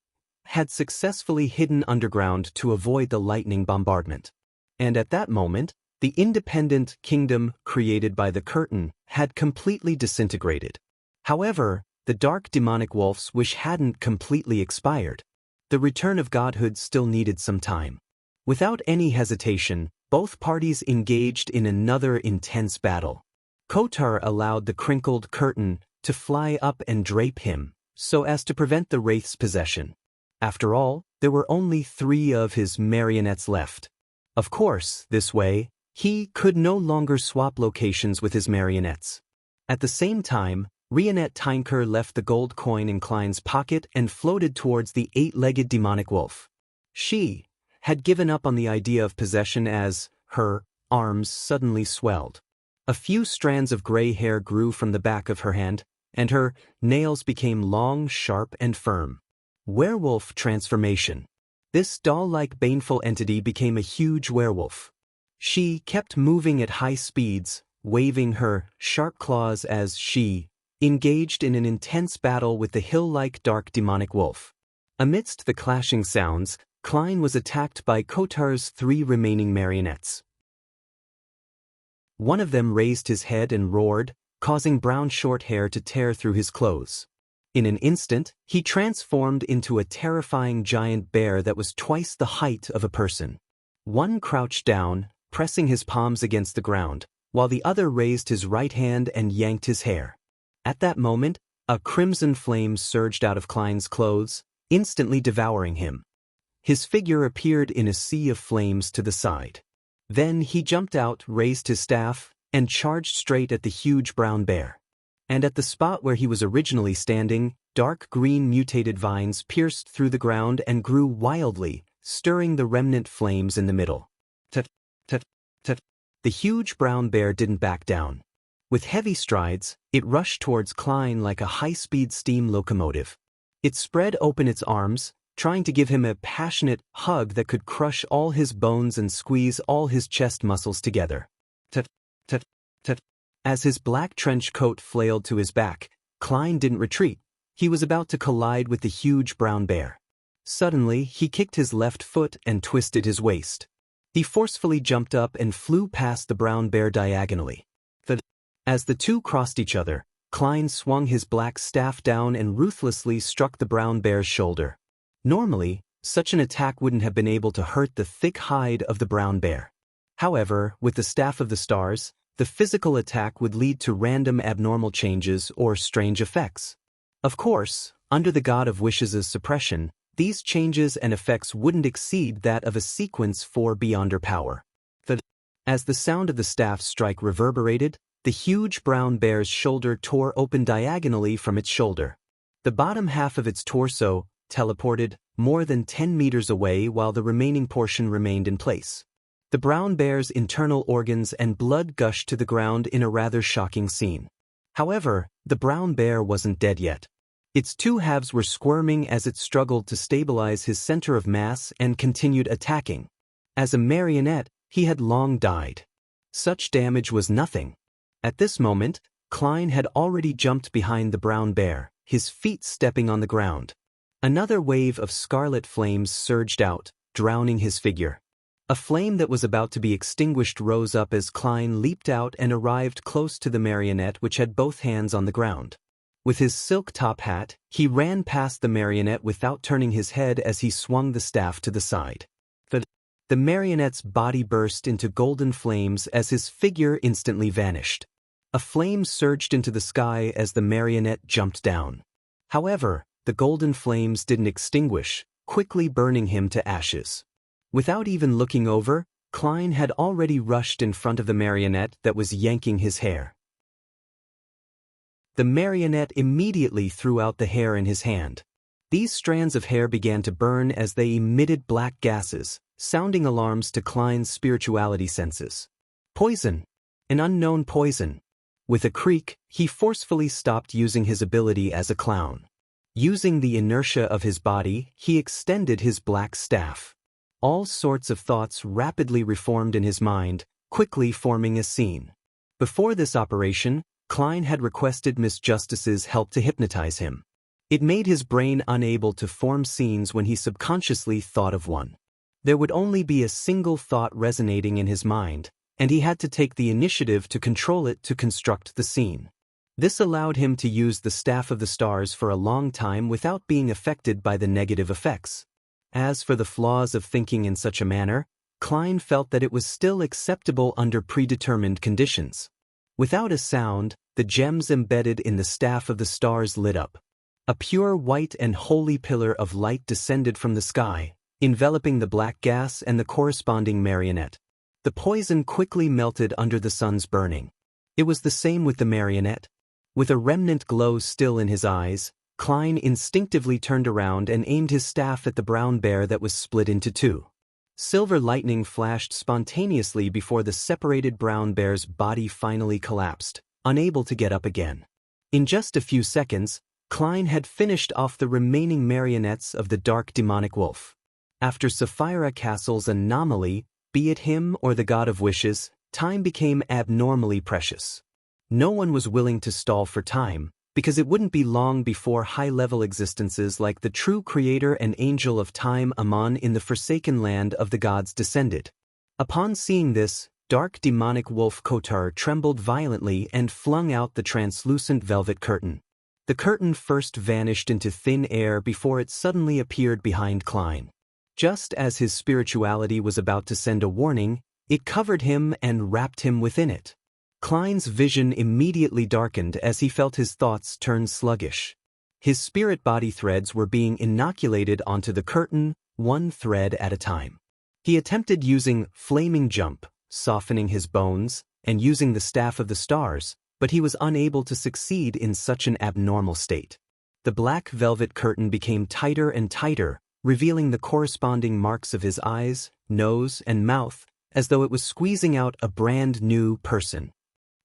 had successfully hidden underground to avoid the lightning bombardment. And at that moment, the independent kingdom created by the curtain had completely disintegrated. However, the dark demonic wolf's wish hadn't completely expired. The return of godhood still needed some time. Without any hesitation, both parties engaged in another intense battle. Kotar allowed the crinkled curtain to fly up and drape him, so as to prevent the wraith's possession. After all, there were only 3 of his marionettes left. Of course, this way, he could no longer swap locations with his marionettes. At the same time, Rionette Tinker left the gold coin in Klein's pocket and floated towards the 8-legged demonic wolf. She had given up on the idea of possession as her arms suddenly swelled. A few strands of gray hair grew from the back of her hand, and her nails became long, sharp, and firm. Werewolf transformation. This doll-like baneful entity became a huge werewolf. She kept moving at high speeds, waving her sharp claws as she engaged in an intense battle with the hill-like dark demonic wolf. Amidst the clashing sounds, Klein was attacked by Kotar's 3 remaining marionettes. One of them raised his head and roared, causing brown short hair to tear through his clothes. In an instant, he transformed into a terrifying giant bear that was twice the height of a person. One crouched down, pressing his palms against the ground, while the other raised his right hand and yanked his hair. At that moment, a crimson flame surged out of Klein's clothes, instantly devouring him. His figure appeared in a sea of flames to the side. Then he jumped out, raised his staff, and charged straight at the huge brown bear. And at the spot where he was originally standing, dark green mutated vines pierced through the ground and grew wildly, stirring the remnant flames in the middle. Tut, tut, tut. The huge brown bear didn't back down. With heavy strides, it rushed towards Klein like a high-speed steam locomotive. It spread open its arms, trying to give him a passionate hug that could crush all his bones and squeeze all his chest muscles together. Tut, tut, tut. As his black trench coat flailed to his back, Klein didn't retreat. He was about to collide with the huge brown bear. Suddenly, he kicked his left foot and twisted his waist. He forcefully jumped up and flew past the brown bear diagonally. As the two crossed each other, Klein swung his black staff down and ruthlessly struck the brown bear's shoulder. Normally, such an attack wouldn't have been able to hurt the thick hide of the brown bear. However, with the Staff of the Stars, the physical attack would lead to random abnormal changes or strange effects. Of course, under the God of Wishes' suppression, these changes and effects wouldn't exceed that of a sequence 4 beyonder power. As the sound of the staff's strike reverberated, the huge brown bear's shoulder tore open diagonally from its shoulder. The bottom half of its torso teleported more than 10 meters away while the remaining portion remained in place. The brown bear's internal organs and blood gushed to the ground in a rather shocking scene. However, the brown bear wasn't dead yet. Its two halves were squirming as it struggled to stabilize his center of mass and continued attacking. As a marionette, he had long died. Such damage was nothing. At this moment, Klein had already jumped behind the brown bear, his feet stepping on the ground. Another wave of scarlet flames surged out, drowning his figure. A flame that was about to be extinguished rose up as Klein leaped out and arrived close to the marionette, which had both hands on the ground. With his silk top hat, he ran past the marionette without turning his head as he swung the staff to the side. The marionette's body burst into golden flames as his figure instantly vanished. A flame surged into the sky as the marionette jumped down. However, the golden flames didn't extinguish, quickly burning him to ashes. Without even looking over, Klein had already rushed in front of the marionette that was yanking his hair. The marionette immediately threw out the hair in his hand. These strands of hair began to burn as they emitted black gases, sounding alarms to Klein's spirituality senses. Poison! An unknown poison! With a creak, he forcefully stopped using his ability as a clown. Using the inertia of his body, he extended his black staff. All sorts of thoughts rapidly reformed in his mind, quickly forming a scene. Before this operation, Klein had requested Miss Justice's help to hypnotize him. It made his brain unable to form scenes when he subconsciously thought of one. There would only be a single thought resonating in his mind, and he had to take the initiative to control it to construct the scene. This allowed him to use the Staff of the Stars for a long time without being affected by the negative effects. As for the flaws of thinking in such a manner, Klein felt that it was still acceptable under predetermined conditions. Without a sound, the gems embedded in the Staff of the Stars lit up. A pure white and holy pillar of light descended from the sky, enveloping the black gas and the corresponding marionette. The poison quickly melted under the sun's burning. It was the same with the marionette. With a remnant glow still in his eyes, Klein instinctively turned around and aimed his staff at the brown bear that was split into two. Silver lightning flashed spontaneously before the separated brown bear's body finally collapsed, unable to get up again. In just a few seconds, Klein had finished off the remaining marionettes of the dark demonic wolf. After Sapphira Castle's anomaly, be it him or the God of Wishes, time became abnormally precious. No one was willing to stall for time, because it wouldn't be long before high-level existences like the true creator and angel of time Amon in the forsaken land of the gods descended. Upon seeing this, dark demonic wolf Kotar trembled violently and flung out the translucent velvet curtain. The curtain first vanished into thin air before it suddenly appeared behind Klein. Just as his spirituality was about to send a warning, it covered him and wrapped him within it. Klein's vision immediately darkened as he felt his thoughts turn sluggish. His spirit body threads were being inoculated onto the curtain, one thread at a time. He attempted using Flaming Jump, softening his bones, and using the Staff of the Stars, but he was unable to succeed in such an abnormal state. The black velvet curtain became tighter and tighter, revealing the corresponding marks of his eyes, nose, and mouth, as though it was squeezing out a brand new person.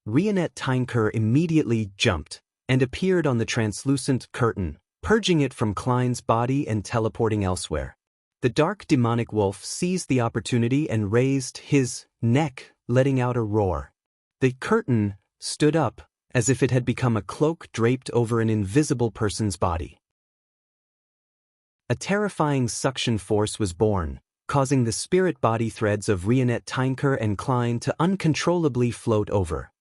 Rionette Tynker immediately jumped and appeared on the translucent curtain, purging it from Klein's body and teleporting elsewhere. The dark demonic wolf seized the opportunity and raised his neck, letting out a roar. The curtain stood up, as if it had become a cloak draped over an invisible person's body. A terrifying suction force was born, causing the spirit body threads of Rionette Tynker and Klein to uncontrollably float over.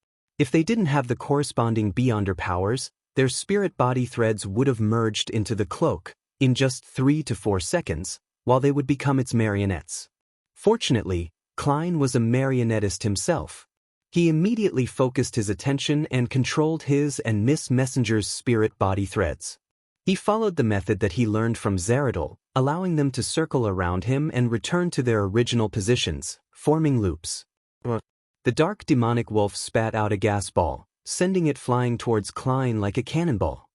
If they didn't have the corresponding beyonder powers, their spirit body threads would have merged into the cloak, in just 3 to 4 seconds, while they would become its marionettes. Fortunately, Klein was a marionettist himself. He immediately focused his attention and controlled his and Miss Messenger's spirit body threads. He followed the method that he learned from Zaradul, allowing them to circle around him and return to their original positions, forming loops. The dark demonic wolf spat out a gas ball, sending it flying towards Klein like a cannonball.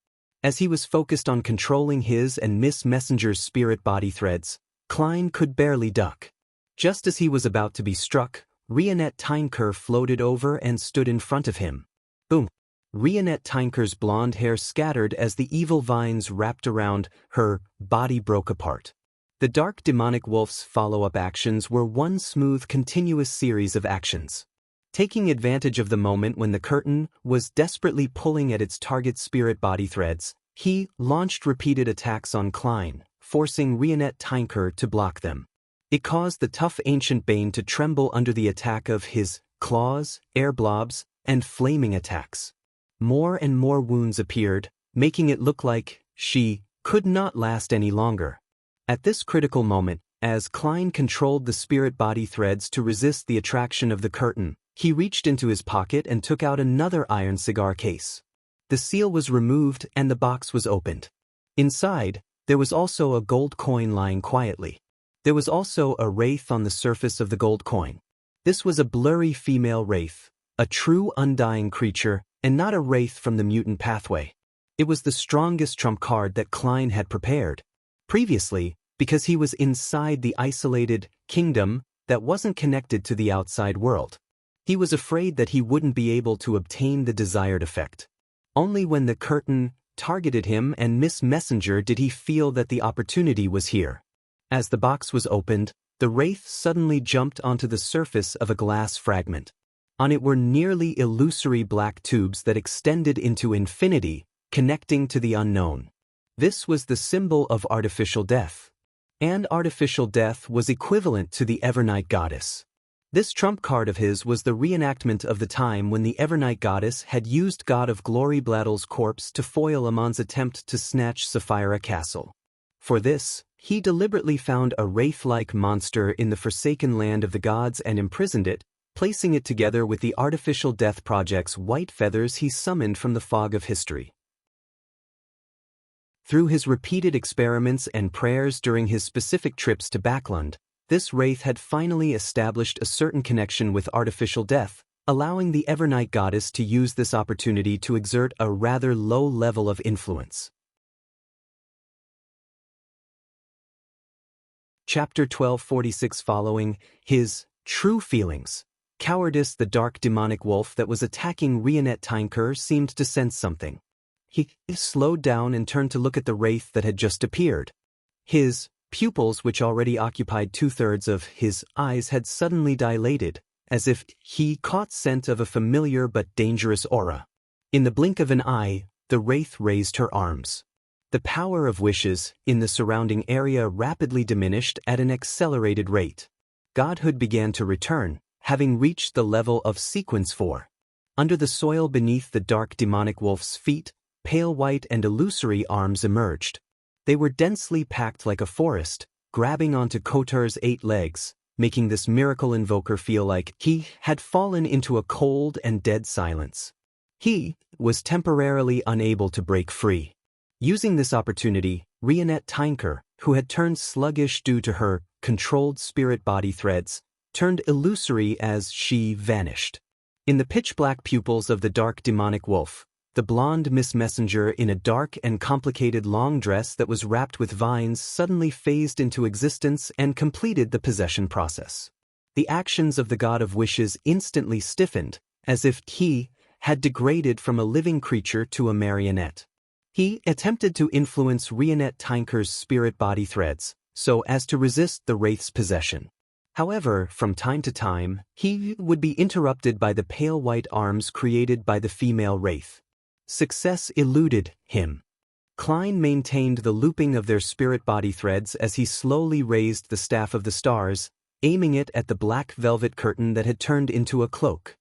As he was focused on controlling his and Miss Messenger's spirit body threads, Klein could barely duck. Just as he was about to be struck, Rionette Tynker floated over and stood in front of him. Boom! Rionette Tynker's blonde hair scattered as the evil vines wrapped around her body broke apart. The dark demonic wolf's follow-up actions were one smooth continuous series of actions. Taking advantage of the moment when the curtain was desperately pulling at its target's spirit body threads, he launched repeated attacks on Klein, forcing Rionette Tynker to block them. It caused the tough ancient Bane to tremble under the attack of his claws, air blobs, and flaming attacks. More and more wounds appeared, making it look like she could not last any longer. At this critical moment, as Klein controlled the spirit body threads to resist the attraction of the curtain, he reached into his pocket and took out another iron cigar case. The seal was removed and the box was opened. Inside, there was also a gold coin lying quietly. There was also a wraith on the surface of the gold coin. This was a blurry female wraith, a true undying creature, and not a wraith from the mutant pathway. It was the strongest trump card that Klein had prepared. Previously, because he was inside the isolated kingdom that wasn't connected to the outside world. He was afraid that he wouldn't be able to obtain the desired effect. Only when the curtain targeted him and Miss Messenger did he feel that the opportunity was here. As the box was opened, the wraith suddenly jumped onto the surface of a glass fragment. On it were nearly illusory black tubes that extended into infinity, connecting to the unknown. This was the symbol of artificial death. And artificial death was equivalent to the Evernight Goddess. This trump card of his was the reenactment of the time when the Evernight Goddess had used God of Glory Bladal's corpse to foil Amon's attempt to snatch Sapphira Castle. For this, he deliberately found a wraith-like monster in the forsaken land of the gods and imprisoned it, placing it together with the artificial death project's white feathers he summoned from the fog of history. Through his repeated experiments and prayers during his specific trips to Backlund, this wraith had finally established a certain connection with artificial death, allowing the Evernight Goddess to use this opportunity to exert a rather low level of influence. Chapter 1246 Following his true feelings, Cowardice. The dark demonic wolf that was attacking Rionette Tynker seemed to sense something. He slowed down and turned to look at the wraith that had just appeared. His pupils, which already occupied 2/3 of his eyes, had suddenly dilated, as if he caught scent of a familiar but dangerous aura. In the blink of an eye, the wraith raised her arms. The power of wishes in the surrounding area rapidly diminished at an accelerated rate. Godhood began to return, having reached the level of Sequence 4. Under the soil beneath the dark demonic wolf's feet, pale white and illusory arms emerged. They were densely packed like a forest, grabbing onto Kotar's 8 legs, making this miracle invoker feel like he had fallen into a cold and dead silence. He was temporarily unable to break free. Using this opportunity, Rionette Tynker, who had turned sluggish due to her controlled spirit body threads, turned illusory as she vanished. In the pitch-black pupils of the dark demonic wolf, the blonde Miss Messenger in a dark and complicated long dress that was wrapped with vines suddenly phased into existence and completed the possession process. The actions of the god of wishes instantly stiffened, as if he had degraded from a living creature to a marionette. He attempted to influence Rionette Tynker's spirit body threads, so as to resist the wraith's possession. However, from time to time, he would be interrupted by the pale white arms created by the female wraith. Success eluded him. Klein maintained the looping of their spirit body threads as he slowly raised the staff of the stars, aiming it at the black velvet curtain that had turned into a cloak.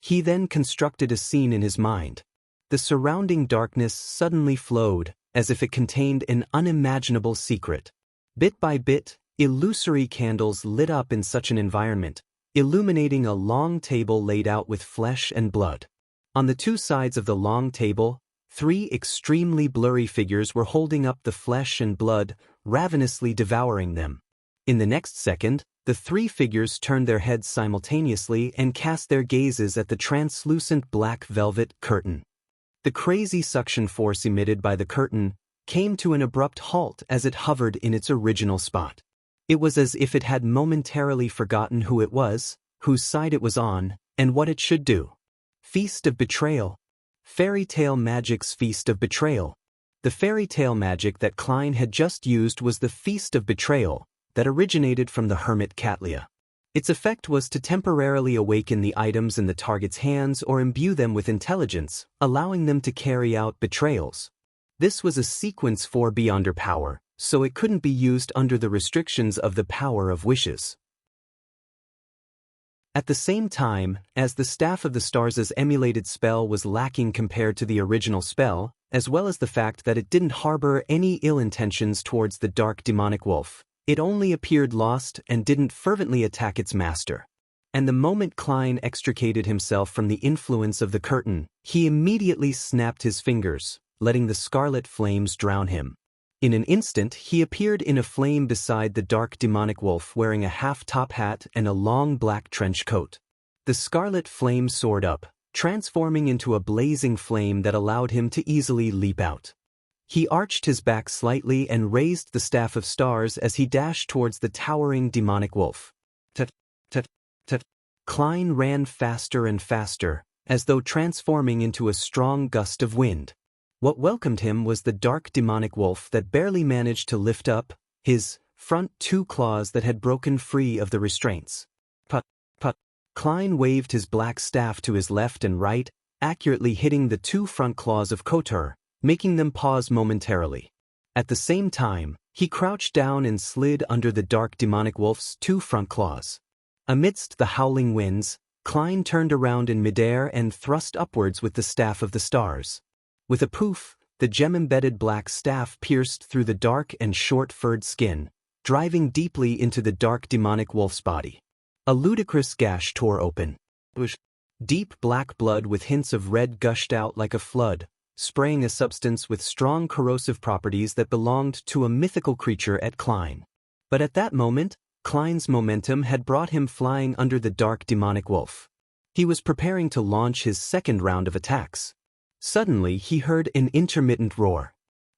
He then constructed a scene in his mind. The surrounding darkness suddenly flowed, as if it contained an unimaginable secret. Bit by bit, illusory candles lit up in such an environment, illuminating a long table laid out with flesh and blood. On the two sides of the long table, three extremely blurry figures were holding up the flesh and blood, ravenously devouring them. In the next second, the three figures turned their heads simultaneously and cast their gazes at the translucent black velvet curtain. The crazy suction force emitted by the curtain came to an abrupt halt as it hovered in its original spot. It was as if it had momentarily forgotten who it was, whose side it was on, and what it should do. Feast of Betrayal. Fairy tale magic's Feast of Betrayal. The fairy tale magic that Klein had just used was the Feast of Betrayal that originated from the hermit Catlia. Its effect was to temporarily awaken the items in the target's hands or imbue them with intelligence, allowing them to carry out betrayals. This was a sequence 4 beyond power, so it couldn't be used under the restrictions of the power of wishes. At the same time, as the Staff of the Stars' emulated spell was lacking compared to the original spell, as well as the fact that it didn't harbor any ill intentions towards the dark demonic wolf, it only appeared lost and didn't fervently attack its master. And the moment Klein extricated himself from the influence of the curtain, he immediately snapped his fingers, letting the scarlet flames drown him. In an instant, he appeared in a flame beside the dark demonic wolf wearing a half-top hat and a long black trench coat. The scarlet flame soared up, transforming into a blazing flame that allowed him to easily leap out. He arched his back slightly and raised the Staff of Stars as he dashed towards the towering demonic wolf. Tut, tut, tut. Klein ran faster and faster, as though transforming into a strong gust of wind. What welcomed him was the dark demonic wolf that barely managed to lift up his front two claws that had broken free of the restraints. Put, put. Klein waved his black staff to his left and right, accurately hitting the two front claws of Kotor, making them pause momentarily. At the same time, he crouched down and slid under the dark demonic wolf's two front claws. Amidst the howling winds, Klein turned around in midair and thrust upwards with the Staff of the Stars. With a poof, the gem-embedded black staff pierced through the dark and short-furred skin, driving deeply into the dark demonic wolf's body. A ludicrous gash tore open. Deep black blood with hints of red gushed out like a flood, spraying a substance with strong corrosive properties that belonged to a mythical creature at Klein. But at that moment, Klein's momentum had brought him flying under the dark demonic wolf. He was preparing to launch his second round of attacks. Suddenly he heard an intermittent roar.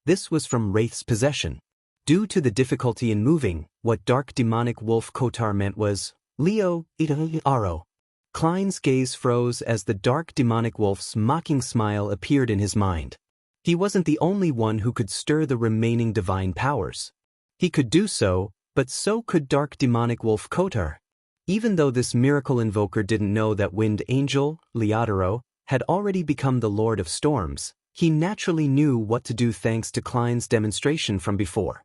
This was from Wraith's possession. Due to the difficulty in moving, what dark demonic wolf Kotar meant was, Leo, Aro. Klein's gaze froze as the dark demonic wolf's mocking smile appeared in his mind. He wasn't the only one who could stir the remaining divine powers. He could do so, but so could dark demonic wolf Kotar. Even though this miracle invoker didn't know that Wind Angel, Leodoro, had already become the Lord of Storms, he naturally knew what to do thanks to Klein's demonstration from before.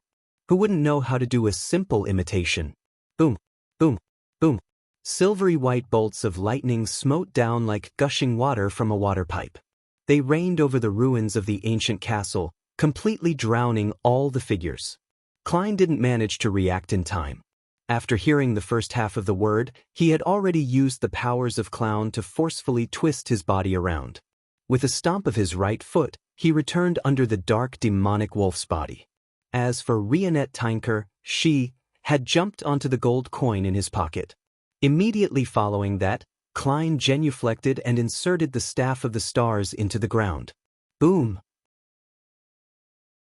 Who wouldn't know how to do a simple imitation? Boom, boom, boom. Silvery white bolts of lightning smote down like gushing water from a water pipe. They rained over the ruins of the ancient castle, completely drowning all the figures. Klein didn't manage to react in time. After hearing the first half of the word, he had already used the powers of Clown to forcefully twist his body around. With a stomp of his right foot, he returned under the dark demonic wolf's body. As for Rionette Tinker, she had jumped onto the gold coin in his pocket. Immediately following that, Klein genuflected and inserted the Staff of the Stars into the ground. Boom!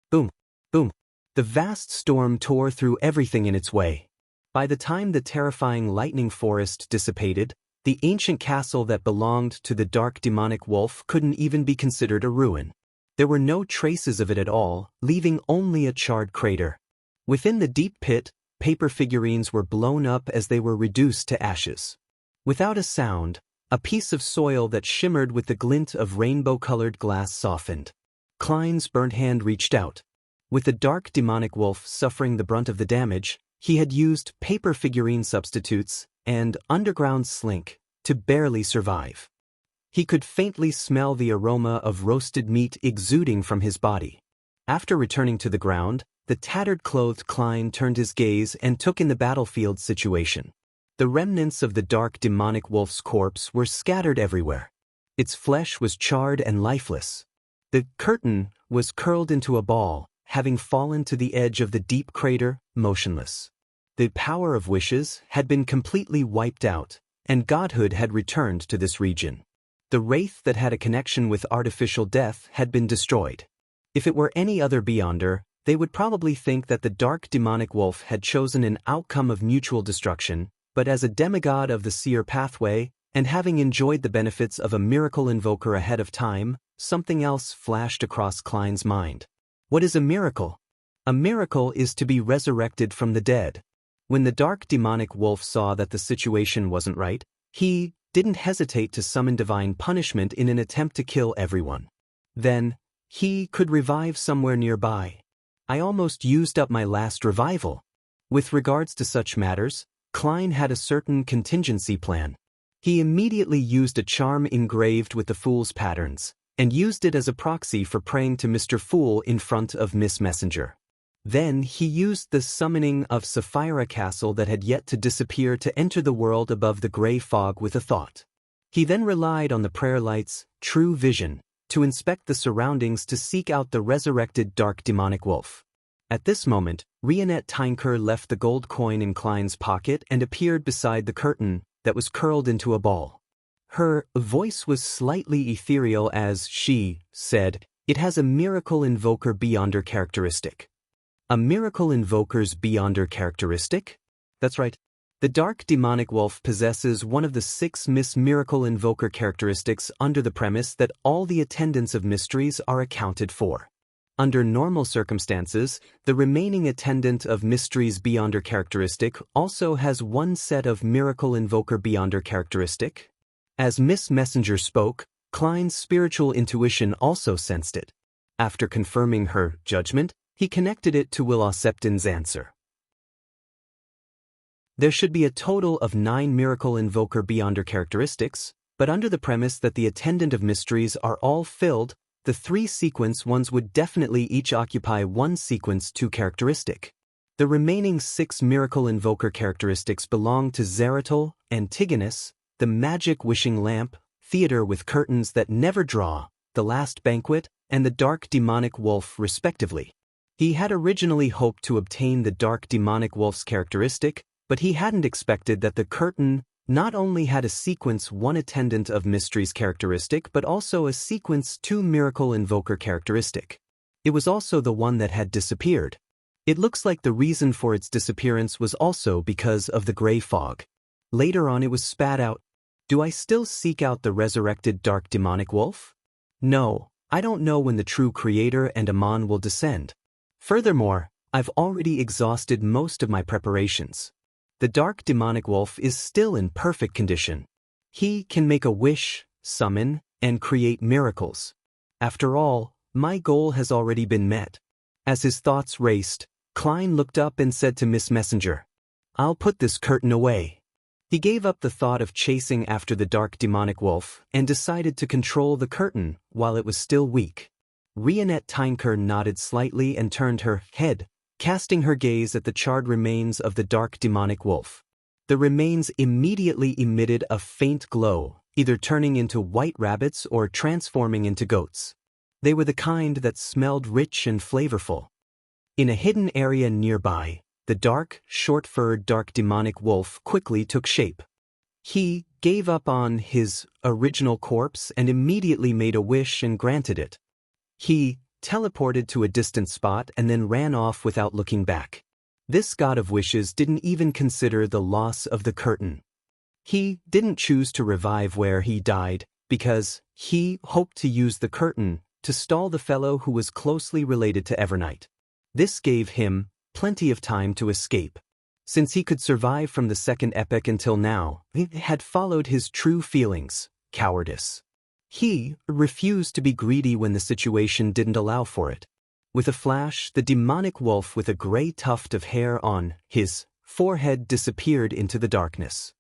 Boom! Boom! The vast storm tore through everything in its way. By the time the terrifying lightning forest dissipated, the ancient castle that belonged to the dark demonic wolf couldn't even be considered a ruin. There were no traces of it at all, leaving only a charred crater. Within the deep pit, paper figurines were blown up as they were reduced to ashes. Without a sound, a piece of soil that shimmered with the glint of rainbow-colored glass softened. Klein's burnt hand reached out. With the dark demonic wolf suffering the brunt of the damage, he had used paper figurine substitutes and underground slink to barely survive. He could faintly smell the aroma of roasted meat exuding from his body. After returning to the ground, the tattered-clothed Klein turned his gaze and took in the battlefield situation. The remnants of the dark demonic wolf's corpse were scattered everywhere. Its flesh was charred and lifeless. The curtain was curled into a ball, having fallen to the edge of the deep crater, motionless. The power of wishes had been completely wiped out, and godhood had returned to this region. The wraith that had a connection with artificial death had been destroyed. If it were any other Beyonder, they would probably think that the dark demonic wolf had chosen an outcome of mutual destruction, but as a demigod of the seer pathway, and having enjoyed the benefits of a miracle invoker ahead of time, something else flashed across Klein's mind. What is a miracle? A miracle is to be resurrected from the dead. When the dark demonic wolf saw that the situation wasn't right, he didn't hesitate to summon divine punishment in an attempt to kill everyone. Then, he could revive somewhere nearby. I almost used up my last revival. With regards to such matters, Klein had a certain contingency plan. He immediately used a charm engraved with the Fool's patterns, and used it as a proxy for praying to Mr. Fool in front of Miss Messenger. Then he used the summoning of Sapphira Castle that had yet to disappear to enter the world above the gray fog with a thought. He then relied on the prayer light's true vision to inspect the surroundings to seek out the resurrected dark demonic wolf. At this moment, Rionette Tynker left the gold coin in Klein's pocket and appeared beside the curtain that was curled into a ball. Her voice was slightly ethereal as she said, "It has a miracle invoker Beyonder characteristic." A miracle invoker's Beyonder characteristic? That's right. The dark demonic wolf possesses one of the 6 Miss Miracle Invoker characteristics under the premise that all the attendants of mysteries are accounted for. Under normal circumstances, the remaining attendant of mysteries Beyonder characteristic also has one set of Miracle Invoker Beyonder characteristic. As Miss Messenger spoke, Klein's spiritual intuition also sensed it. After confirming her judgment, he connected it to Willa Septon's answer. There should be a total of 9 Miracle Invoker Beyonder characteristics, but under the premise that the attendant of mysteries are all filled, the 3 sequence ones would definitely each occupy 1 sequence 2 characteristic. The remaining 6 Miracle Invoker characteristics belong to Zeratul, Antigonus, the Magic Wishing Lamp, Theater with Curtains That Never Draw, The Last Banquet, and the Dark Demonic Wolf respectively. He had originally hoped to obtain the dark demonic wolf's characteristic, but he hadn't expected that the curtain not only had a sequence 1 attendant of mysteries characteristic but also a sequence 2 miracle invoker characteristic. It was also the one that had disappeared. It looks like the reason for its disappearance was also because of the gray fog. Later on it was spat out. Do I still seek out the resurrected dark demonic wolf? No, I don't know when the true creator and Amon will descend. Furthermore, I've already exhausted most of my preparations. The dark demonic wolf is still in perfect condition. He can make a wish, summon, and create miracles. After all, my goal has already been met. As his thoughts raced, Klein looked up and said to Miss Messenger, "I'll put this curtain away." He gave up the thought of chasing after the dark demonic wolf and decided to control the curtain while it was still weak. Rionette Tynker nodded slightly and turned her head, casting her gaze at the charred remains of the dark demonic wolf. The remains immediately emitted a faint glow, either turning into white rabbits or transforming into goats. They were the kind that smelled rich and flavorful. In a hidden area nearby, the dark, short-furred dark demonic wolf quickly took shape. He gave up on his original corpse and immediately made a wish and granted it. He teleported to a distant spot and then ran off without looking back. This god of wishes didn't even consider the loss of the curtain. He didn't choose to revive where he died because he hoped to use the curtain to stall the fellow who was closely related to Evernight. This gave him plenty of time to escape. Since he could survive from the second epoch until now, he had followed his true feelings, cowardice. He refused to be greedy when the situation didn't allow for it. With a flash, the demonic wolf with a gray tuft of hair on his forehead disappeared into the darkness.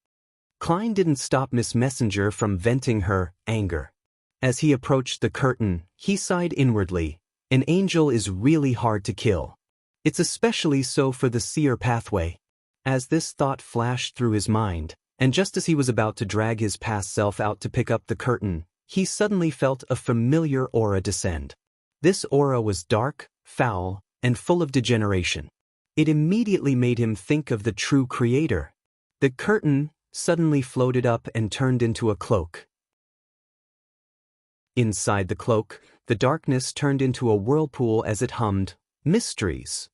Klein didn't stop Miss Messenger from venting her anger. As he approached the curtain, he sighed inwardly, An angel is really hard to kill. It's especially so for the seer pathway. As this thought flashed through his mind, and just as he was about to drag his past self out to pick up the curtain, he suddenly felt a familiar aura descend. This aura was dark, foul, and full of degeneration. It immediately made him think of the true creator. The curtain suddenly floated up and turned into a cloak. Inside the cloak, the darkness turned into a whirlpool as it hummed, "Mysteries."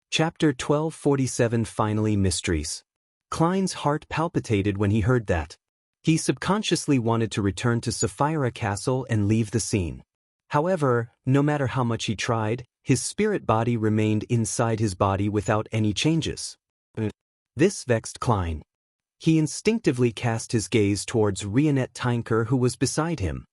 Chapter 1247 Finally Mysteries. Klein's heart palpitated when he heard that. He subconsciously wanted to return to Sapphira Castle and leave the scene. However, no matter how much he tried, his spirit body remained inside his body without any changes. This vexed Klein. He instinctively cast his gaze towards Rionette Tinker, who was beside him.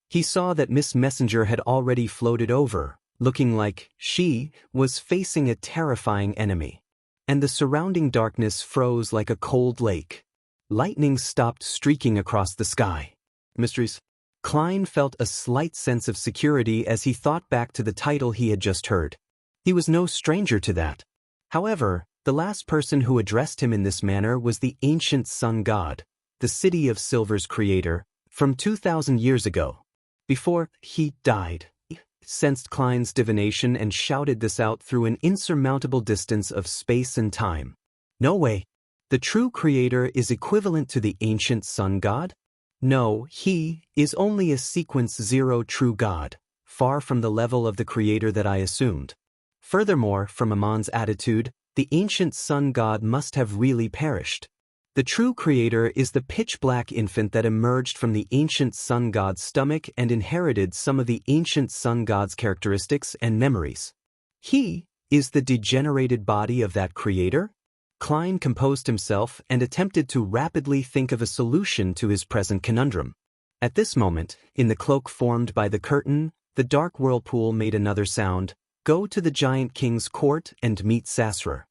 He saw that Miss Messenger had already floated over, looking like she was facing a terrifying enemy. And the surrounding darkness froze like a cold lake. Lightning stopped streaking across the sky. Mysteries. Klein felt a slight sense of security as he thought back to the title he had just heard. He was no stranger to that. However, the last person who addressed him in this manner was the ancient sun god, the City of Silver's creator, from 2,000 years ago. Before he died, he sensed Klein's divination and shouted this out through an insurmountable distance of space and time. No way. The true creator is equivalent to the ancient sun god? No, he is only a sequence 0 true god, far from the level of the creator that I assumed. Furthermore, from Amon's attitude, the ancient sun god must have really perished. The true creator is the pitch-black infant that emerged from the ancient sun god's stomach and inherited some of the ancient sun god's characteristics and memories. He is the degenerated body of that creator? Klein composed himself and attempted to rapidly think of a solution to his present conundrum. At this moment, in the cloak formed by the curtain, the dark whirlpool made another sound, "Go to the Giant King's court and meet Sasra."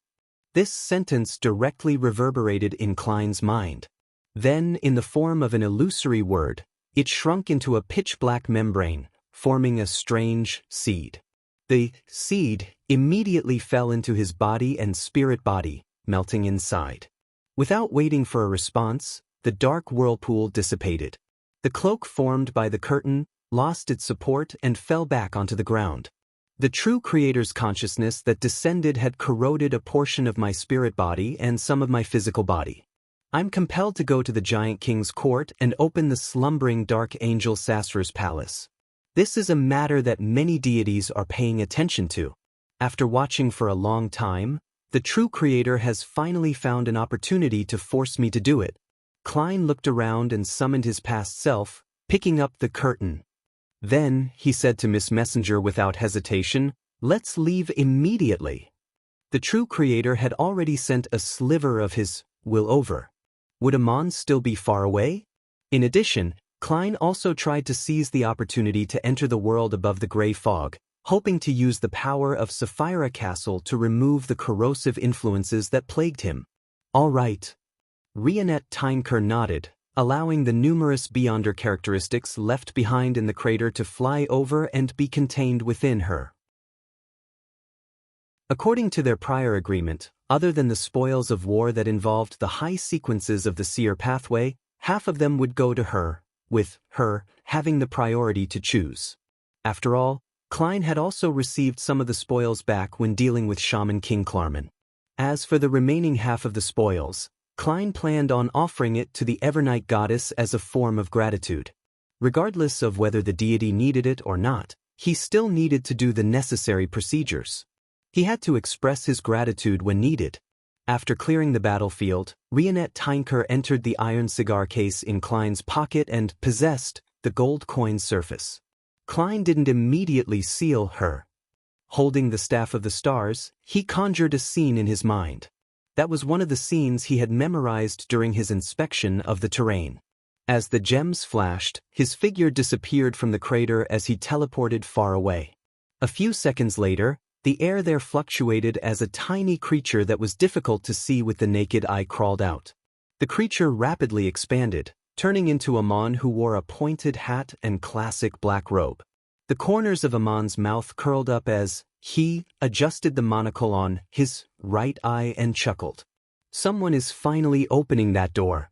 This sentence directly reverberated in Klein's mind. Then, in the form of an illusory word, it shrunk into a pitch-black membrane, forming a strange seed. The seed immediately fell into his body and spirit body, melting inside. Without waiting for a response, the dark whirlpool dissipated. The cloak formed by the curtain lost its support and fell back onto the ground. The true creator's consciousness that descended had corroded a portion of my spirit body and some of my physical body. I'm compelled to go to the Giant King's court and open the slumbering dark angel Sasra's palace. This is a matter that many deities are paying attention to. After watching for a long time, the true creator has finally found an opportunity to force me to do it. Klein looked around and summoned his past self, picking up the curtain. Then, he said to Miss Messenger without hesitation, "Let's leave immediately." The true creator had already sent a sliver of his will over. Would Amon still be far away? In addition, Klein also tried to seize the opportunity to enter the world above the gray fog, hoping to use the power of Sapphira Castle to remove the corrosive influences that plagued him. All right. Rionette Tinker nodded, allowing the numerous Beyonder characteristics left behind in the crater to fly over and be contained within her. According to their prior agreement, other than the spoils of war that involved the high sequences of the seer pathway, half of them would go to her, with her having the priority to choose. After all, Klein had also received some of the spoils back when dealing with Shaman King Klarman. As for the remaining half of the spoils, Klein planned on offering it to the Evernight goddess as a form of gratitude. Regardless of whether the deity needed it or not, he still needed to do the necessary procedures. He had to express his gratitude when needed. After clearing the battlefield, Rionette Tinker entered the iron cigar case in Klein's pocket and possessed the gold coin surface. Klein didn't immediately seal her. Holding the Staff of the Stars, he conjured a scene in his mind. That was one of the scenes he had memorized during his inspection of the terrain. As the gems flashed, his figure disappeared from the crater as he teleported far away. A few seconds later, the air there fluctuated as a tiny creature that was difficult to see with the naked eye crawled out. The creature rapidly expanded, turning into Amon, who wore a pointed hat and classic black robe. The corners of Amon's mouth curled up as he adjusted the monocle on his right eye and chuckled. Someone is finally opening that door.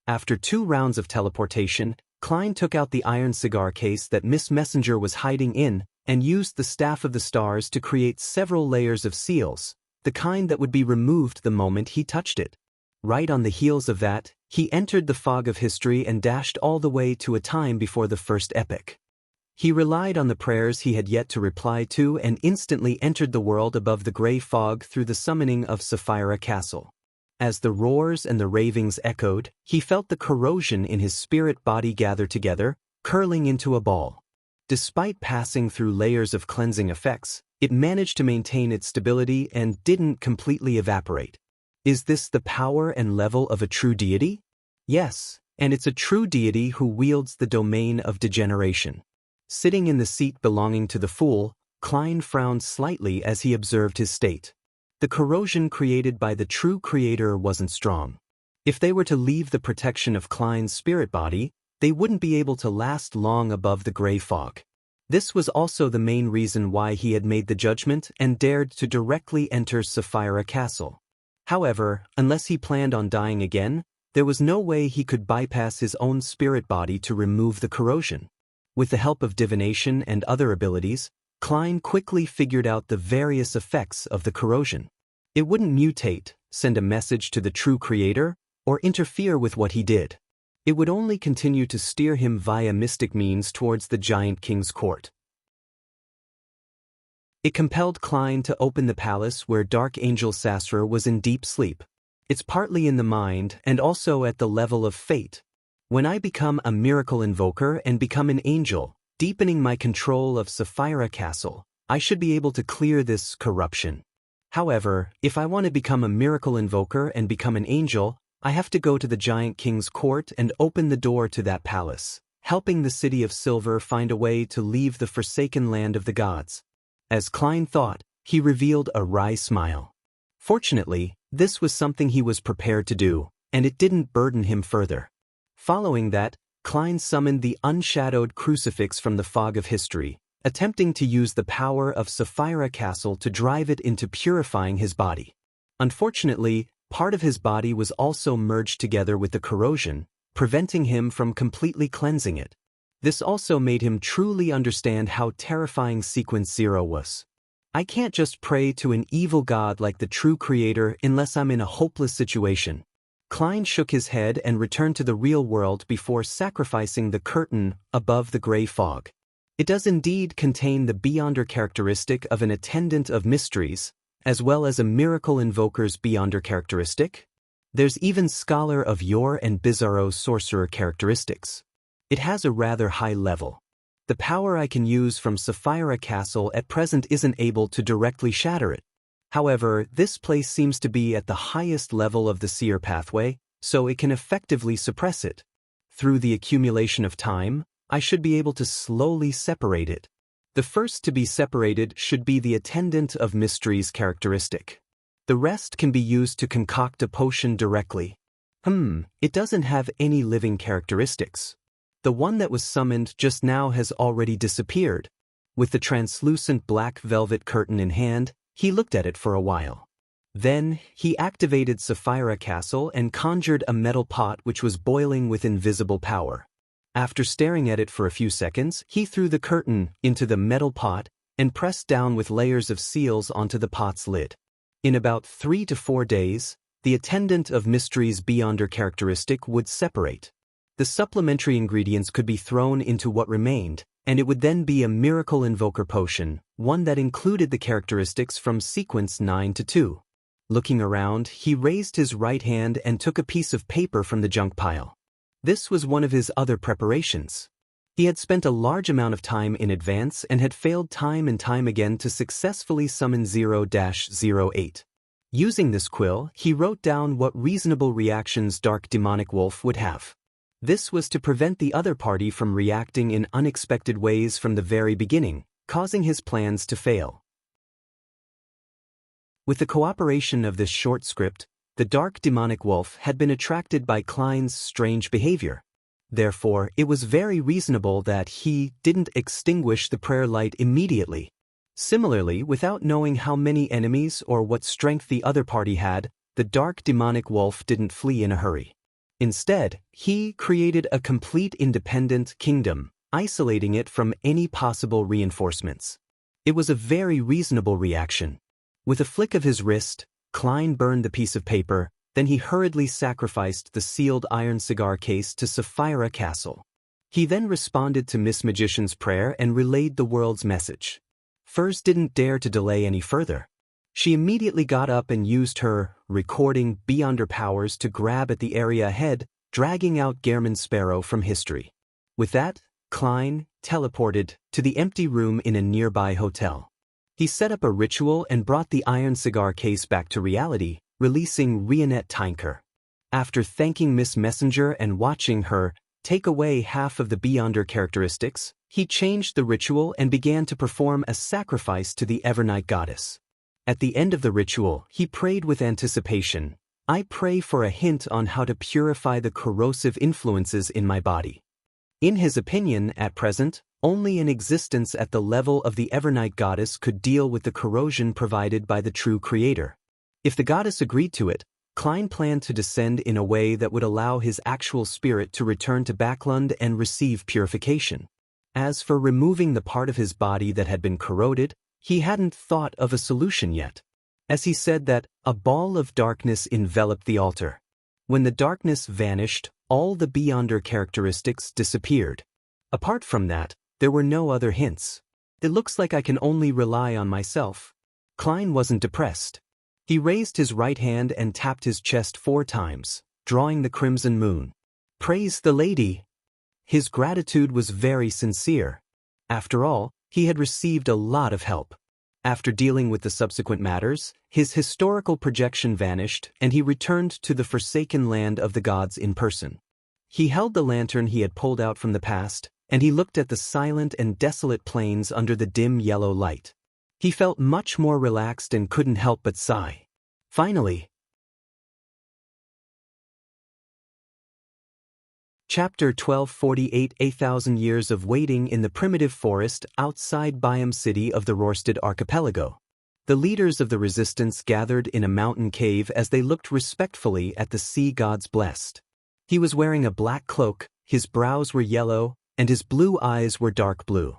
After 2 rounds of teleportation, Klein took out the iron cigar case that Miss Messenger was hiding in and used the Staff of the Stars to create several layers of seals, the kind that would be removed the moment he touched it. Right on the heels of that, he entered the fog of history and dashed all the way to a time before the first epoch. He relied on the prayers he had yet to reply to and instantly entered the world above the gray fog through the summoning of Sapphira Castle. As the roars and the ravings echoed, he felt the corrosion in his spirit body gather together, curling into a ball. Despite passing through layers of cleansing effects, it managed to maintain its stability and didn't completely evaporate. Is this the power and level of a true deity? Yes, and it's a true deity who wields the domain of degeneration. Sitting in the seat belonging to the fool, Klein frowned slightly as he observed his state. The corrosion created by the true creator wasn't strong. If they were to leave the protection of Klein's spirit body, they wouldn't be able to last long above the gray fog. This was also the main reason why he had made the judgment and dared to directly enter Sapphira Castle. However, unless he planned on dying again, there was no way he could bypass his own spirit body to remove the corrosion. With the help of divination and other abilities, Klein quickly figured out the various effects of the corrosion. It wouldn't mutate, send a message to the true creator, or interfere with what he did. It would only continue to steer him via mystic means towards the Giant King's court. It compelled Klein to open the palace where Dark Angel Sasra was in deep sleep. It's partly in the mind and also at the level of fate. When I become a miracle invoker and become an angel, deepening my control of Sapphira Castle, I should be able to clear this corruption. However, if I want to become a miracle invoker and become an angel, I have to go to the Giant King's court and open the door to that palace, helping the City of Silver find a way to leave the forsaken land of the gods. As Klein thought, he revealed a wry smile. Fortunately, this was something he was prepared to do, and it didn't burden him further. Following that, Klein summoned the unshadowed crucifix from the fog of history, attempting to use the power of Sapphira Castle to drive it into purifying his body. Unfortunately, part of his body was also merged together with the corrosion, preventing him from completely cleansing it. This also made him truly understand how terrifying Sequence 0 was. I can't just pray to an evil god like the true creator unless I'm in a hopeless situation. Klein shook his head and returned to the real world before sacrificing the curtain above the gray fog. It does indeed contain the Beyonder characteristic of an attendant of mysteries, as well as a miracle invoker's Beyonder characteristic. There's even Scholar of Yore and Bizarro sorcerer characteristics. It has a rather high level. The power I can use from Sapphira Castle at present isn't able to directly shatter it. However, this place seems to be at the highest level of the seer pathway, so it can effectively suppress it. Through the accumulation of time, I should be able to slowly separate it. The first to be separated should be the Attendant of Mysteries characteristic. The rest can be used to concoct a potion directly. It doesn't have any living characteristics. The one that was summoned just now has already disappeared. With the translucent black velvet curtain in hand, he looked at it for a while. Then, he activated Sapphira Castle and conjured a metal pot which was boiling with invisible power. After staring at it for a few seconds, he threw the curtain into the metal pot and pressed down with layers of seals onto the pot's lid. In about 3 to 4 days, the Attendant of Mysteries Beyonder characteristic would separate. The supplementary ingredients could be thrown into what remained, and it would then be a miracle invoker potion, one that included the characteristics from sequence 9 to 2. Looking around, he raised his right hand and took a piece of paper from the junk pile. This was one of his other preparations. He had spent a large amount of time in advance and had failed time and time again to successfully summon 0-08. Using this quill, he wrote down what reasonable reactions Dark Demonic Wolf would have. This was to prevent the other party from reacting in unexpected ways from the very beginning, causing his plans to fail. With the cooperation of this short script, the Dark Demonic Wolf had been attracted by Klein's strange behavior. Therefore, it was very reasonable that he didn't extinguish the prayer light immediately. Similarly, without knowing how many enemies or what strength the other party had, the dark demonic wolf didn't flee in a hurry. Instead, he created a complete independent kingdom, isolating it from any possible reinforcements. It was a very reasonable reaction. With a flick of his wrist, Klein burned the piece of paper, then he hurriedly sacrificed the sealed iron cigar case to Sapphira Castle. He then responded to Miss Magician's prayer and relayed the world's message. Furs didn't dare to delay any further. She immediately got up and used her recording beyond her powers to grab at the area ahead, dragging out Gehrman Sparrow from history. With that, Klein teleported to the empty room in a nearby hotel. He set up a ritual and brought the iron cigar case back to reality, releasing Rionette Tinker. After thanking Miss Messenger and watching her take away half of the Beyonder characteristics, he changed the ritual and began to perform a sacrifice to the Evernight goddess. At the end of the ritual, he prayed with anticipation, "I pray for a hint on how to purify the corrosive influences in my body." In his opinion, at present, only an existence at the level of the Evernight goddess could deal with the corrosion provided by the true creator. If the goddess agreed to it, Klein planned to descend in a way that would allow his actual spirit to return to Backlund and receive purification. As for removing the part of his body that had been corroded, he hadn't thought of a solution yet. As he said that, a ball of darkness enveloped the altar. When the darkness vanished, all the Beyonder characteristics disappeared. Apart from that, there were no other hints. It looks like I can only rely on myself. Klein wasn't depressed. He raised his right hand and tapped his chest 4 times, drawing the crimson moon. Praise the lady! His gratitude was very sincere. After all, he had received a lot of help. After dealing with the subsequent matters, his historical projection vanished and he returned to the forsaken land of the gods in person. He held the lantern he had pulled out from the past, and he looked at the silent and desolate plains under the dim yellow light. He felt much more relaxed and couldn't help but sigh. Finally. Chapter 1248 8,000 Years of Waiting in the Primitive Forest outside Byam City of the Rorsted Archipelago. The leaders of the resistance gathered in a mountain cave as they looked respectfully at the sea gods blessed. He was wearing a black cloak, his brows were yellow, and his blue eyes were dark blue.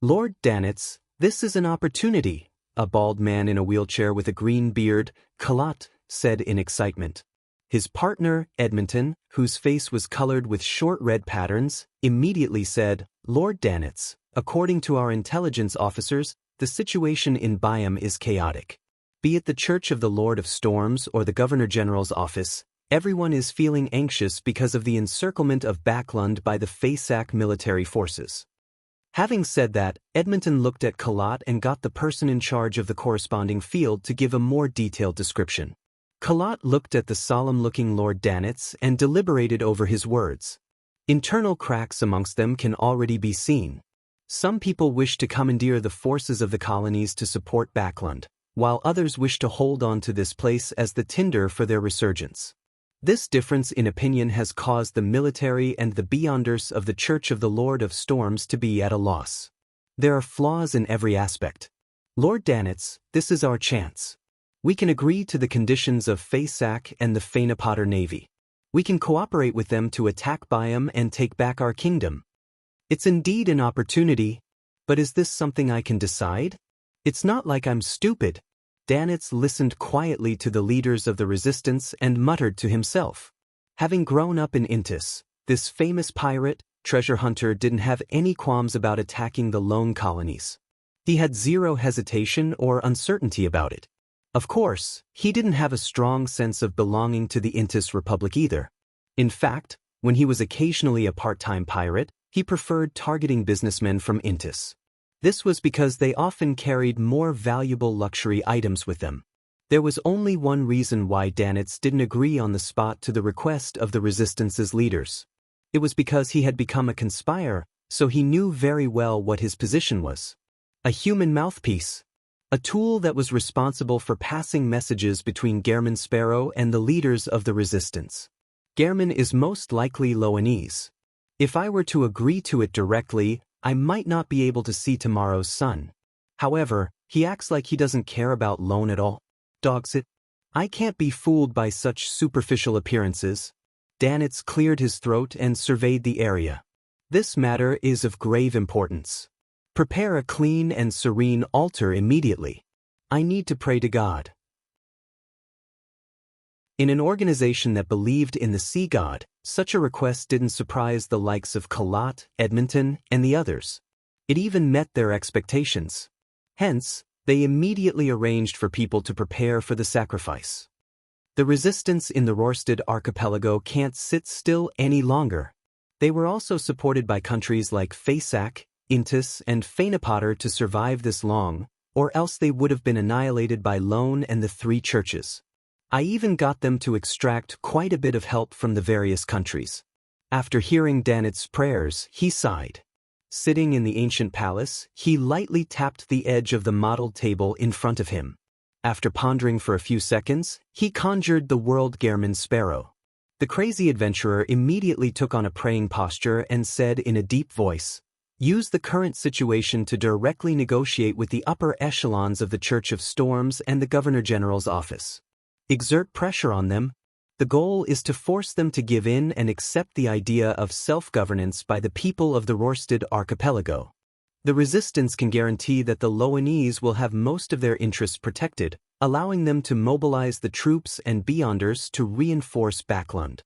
Lord Danitz, this is an opportunity, a bald man in a wheelchair with a green beard, Kalat, said in excitement. His partner, Edmonton, whose face was colored with short red patterns, immediately said, Lord Danitz, according to our intelligence officers, the situation in Byam is chaotic. Be it the Church of the Lord of Storms or the Governor General's office, everyone is feeling anxious because of the encirclement of Backlund by the Fasak military forces. Having said that, Edmonton looked at Kalat and got the person in charge of the corresponding field to give a more detailed description. Kalat looked at the solemn-looking Lord Danitz and deliberated over his words. Internal cracks amongst them can already be seen. Some people wish to commandeer the forces of the colonies to support Backlund, while others wish to hold on to this place as the tinder for their resurgence. This difference in opinion has caused the military and the Beyonders of the Church of the Lord of Storms to be at a loss. There are flaws in every aspect. Lord Danitz, this is our chance. We can agree to the conditions of Fasak and the Fainapotter Navy. We can cooperate with them to attack Byam and take back our kingdom. It's indeed an opportunity, but is this something I can decide? It's not like I'm stupid. Danitz listened quietly to the leaders of the resistance and muttered to himself. Having grown up in Intis, this famous pirate, treasure hunter didn't have any qualms about attacking the lone colonies. He had zero hesitation or uncertainty about it. Of course, he didn't have a strong sense of belonging to the Intis Republic either. In fact, when he was occasionally a part-time pirate, he preferred targeting businessmen from Intis. This was because they often carried more valuable luxury items with them. There was only one reason why Danitz didn't agree on the spot to the request of the resistance's leaders. It was because he had become a conspirer, so he knew very well what his position was. A human mouthpiece. A tool that was responsible for passing messages between Gehrman Sparrow and the leaders of the resistance. Gehrman is most likely Loanese. If I were to agree to it directly, I might not be able to see tomorrow's sun. However, he acts like he doesn't care about loan at all. Dogs it. I can't be fooled by such superficial appearances. Danitz cleared his throat and surveyed the area. This matter is of grave importance. Prepare a clean and serene altar immediately. I need to pray to God. In an organization that believed in the sea god, such a request didn't surprise the likes of Kalat, Edmonton, and the others. It even met their expectations. Hence, they immediately arranged for people to prepare for the sacrifice. The resistance in the Rørsted archipelago can't sit still any longer. They were also supported by countries like Fasak, Intis, and Fanapotter to survive this long, or else they would have been annihilated by Lone and the three churches. I even got them to extract quite a bit of help from the various countries. After hearing Danitz's prayers, he sighed. Sitting in the ancient palace, he lightly tapped the edge of the modeled table in front of him. After pondering for a few seconds, he conjured the world Gehrman sparrow. The crazy adventurer immediately took on a praying posture and said in a deep voice, "Use the current situation to directly negotiate with the upper echelons of the Church of Storms and the Governor General's office. Exert pressure on them. The goal is to force them to give in and accept the idea of self-governance by the people of the Rørsted archipelago. The resistance can guarantee that the Loanese will have most of their interests protected, allowing them to mobilize the troops and beyonders to reinforce Backlund."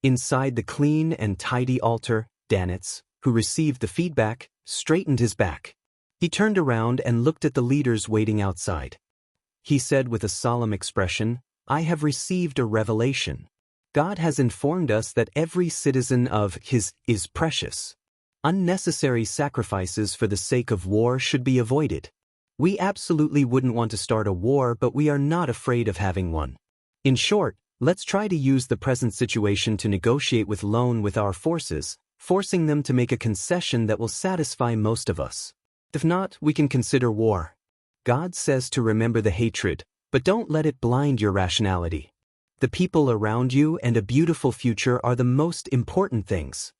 Inside the clean and tidy altar, Danitz, who received the feedback, straightened his back. He turned around and looked at the leaders waiting outside. He said with a solemn expression, "I have received a revelation. God has informed us that every citizen of His is precious. Unnecessary sacrifices for the sake of war should be avoided. We absolutely wouldn't want to start a war, but we are not afraid of having one. In short, let's try to use the present situation to negotiate with Lone with our forces, forcing them to make a concession that will satisfy most of us. If not, we can consider war. God says to remember the hatred, but don't let it blind your rationality. The people around you and a beautiful future are the most important things."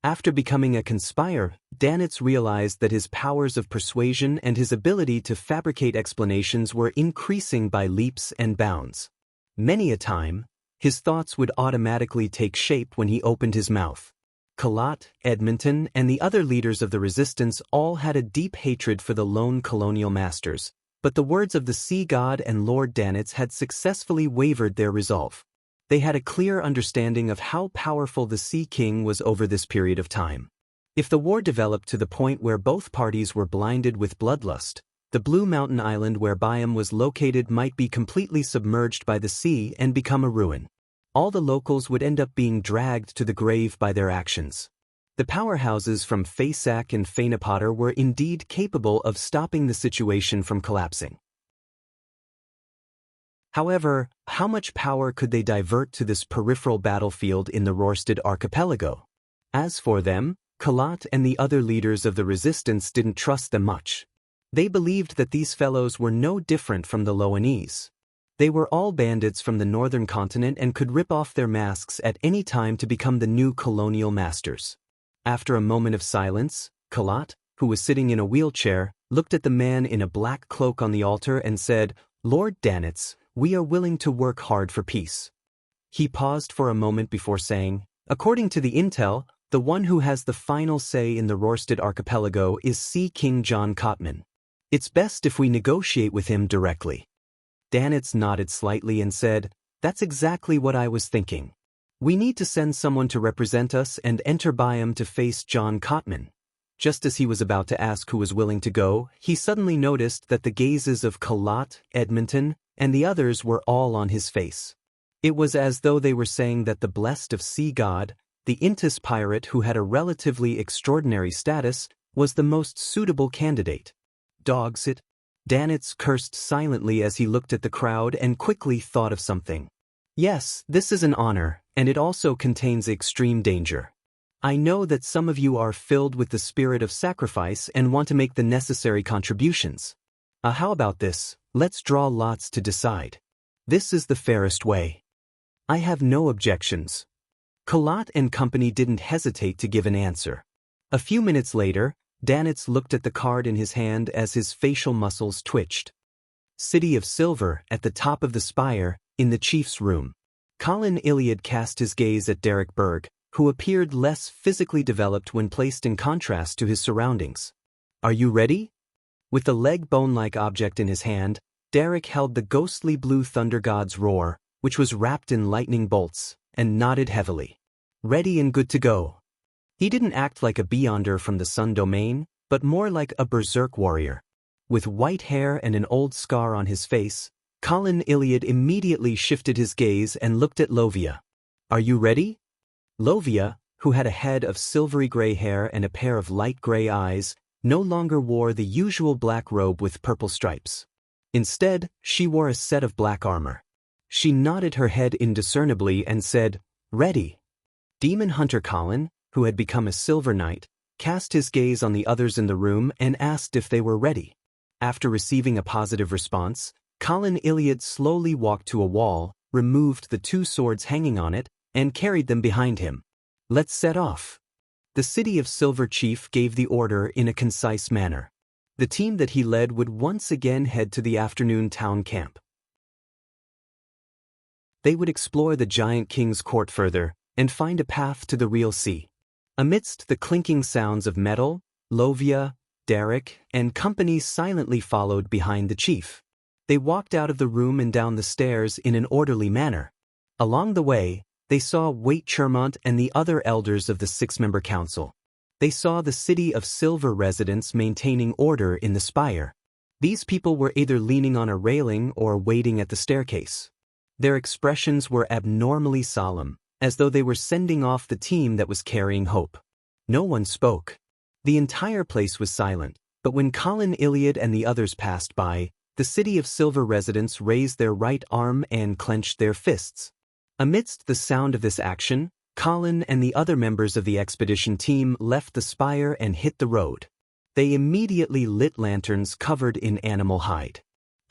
After becoming a conspirer, Danitz realized that his powers of persuasion and his ability to fabricate explanations were increasing by leaps and bounds. Many a time, his thoughts would automatically take shape when he opened his mouth. Kalat, Edmonton, and the other leaders of the resistance all had a deep hatred for the lone colonial masters, but the words of the sea god and Lord Danitz had successfully wavered their resolve. They had a clear understanding of how powerful the Sea King was over this period of time. If the war developed to the point where both parties were blinded with bloodlust, the Blue Mountain Island where Byam was located might be completely submerged by the sea and become a ruin. All the locals would end up being dragged to the grave by their actions. The powerhouses from Fasak and Fanapotter were indeed capable of stopping the situation from collapsing. However, how much power could they divert to this peripheral battlefield in the Rørsted archipelago? As for them, Kalat and the other leaders of the resistance didn't trust them much. They believed that these fellows were no different from the Loanese. They were all bandits from the northern continent and could rip off their masks at any time to become the new colonial masters. After a moment of silence, Kalat, who was sitting in a wheelchair, looked at the man in a black cloak on the altar and said, "Lord Danitz, we are willing to work hard for peace." He paused for a moment before saying, "According to the intel, the one who has the final say in the Rørsted archipelago is Sea King John Cotman. It's best if we negotiate with him directly." Danitz nodded slightly and said, "That's exactly what I was thinking. We need to send someone to represent us and enter Byam to face John Cotman." Just as he was about to ask who was willing to go, he suddenly noticed that the gazes of Kalat, Edmonton, and the others were all on his face. It was as though they were saying that the blessed of sea god, the Intis pirate who had a relatively extraordinary status, was the most suitable candidate. "Dogs it." Danitz cursed silently as he looked at the crowd and quickly thought of something. "Yes, this is an honor, and it also contains extreme danger. I know that some of you are filled with the spirit of sacrifice and want to make the necessary contributions. How about this? Let's draw lots to decide. This is the fairest way." "I have no objections." Collat and company didn't hesitate to give an answer. A few minutes later, Danitz looked at the card in his hand as his facial muscles twitched. City of Silver, at the top of the spire, in the chief's room. Colin Iliad cast his gaze at Derek Berg, who appeared less physically developed when placed in contrast to his surroundings. Are you ready? With the leg bone-like object in his hand, Derek held the ghostly blue thunder god's roar, which was wrapped in lightning bolts, and nodded heavily. Ready and good to go. He didn't act like a beyonder from the sun domain, but more like a berserk warrior. With white hair and an old scar on his face, Colin Iliad immediately shifted his gaze and looked at Lovia. Are you ready? Lovia, who had a head of silvery gray hair and a pair of light gray eyes, no longer wore the usual black robe with purple stripes. Instead, she wore a set of black armor. She nodded her head indiscernibly and said, Ready. Demon Hunter Colin, who had become a Silver Knight, cast his gaze on the others in the room and asked if they were ready. After receiving a positive response, Colin Iliad slowly walked to a wall, removed the two swords hanging on it, and carried them behind him. Let's set off. The City of Silver chief gave the order in a concise manner. The team that he led would once again head to the afternoon town camp. They would explore the giant king's court further and find a path to the real sea. Amidst the clinking sounds of metal, Lovia, Derek, and company silently followed behind the chief. They walked out of the room and down the stairs in an orderly manner. Along the way, they saw Waite Chermont and the other elders of the six-member council. They saw the City of Silver residents maintaining order in the spire. These people were either leaning on a railing or waiting at the staircase. Their expressions were abnormally solemn, as though they were sending off the team that was carrying hope. No one spoke. The entire place was silent, but when Colin Iliad and the others passed by, the City of Silver residents raised their right arm and clenched their fists. Amidst the sound of this action, Colin and the other members of the expedition team left the spire and hit the road. They immediately lit lanterns covered in animal hide.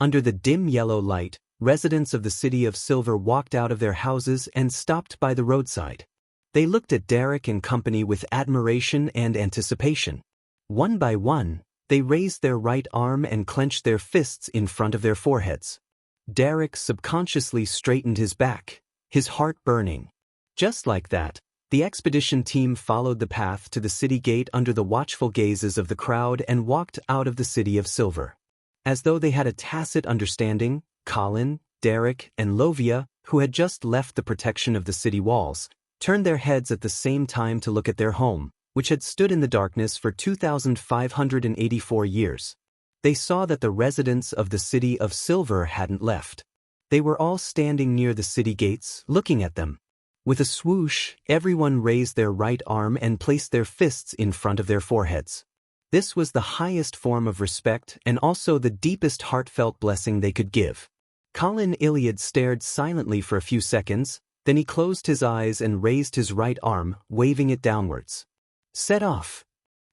Under the dim yellow light, residents of the City of Silver walked out of their houses and stopped by the roadside. They looked at Derek and company with admiration and anticipation. One by one, they raised their right arm and clenched their fists in front of their foreheads. Derek subconsciously straightened his back, his heart burning. Just like that, the expedition team followed the path to the city gate under the watchful gazes of the crowd and walked out of the City of Silver. As though they had a tacit understanding, Colin, Derek, and Lovia, who had just left the protection of the city walls, turned their heads at the same time to look at their home, which had stood in the darkness for 2,584 years. They saw that the residents of the City of Silver hadn't left. They were all standing near the city gates, looking at them. With a swoosh, everyone raised their right arm and placed their fists in front of their foreheads. This was the highest form of respect and also the deepest heartfelt blessing they could give. Colin Iliad stared silently for a few seconds, then he closed his eyes and raised his right arm, waving it downwards. Set off.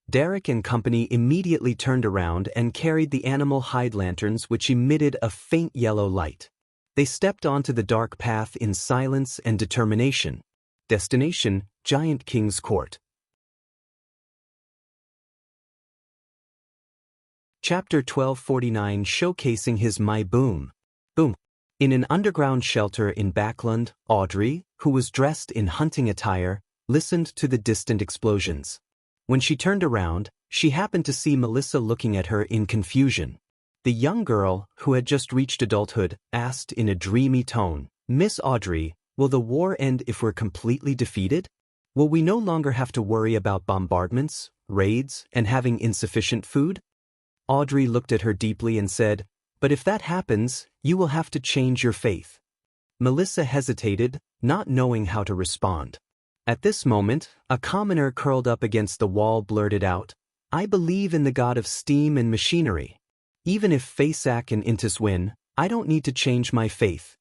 Derek and company immediately turned around and carried the animal hide lanterns which emitted a faint yellow light. They stepped onto the dark path in silence and determination. Destination, Giant King's Court. Chapter 1249 Showcasing his My Boom. Boom. In an underground shelter in Backland, Audrey, who was dressed in hunting attire, listened to the distant explosions. When she turned around, she happened to see Melissa looking at her in confusion. The young girl, who had just reached adulthood, asked in a dreamy tone, Miss Audrey, will the war end if we're completely defeated? Will we no longer have to worry about bombardments, raids, and having insufficient food? Audrey looked at her deeply and said, But if that happens, you will have to change your faith. Melissa hesitated, not knowing how to respond. At this moment, a commoner curled up against the wall blurted out, I believe in the god of steam and machinery. Even if Fasak and Intis win, I don't need to change my faith.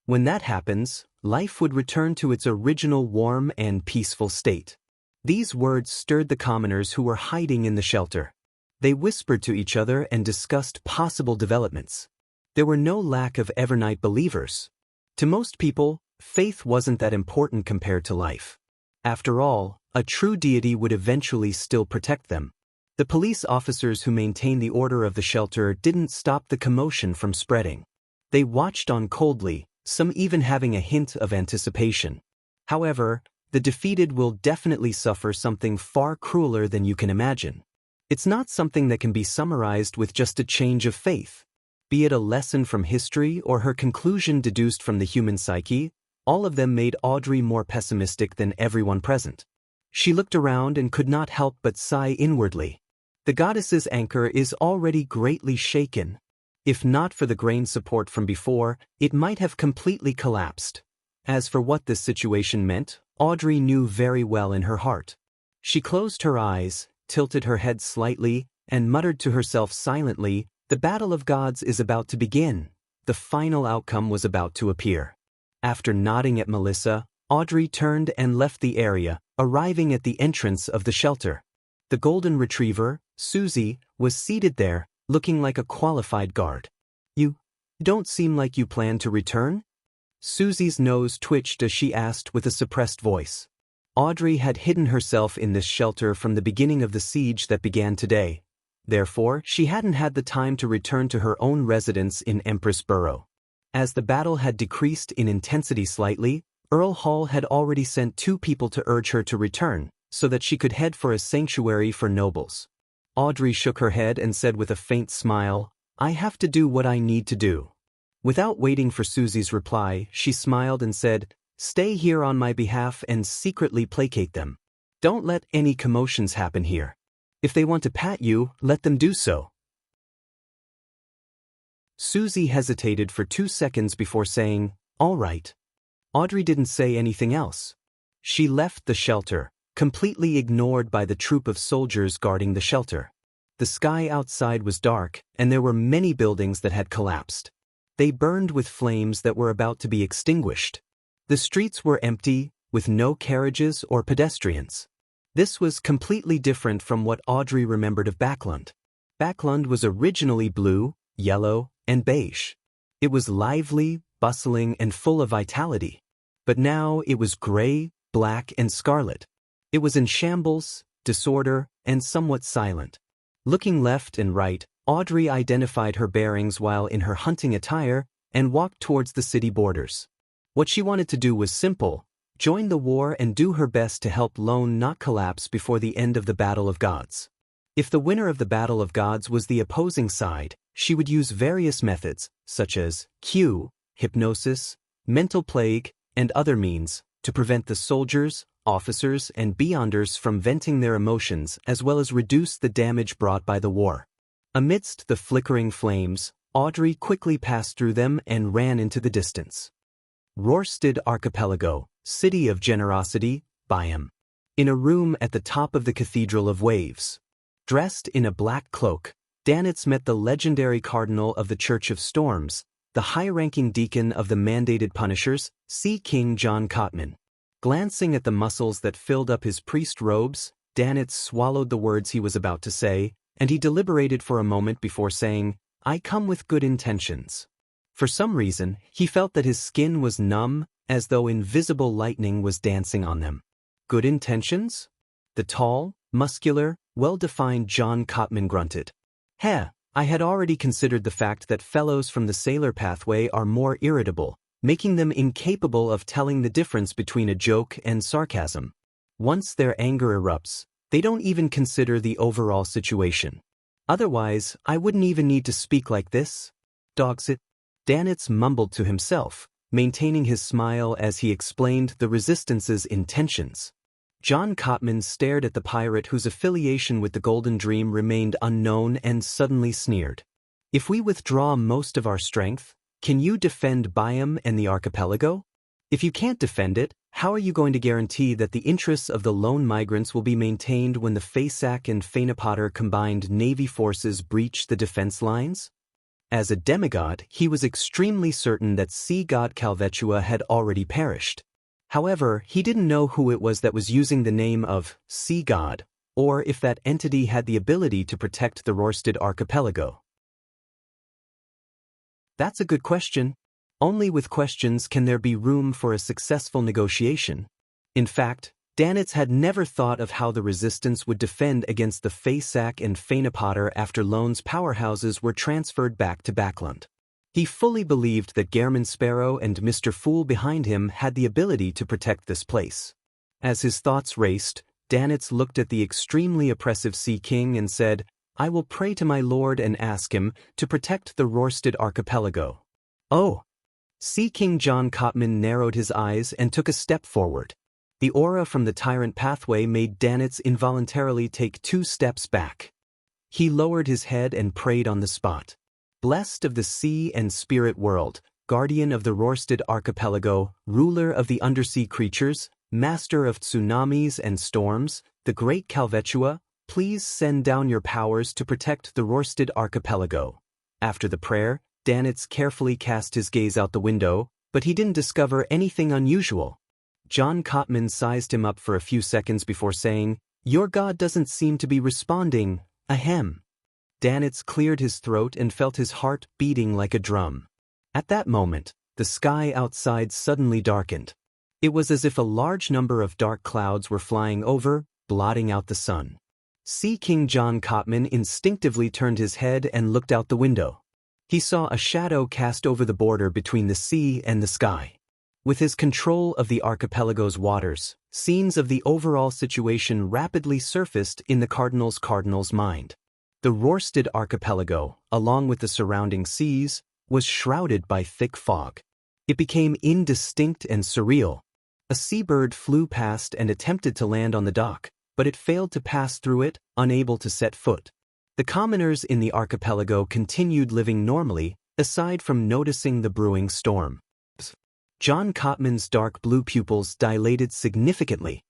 When that happens, life would return to its original warm and peaceful state. These words stirred the commoners who were hiding in the shelter. They whispered to each other and discussed possible developments. There were no lack of Evernight believers. To most people, faith wasn't that important compared to life. After all, a true deity would eventually still protect them. The police officers who maintained the order of the shelter didn't stop the commotion from spreading. They watched on coldly, some even having a hint of anticipation. However, the defeated will definitely suffer something far crueler than you can imagine. It's not something that can be summarized with just a change of faith. Be it a lesson from history or her conclusion deduced from the human psyche, all of them made Audrey more pessimistic than everyone present. She looked around and could not help but sigh inwardly. The goddess's anchor is already greatly shaken. If not for the grain support from before, it might have completely collapsed. As for what this situation meant, Audrey knew very well in her heart. She closed her eyes, tilted her head slightly, and muttered to herself silently, "The battle of gods is about to begin." The final outcome was about to appear. After nodding at Melissa, Audrey turned and left the area, arriving at the entrance of the shelter. The golden retriever, Susie, was seated there, looking like a qualified guard. "You don't seem like you plan to return?" Susie's nose twitched as she asked with a suppressed voice. Audrey had hidden herself in this shelter from the beginning of the siege that began today. Therefore, she hadn't had the time to return to her own residence in Empress Borough. As the battle had decreased in intensity slightly, Earl Hall had already sent 2 people to urge her to return, so that she could head for a sanctuary for nobles. Audrey shook her head and said with a faint smile, "I have to do what I need to do." Without waiting for Susie's reply, she smiled and said, "Stay here on my behalf and secretly placate them. Don't let any commotions happen here. If they want to pat you, let them do so." Susie hesitated for 2 seconds before saying, "All right." Audrey didn't say anything else. She left the shelter, completely ignored by the troop of soldiers guarding the shelter. The sky outside was dark, and there were many buildings that had collapsed. They burned with flames that were about to be extinguished. The streets were empty, with no carriages or pedestrians. This was completely different from what Audrey remembered of Backlund. Backlund was originally blue, yellow, and beige. It was lively, bustling, and full of vitality. But now it was gray, black, and scarlet. It was in shambles, disorder, and somewhat silent. Looking left and right, Audrey identified her bearings while in her hunting attire and walked towards the city borders. What she wanted to do was simple: join the war and do her best to help Lone not collapse before the end of the Battle of Gods. If the winner of the Battle of Gods was the opposing side, she would use various methods, such as Q, hypnosis, mental plague, and other means, to prevent the soldiers, officers, and beyonders from venting their emotions, as well as reduce the damage brought by the war. Amidst the flickering flames, Audrey quickly passed through them and ran into the distance. Rorstad Archipelago, City of Generosity, Byam. In a room at the top of the Cathedral of Waves. Dressed in a black cloak, Danitz met the legendary Cardinal of the Church of Storms, the high-ranking deacon of the mandated Punishers, Sea King John Cotman. Glancing at the muscles that filled up his priest robes, Danitz swallowed the words he was about to say, and he deliberated for a moment before saying, "I come with good intentions." For some reason, he felt that his skin was numb, as though invisible lightning was dancing on them. Good intentions? The tall, muscular, well-defined John Cotman grunted. "Heh, I had already considered the fact that fellows from the sailor pathway are more irritable, making them incapable of telling the difference between a joke and sarcasm. Once their anger erupts, they don't even consider the overall situation. Otherwise, I wouldn't even need to speak like this. Dogsit." Danitz mumbled to himself, maintaining his smile as he explained the resistance's intentions. John Cotman stared at the pirate whose affiliation with the Golden Dream remained unknown and suddenly sneered. "If we withdraw most of our strength, can you defend Byam and the archipelago? If you can't defend it, how are you going to guarantee that the interests of the lone migrants will be maintained when the Fasak and Fainapotter combined navy forces breach the defense lines?" As a demigod, he was extremely certain that sea god Calvetua had already perished. However, he didn't know who it was that was using the name of sea god, or if that entity had the ability to protect the Rorstad archipelago. That's a good question. Only with questions can there be room for a successful negotiation. In fact, Danitz had never thought of how the resistance would defend against the Feysack and Feynapotter after Lone's powerhouses were transferred back to Backlund. He fully believed that Gehrman Sparrow and Mr. Fool behind him had the ability to protect this place. As his thoughts raced, Danitz looked at the extremely oppressive Sea King and said, "I will pray to my lord and ask him to protect the Rörsted archipelago." "Oh!" Sea King John Cotman narrowed his eyes and took a step forward. The aura from the tyrant pathway made Danitz involuntarily take 2 steps back. He lowered his head and prayed on the spot. "Blessed of the sea and spirit world, guardian of the Rörsted archipelago, ruler of the undersea creatures, master of tsunamis and storms, the great Calvetua, please send down your powers to protect the Rörsted archipelago." After the prayer, Danitz carefully cast his gaze out the window, but he didn't discover anything unusual. John Cotman sized him up for a few seconds before saying, "Your god doesn't seem to be responding, ahem." Danitz cleared his throat and felt his heart beating like a drum. At that moment, the sky outside suddenly darkened. It was as if a large number of dark clouds were flying over, blotting out the sun. Sea King John Cotman instinctively turned his head and looked out the window. He saw a shadow cast over the border between the sea and the sky. With his control of the archipelago's waters, scenes of the overall situation rapidly surfaced in the Cardinal's mind. The Rörsted archipelago, along with the surrounding seas, was shrouded by thick fog. It became indistinct and surreal. A seabird flew past and attempted to land on the dock, but it failed to pass through it, unable to set foot. The commoners in the archipelago continued living normally, aside from noticing the brewing storm. John Cotman's dark blue pupils dilated significantly.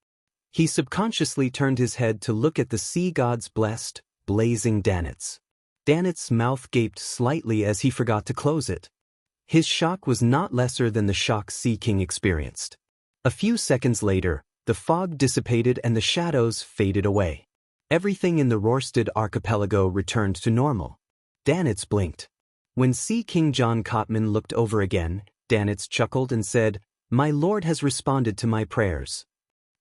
He subconsciously turned his head to look at the sea god's blessed, blazing Danitz. Danitz's mouth gaped slightly as he forgot to close it. His shock was not lesser than the shock Sea King experienced. A few seconds later, the fog dissipated and the shadows faded away. Everything in the Rörsted archipelago returned to normal. Danitz blinked. When Sea King John Cotman looked over again, Danitz chuckled and said, "My lord has responded to my prayers."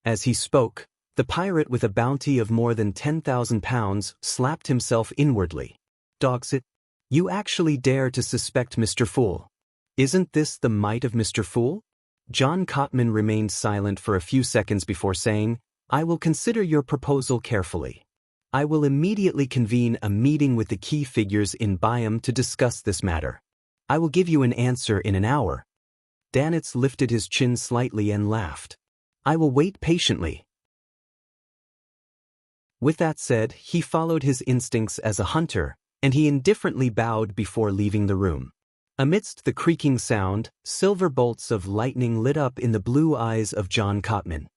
As he spoke, the pirate with a bounty of more than 10,000 pounds slapped himself inwardly. "Dogsit, you actually dare to suspect Mr. Fool. Isn't this the might of Mr. Fool?" John Cotman remained silent for a few seconds before saying, "I will consider your proposal carefully. I will immediately convene a meeting with the key figures in Byam to discuss this matter. I will give you an answer in an hour." Danitz lifted his chin slightly and laughed. "I will wait patiently." With that said, he followed his instincts as a hunter, and he indifferently bowed before leaving the room. Amidst the creaking sound, silver bolts of lightning lit up in the blue eyes of John Cotman.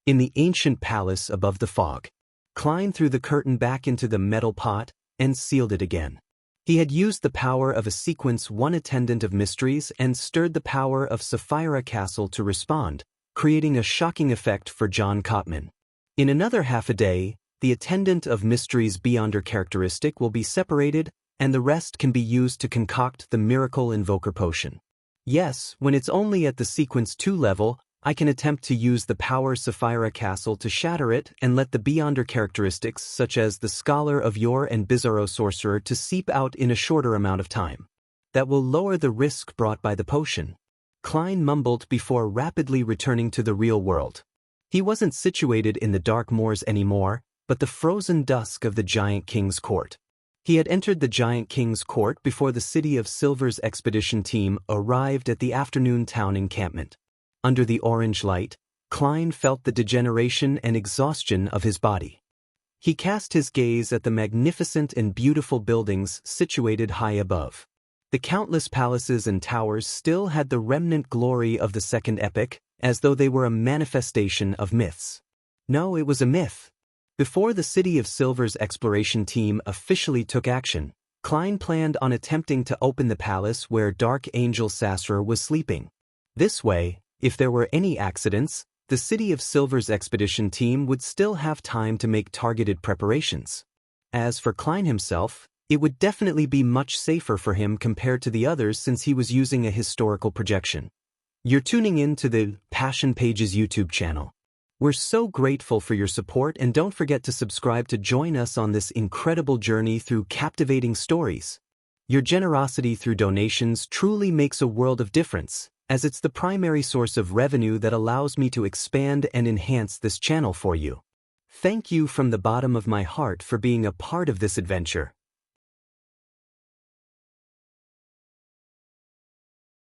In the ancient palace above the fog, Klein threw the curtain back into the metal pot and sealed it again. He had used the power of a sequence 1 attendant of mysteries and stirred the power of Sapphira Castle to respond, creating a shocking effect for John Cotman. In another half a day, the attendant of mysteries beyonder characteristic will be separated, and the rest can be used to concoct the miracle invoker potion. Yes, when it's only at the sequence 2 level, I can attempt to use the power Sapphira Castle to shatter it and let the beyonder characteristics such as the Scholar of Yore and Bizarro Sorcerer to seep out in a shorter amount of time. That will lower the risk brought by the potion. Klein mumbled before rapidly returning to the real world. He wasn't situated in the dark moors anymore, but the frozen dusk of the Giant King's court. He had entered the Giant King's court before the City of Silver's expedition team arrived at the afternoon town encampment. Under the orange light, Klein felt the degeneration and exhaustion of his body. He cast his gaze at the magnificent and beautiful buildings situated high above. The countless palaces and towers still had the remnant glory of the Second Epoch, as though they were a manifestation of myths. No, it was a myth. Before the City of Silver's exploration team officially took action, Klein planned on attempting to open the palace where Dark Angel Sasser was sleeping. This way, if there were any accidents, the City of Silver's expedition team would still have time to make targeted preparations. As for Klein himself, it would definitely be much safer for him compared to the others since he was using a historical projection. You're tuning in to the Passion Pages YouTube channel. We're so grateful for your support, and don't forget to subscribe to join us on this incredible journey through captivating stories. Your generosity through donations truly makes a world of difference, as it's the primary source of revenue that allows me to expand and enhance this channel for you. Thank you from the bottom of my heart for being a part of this adventure.